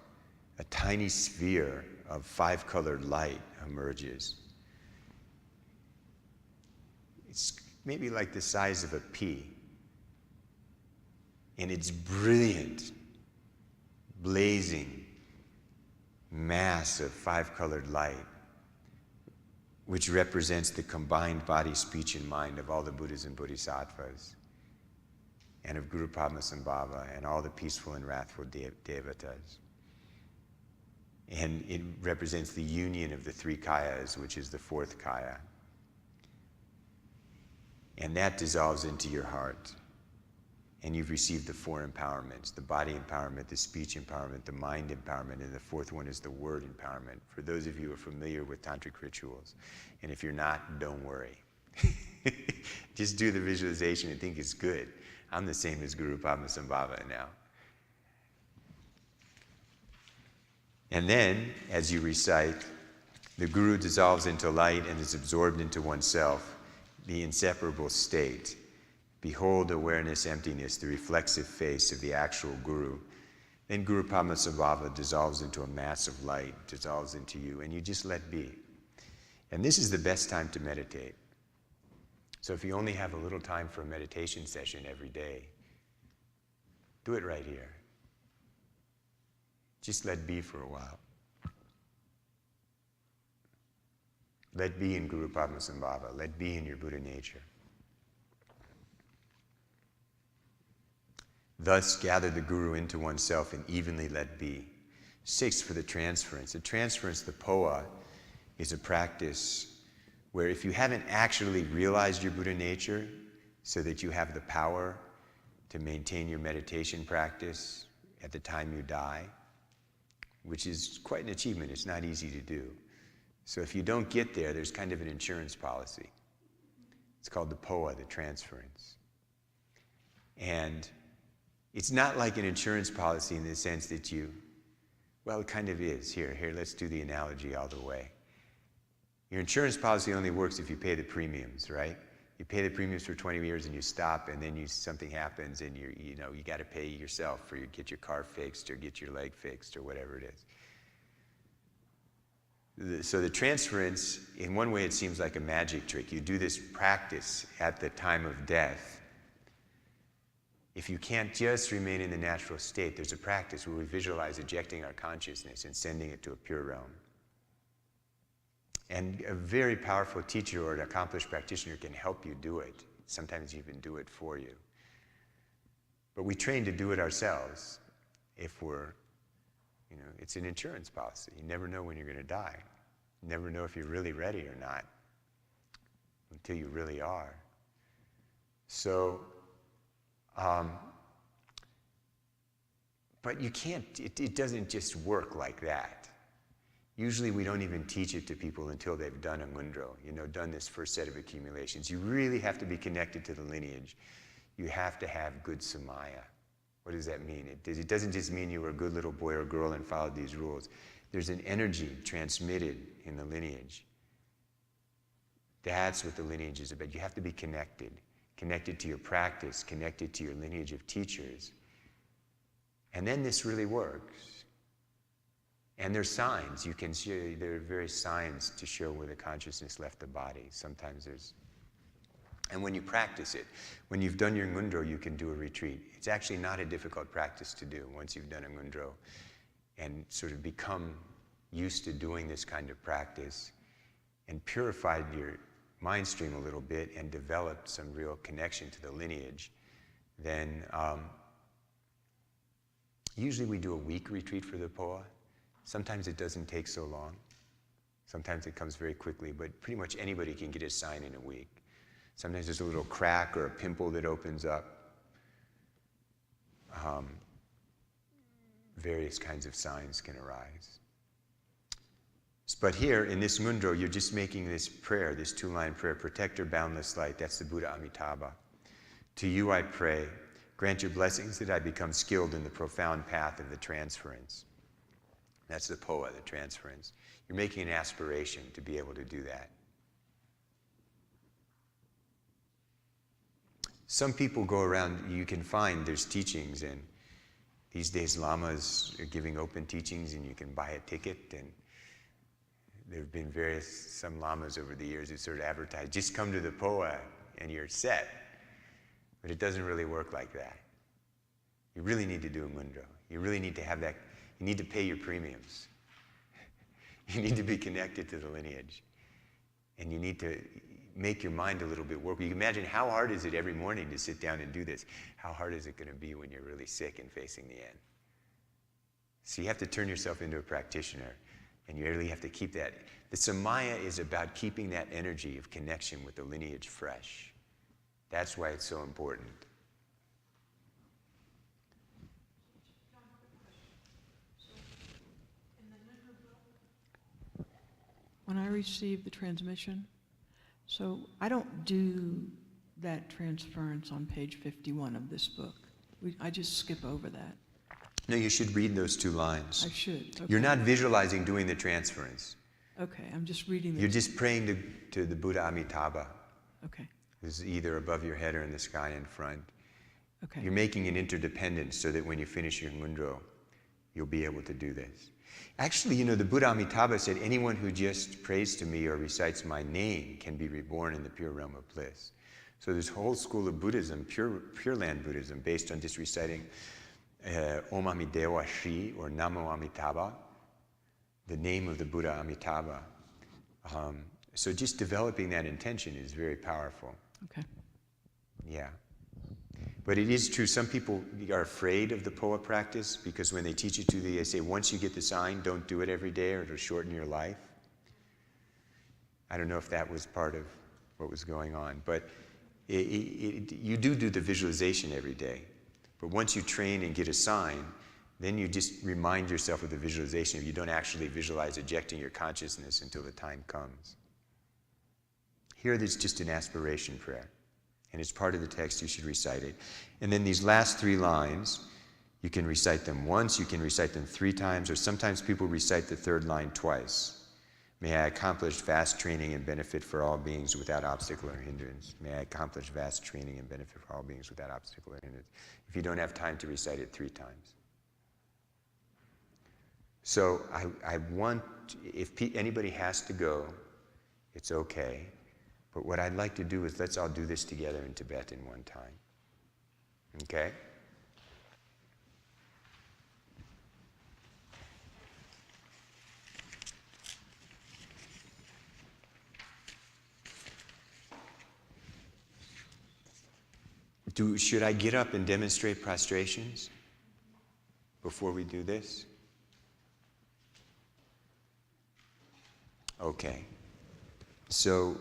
a tiny sphere of 5-colored light emerges. It's maybe like the size of a pea. And it's brilliant, blazing mass of 5-colored light, which represents the combined body, speech, and mind of all the Buddhas and Bodhisattvas, and of Guru Padmasambhava and all the peaceful and wrathful devatas. And it represents the union of the 3 kayas, which is the 4th kaya. And that dissolves into your heart. And you've received the 4 empowerments, the body empowerment, the speech empowerment, the mind empowerment, and the 4th one is the word empowerment. For those of you who are familiar with tantric rituals, and if you're not, don't worry. Just do the visualization and think it's good. I'm the same as Guru Padmasambhava now. And then, as you recite, the Guru dissolves into light and is absorbed into oneself, the inseparable state. Behold awareness, emptiness, the reflexive face of the actual Guru. Then Guru Padmasambhava dissolves into a mass of light, dissolves into you, and you just let be. And this is the best time to meditate. So if you only have a little time for a meditation session every day, do it right here. Just let be for a while. Let be in Guru Padmasambhava. Let be in your Buddha nature. Thus gather the Guru into oneself and evenly let be. 6, for the transference. The transference, the POA, is a practice where if you haven't actually realized your Buddha nature so that you have the power to maintain your meditation practice at the time you die, which is quite an achievement. It's not easy to do. So if you don't get there, there's kind of an insurance policy. It's called the POA, the transference. And it's not like an insurance policy in the sense that well, it kind of is. Here, let's do the analogy all the way. Your insurance policy only works if you pay the premiums, right? You pay the premiums for 20 years and you stop, and then something happens and you got to pay yourself for get your car fixed or get your leg fixed or whatever it is. So the transference, in one way it seems like a magic trick. You do this practice at the time of death. If you can't just remain in the natural state, there's a practice where we visualize ejecting our consciousness and sending it to a pure realm. And a very powerful teacher or an accomplished practitioner can help you do it. Sometimes even do it for you. But we train to do it ourselves if it's an insurance policy. You never know when you're going to die. You never know if you're really ready or not until you really are. So, but you can't, it doesn't just work like that. Usually we don't even teach it to people until they've done a Ngondro, done this first set of accumulations. You really have to be connected to the lineage. You have to have good samaya. What does that mean? It doesn't just mean you were a good little boy or girl and followed these rules. There's an energy transmitted in the lineage. That's what the lineage is about. You have to be connected to your practice, connected to your lineage of teachers. And then this really works. And there's signs. You can see, there are various signs to show where the consciousness left the body. Sometimes and when you practice it, when you've done your Ngondro, you can do a retreat. It's actually not a difficult practice to do once you've done a Ngondro and sort of become used to doing this kind of practice and purified your mind stream a little bit and developed some real connection to the lineage. Then usually we do a week retreat for the POA. Sometimes it doesn't take so long. Sometimes it comes very quickly, but pretty much anybody can get a sign in a week. Sometimes there's a little crack or a pimple that opens up. Various kinds of signs can arise. But here in this Ngondro, you're just making this prayer, this 2-line prayer, protector, boundless light. That's the Buddha Amitabha. To you I pray, grant your blessings that I become skilled in the profound path of the transference. That's the POA, the transference. You're making an aspiration to be able to do that. Some people go around, you can find there's teachings, and these days lamas are giving open teachings and you can buy a ticket, and there have been some lamas over the years who sort of advertise, just come to the POA and you're set. But it doesn't really work like that. You really need to do a Ngondro. You really need to have that. You need to pay your premiums. You need to be connected to the lineage. And you need to make your mind a little bit work. You can imagine how hard is it every morning to sit down and do this? How hard is it going to be when you're really sick and facing the end? So you have to turn yourself into a practitioner, and you really have to keep that. The samaya is about keeping that energy of connection with the lineage fresh. That's why it's so important. When I receive the transmission, so I don't do that transference on page 51 of this book. I just skip over that. No, you should read those 2 lines. I should. Okay. You're not visualizing doing the transference. Okay, I'm just reading You're just praying to the Buddha Amitabha. Okay. Who's either above your head or in the sky in front. Okay. You're making an interdependence so that when you finish your Ngondro, you'll be able to do this. Actually, the Buddha Amitabha said, anyone who just prays to me or recites my name can be reborn in the pure realm of bliss. So there's a whole school of Buddhism, Pure Land Buddhism, based on just reciting Om Amidewa Shri or Namo Amitabha, the name of the Buddha Amitabha. So just developing that intention is very powerful. Okay. Yeah. But it is true, some people are afraid of the POA practice because when they teach it to you, they say, once you get the sign, don't do it every day or it'll shorten your life. I don't know if that was part of what was going on, but you do the visualization every day. But once you train and get a sign, then you just remind yourself of the visualization. You don't actually visualize ejecting your consciousness until the time comes. Here, there's just an aspiration prayer. And it's part of the text, you should recite it. And then these last 3 lines, you can recite them once, you can recite them 3 times, or sometimes people recite the 3rd line twice. May I accomplish vast training and benefit for all beings without obstacle or hindrance. May I accomplish vast training and benefit for all beings without obstacle or hindrance. If you don't have time to recite it 3 times. So I want, if anybody has to go, it's okay. But what I'd like to do is let's all do this together in Tibetan one time. Okay? Should I get up and demonstrate prostrations before we do this? Okay. So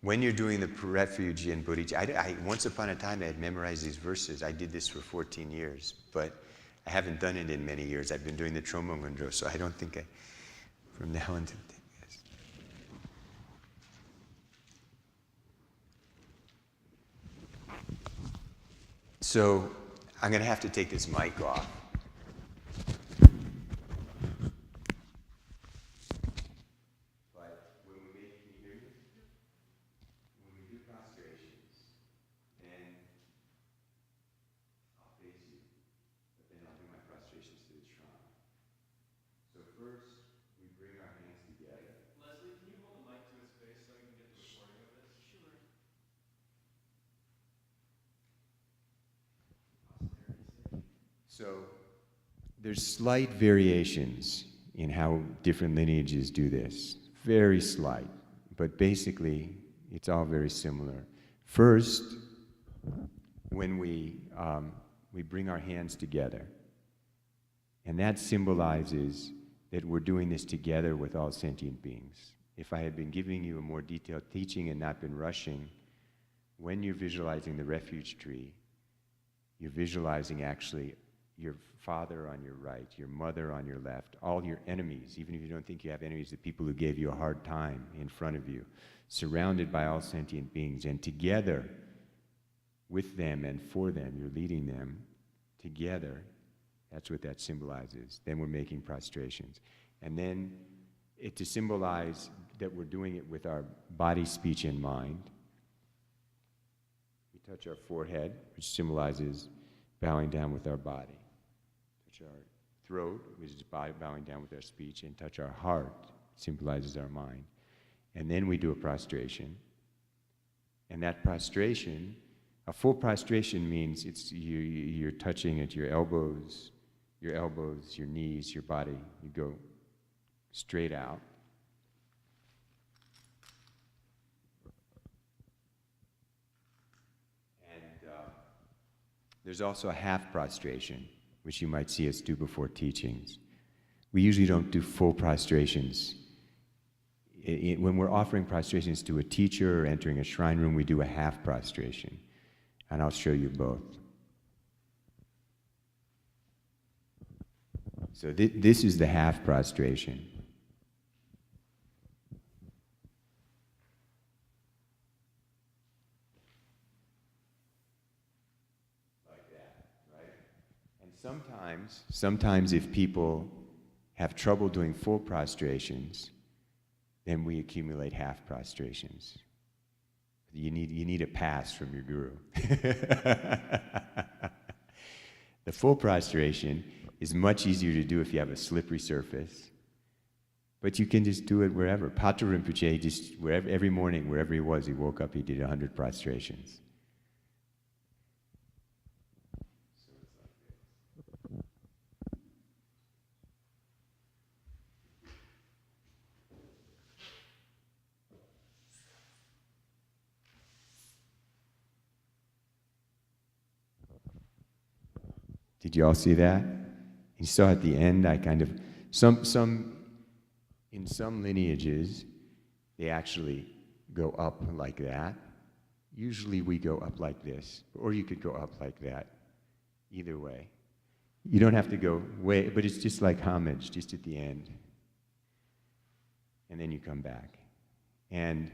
when you're doing the refuge in bodhicitta, once upon a time I had memorized these verses. I did this for 14 years, but I haven't done it in many years. I've been doing the Trombo Ngondro, so I don't think from now on to think this. So I'm going to have to take this mic off. But when we make, can you hear me? When we do prostrations, then I'll face you, but then I'll do my prostrations to the shrine. So first, we bring our hands together. Leslie, can you hold the mic to his face so I can get the recording of this? Sure. So there's slight variations in how different lineages do this. Very slight, but basically it's all very similar. First, when we bring our hands together, and that symbolizes that we're doing this together with all sentient beings. If I had been giving you a more detailed teaching and not been rushing, when you're visualizing the refuge tree, you're visualizing actually your father on your right, your mother on your left, all your enemies, even if you don't think you have enemies, the people who gave you a hard time in front of you, surrounded by all sentient beings, and together with them and for them, you're leading them together. That's what that symbolizes. Then we're making prostrations. And then to symbolize that we're doing it with our body, speech, and mind, we touch our forehead, which symbolizes bowing down with our body. Touch our throat, which is bowing down with our speech, and touch our heart, symbolizes our mind. And then we do a prostration. And that prostration, a full prostration means you're touching at your elbows, your knees, your body. You go straight out. And there's also a half prostration, which you might see us do before teachings. We usually don't do full prostrations. When we're offering prostrations to a teacher or entering a shrine room, we do a half prostration. And I'll show you both. So this is the half prostration. Like that, right? And sometimes if people have trouble doing full prostrations, then we accumulate half prostrations. You need a pass from your guru. The full prostration is much easier to do if you have a slippery surface, But you can just do it wherever. Patu Rinpoche, just wherever, every morning, wherever he was, he woke up, he did 100 prostrations. Did you all see that? You saw at the end, I kind of, in some lineages, they actually go up like that. Usually we go up like this, or you could go up like that. Either way. You don't have to go way, but it's just like homage, just at the end. And then you come back. And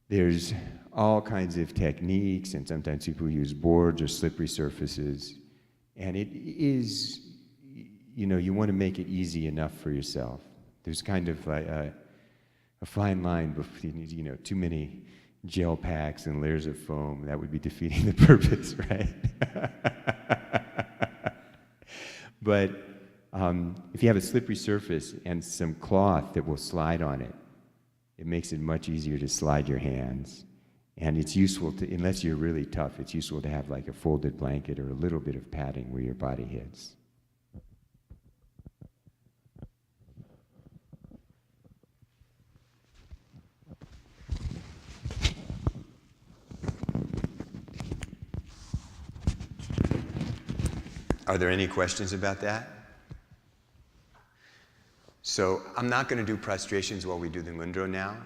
there's all kinds of techniques, and sometimes people use boards or slippery surfaces. And it is, you want to make it easy enough for yourself. There's kind of a fine line between, too many gel packs and layers of foam. That would be defeating the purpose, right? But if you have a slippery surface and some cloth that will slide on it, it makes it much easier to slide your hands. And it's useful to, unless you're really tough, it's useful to have like a folded blanket or a little bit of padding where your body hits. Are there any questions about that? So I'm not going to do prostrations while we do the Ngondro now,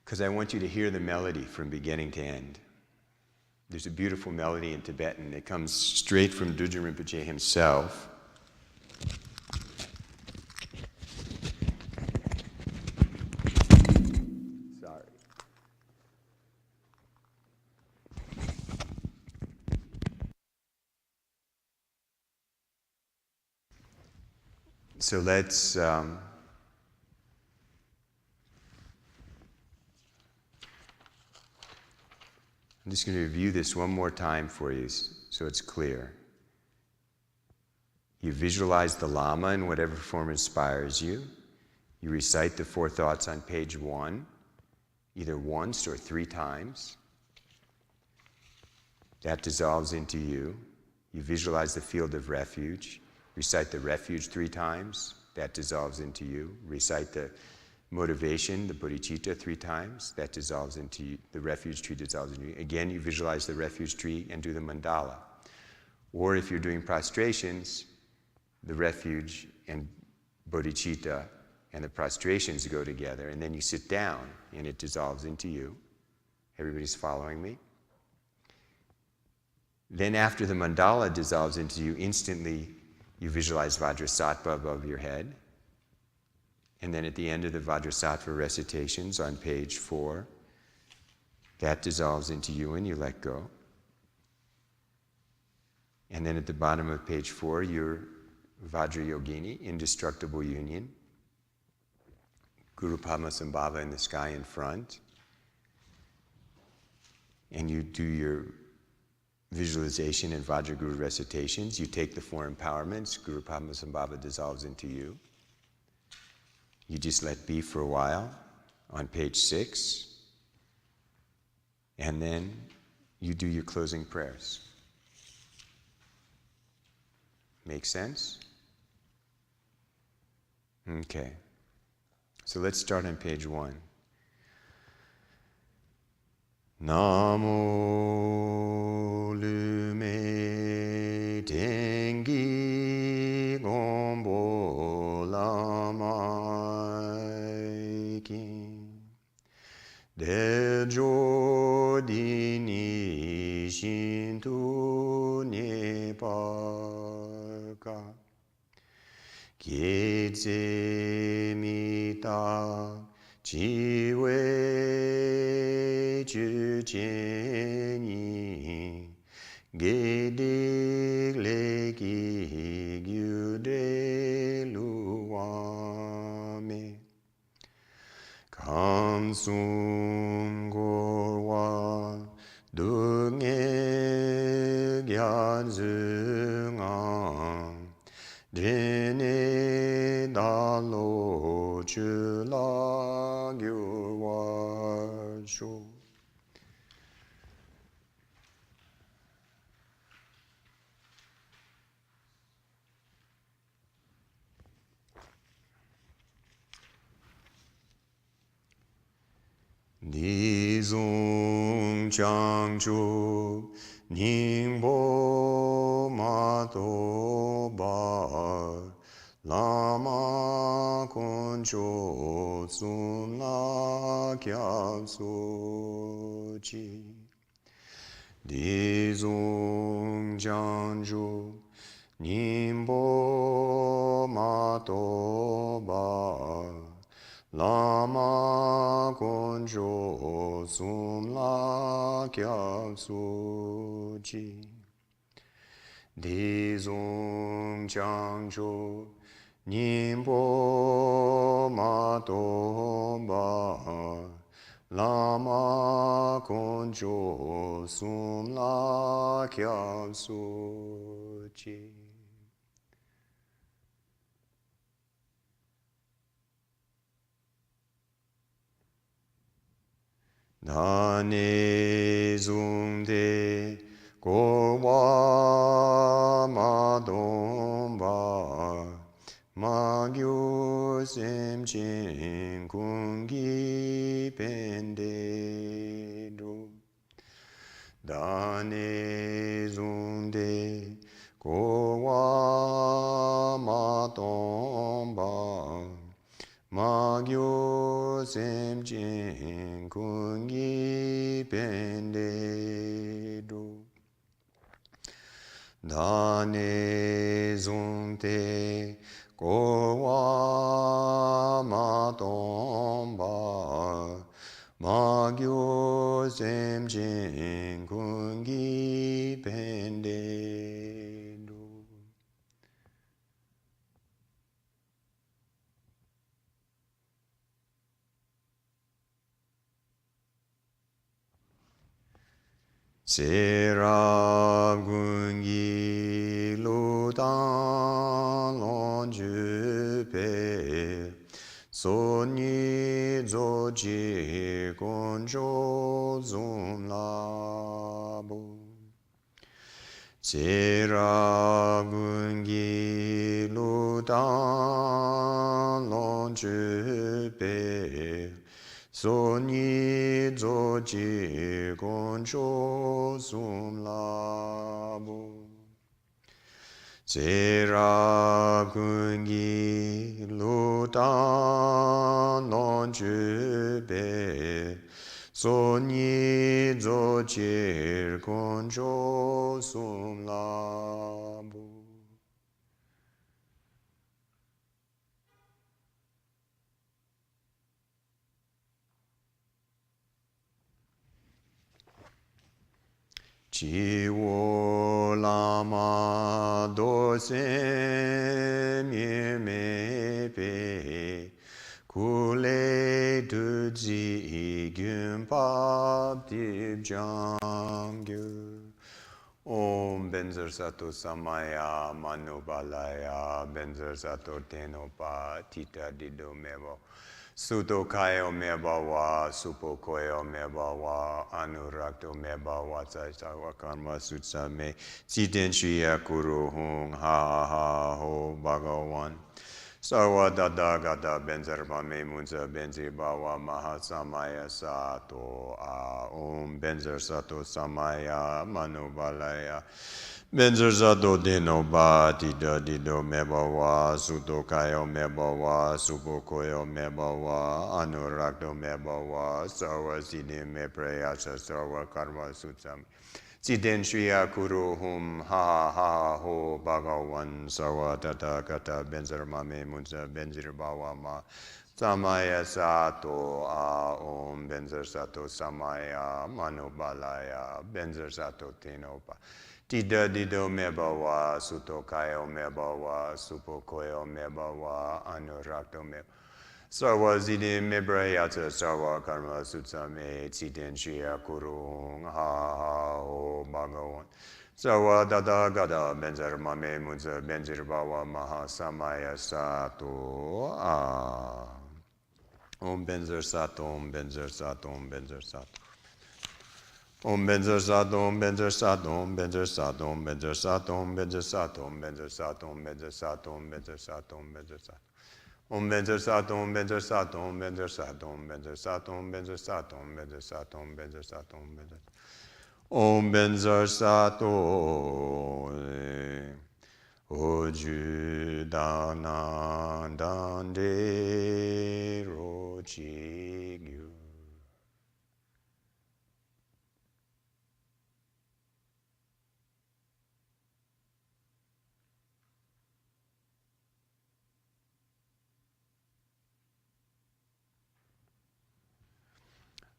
because I want you to hear the melody from beginning to end. There's a beautiful melody in Tibetan that comes straight from Dudjom Rinpoche himself. Sorry. So let's I'm just going to review this one more time for you so it's clear. You visualize the Lama in whatever form inspires you. You recite the 4 thoughts on page 1, either once or 3 times. That dissolves into you. You visualize the field of refuge. Recite the refuge 3 times. That dissolves into you. Recite the motivation, the bodhicitta 3 times. That dissolves into you. The refuge tree dissolves into you. Again, you visualize the refuge tree and do the mandala. Or if you're doing prostrations, the refuge and bodhicitta and the prostrations go together, and then you sit down and it dissolves into you. Everybody's following me? Then after the mandala dissolves into you, instantly you visualize Vajrasattva above your head. And then at the end of the Vajrasattva recitations on page 4, that dissolves into you and you let go. And then at the bottom of page 4, you're Vajrayogini, indestructible union. Guru Padmasambhava in the sky in front. And you do your visualization and Vajraguru recitations. You take the 4 empowerments. Guru Padmasambhava dissolves into you. You just let be for a while on page 6. And then you do your closing prayers. Make sense? Okay. So let's start on page 1. Namo lume tengi gombo lama kin dejo dini shinto nepaka kietse mita jiwe jujeni gedik leki gyude luwame kamsum gorwa dunge gyanzunga dene dalo chu la gyu wa shu. Ni zong chang chu ning bo ma to ba Lama kun cho sum la kya so chi Di zong chang chu ning bo ma to ba Lama Ngondro sum la kya su chi Di zong chang cho nimbo ma to ba Lama Ngondro sum la kya su chi Dane zungde go wa ma dong ba ma gyu sem chin kung gi pende do Dane zungde go wa ma dong ba Ma gyo sem chen kun gi pende do Da ne zung te ko wa ma tong ba Ma gyo sem chen kun gi pende do Sera gungi lu dan lon ju pe so ni zo ji gon jo zum la bu Sera gungi lu dan lon ju pe So ni zo ji gon cho sum la bu Sera gungi lu dan non ju be So ni zo ji gon cho sum la bu Chi wo lama do se mi me pe ku le du ji gyun pa dip jang gyu Om Benzer Sato Samaya Manubalaya Benzer Sato Tenopa Tita Dido Mevo Suto Kayo Mebawa Supo Koyo Mebawa Anurakto Mebawa Tsaitawa Karma Sutsame Siten Shriya Kuru Hung Ha Ha Ho Bhagawan Sarva Dada Gata Benzer Pame Munza Benzi Bawa Mahasamaya Sato A Om Benzer Sato Samaya Manubalaya Benzer Sato Dino Ba Tida Dido Mebawa Suto Kayo Mebawa Supo Koyo Mebawa Anurakto Mebawa Sarva Siddhi Me Prayasa Sarva Karma Sutsam Siten Shriya Kuru Hum Ha Ha Ho Bhagawan Sarva Tata Kata Benzer Mame Munza Benzer Bawa Ma Samaya Sato A Om Benzer Sato Samaya Manubalaya Benzer Sato Tenopa Tida Dido Mebawa Suto Kayo Mebawa Supo Koyo Mebawa Anurakto Mebawa Sarva Siddhi Me Prayasa Sarva Karma Sutsame Siten Shriya Kuru Ha Ha Ho Bhagawan Sarva Tata Gata Benzer Mame Munza Benzer Bawa Maha Samaya Sato A Om Benzer Sat, Om Benzer Sat, Om Benzer Sat. Om Benzer Sat, Om Benzer Sat, Om Benzer Sat, Om Benzer Sat, Om Benzer Sat, Om Benzer Sat, Om Benzer Sat, Om Benzer Sat, Om Benzer Sat. Om Benzer Sat, Om Benzer Sat, Om Benzer Sat, Om Benzer Sat, Om Benzer Sat, Om Benzer Sat, Om Benzer Sat, Om Benzer Sat. Om Benzer Sat, Oju Danan Dande Rochi Gyu.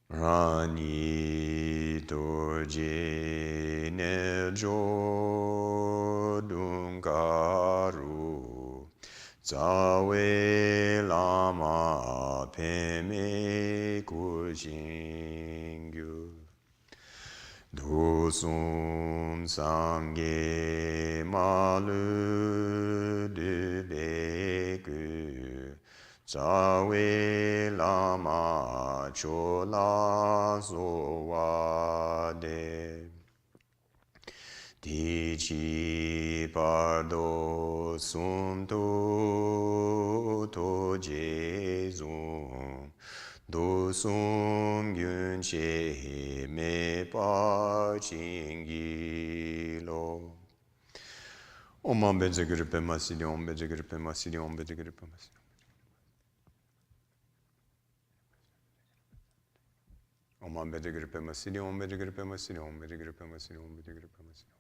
Rani Dorje Nejo Dungaru Zawe Lama Peme Kujingyu Dosum Sangye Malu Dubegu Zawe Lama Chola Zoade Dici Pardo Sumto To Jezum Dosum Gyunche Me Pa Chingilo Om Benze Gripe Masidi, Om Benze Gripe Masidi, Om Benze Gripe Masidi. Om Benze Gripe Masidi, Om Benze Gripe Masidi, Om Benze Gripe Masidi, Om Benze Gripe Masidi.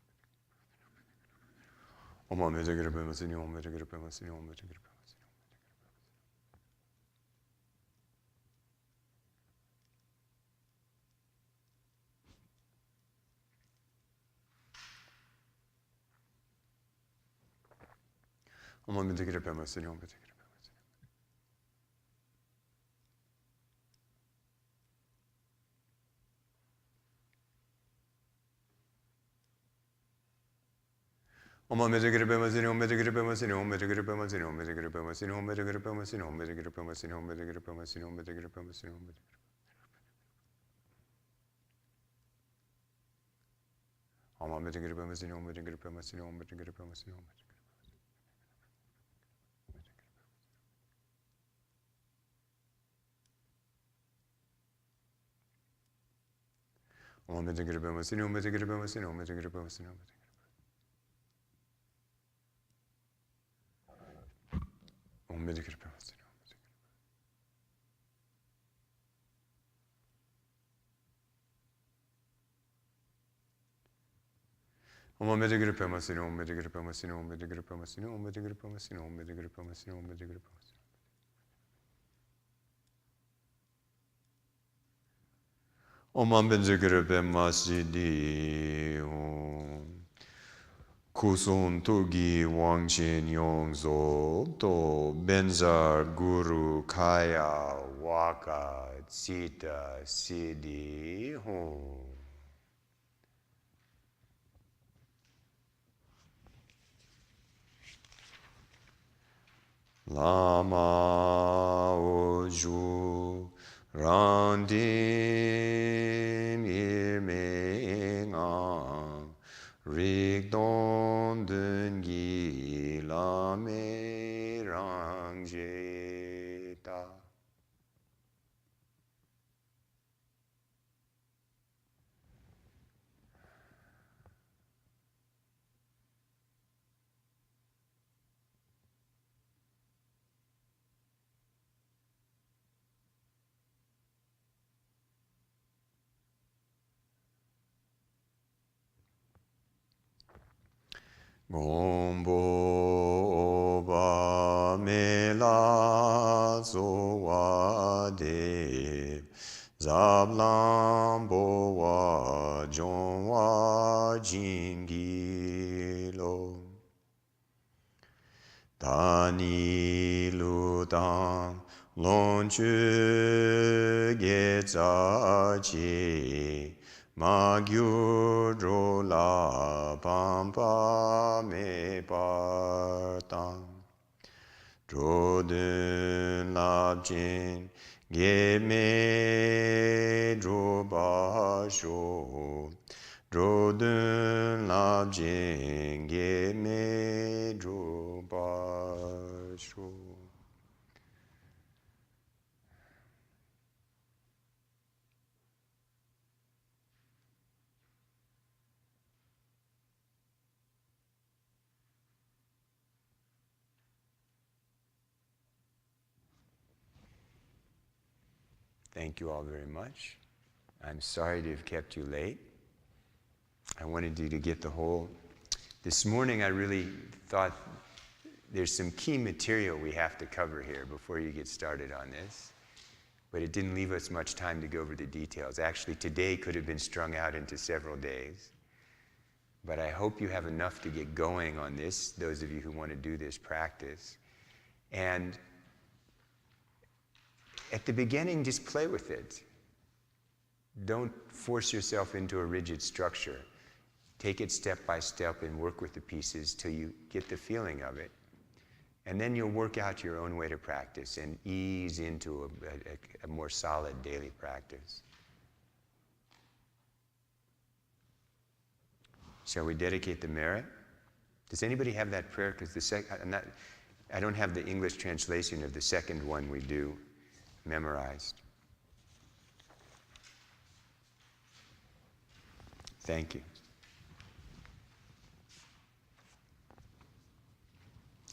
Om Benze Gripe Masidi, Om Benze Gripe Masidi, Om Benze Gripe Masidi. Om Benze Gripe Masidi, Om Benze Gripe Masidi. Om Benze Gripe Masidi, Om Benze Gripe Masidi, Om Benze Gripe Masidi, Om Benze Gripe Masidi, Om Benze Gripe Masidi, Om Benze Gripe Masidi, Om Benze Gripe Masidi, Om Benze Gripe Masidi, Om Benze Om Benze Gripe Masidi, Om Benze Gripe Masidi, Om Benze Gripe Masidi, Om Benze Om Benze Gripe Masidi, Om Benze Gripe Masidi, Om Benze Gripe Masidi, Om Benze Om Benze Gripe Masidi. Om Benze Gripe Masidi, Om Benze Gripe Masidi, Om Benze Gripe Masidi, Om Benze Gripe Masidi, Om Benze Gripe Masidi, Om Benze Gripe Masidi. Om Benze Gripe Masidi, Kusun Tugi Wangchen Yongzo To Benzar Guru Kaya Waka Tsita Siddhi Hum. Lama Oju Randim Irmengang Rigdon Dungi Lame Rangjeta. Gombo Oba Mela Zoade Zablambo Wa Jonwa Jingilo Tani Ludan Lonchu Getzachi Magyuro la pampa me partan Drodun labjin Geme drobasho Drodun labjin Geme drobasho. Thank you all very much. I'm sorry to have kept you late. I wanted you to get the whole. This morning I really thought there's some key material we have to cover here before you get started on this. But it didn't leave us much time to go over the details. Actually, today could have been strung out into several days. But I hope you have enough to get going on this, those of you who want to do this practice. And at the beginning, just play with it. Don't force yourself into a rigid structure. Take it step by step and work with the pieces till you get the feeling of it. And then you'll work out your own way to practice and ease into a more solid daily practice. Shall we dedicate the merit? Does anybody have that prayer? Because I don't have the English translation of the second one we do memorized. Thank you.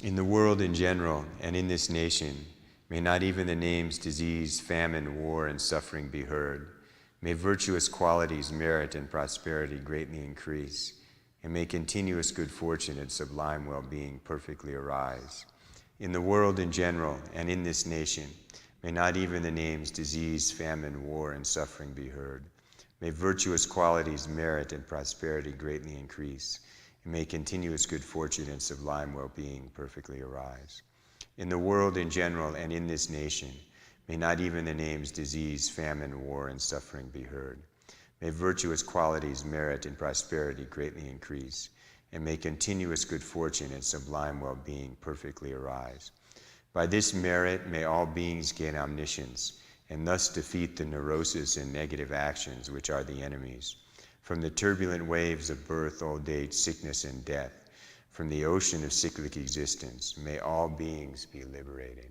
In the world in general, and in this nation, may not even the names disease, famine, war, and suffering be heard. May virtuous qualities, merit, and prosperity greatly increase, and may continuous good fortune and sublime well-being perfectly arise. In the world in general, and in this nation, may not even the names disease, famine, war, and suffering be heard. May virtuous qualities, merit, and prosperity greatly increase, and may continuous good fortune and sublime well-being perfectly arise. In the world in general and in this nation, may not even the names disease, famine, war, and suffering be heard. May virtuous qualities, merit, and prosperity greatly increase, and may continuous good fortune and sublime well-being perfectly arise. By this merit, may all beings gain omniscience, and thus defeat the neurosis and negative actions which are the enemies. From the turbulent waves of birth, old age, sickness, and death, from the ocean of cyclic existence, may all beings be liberated.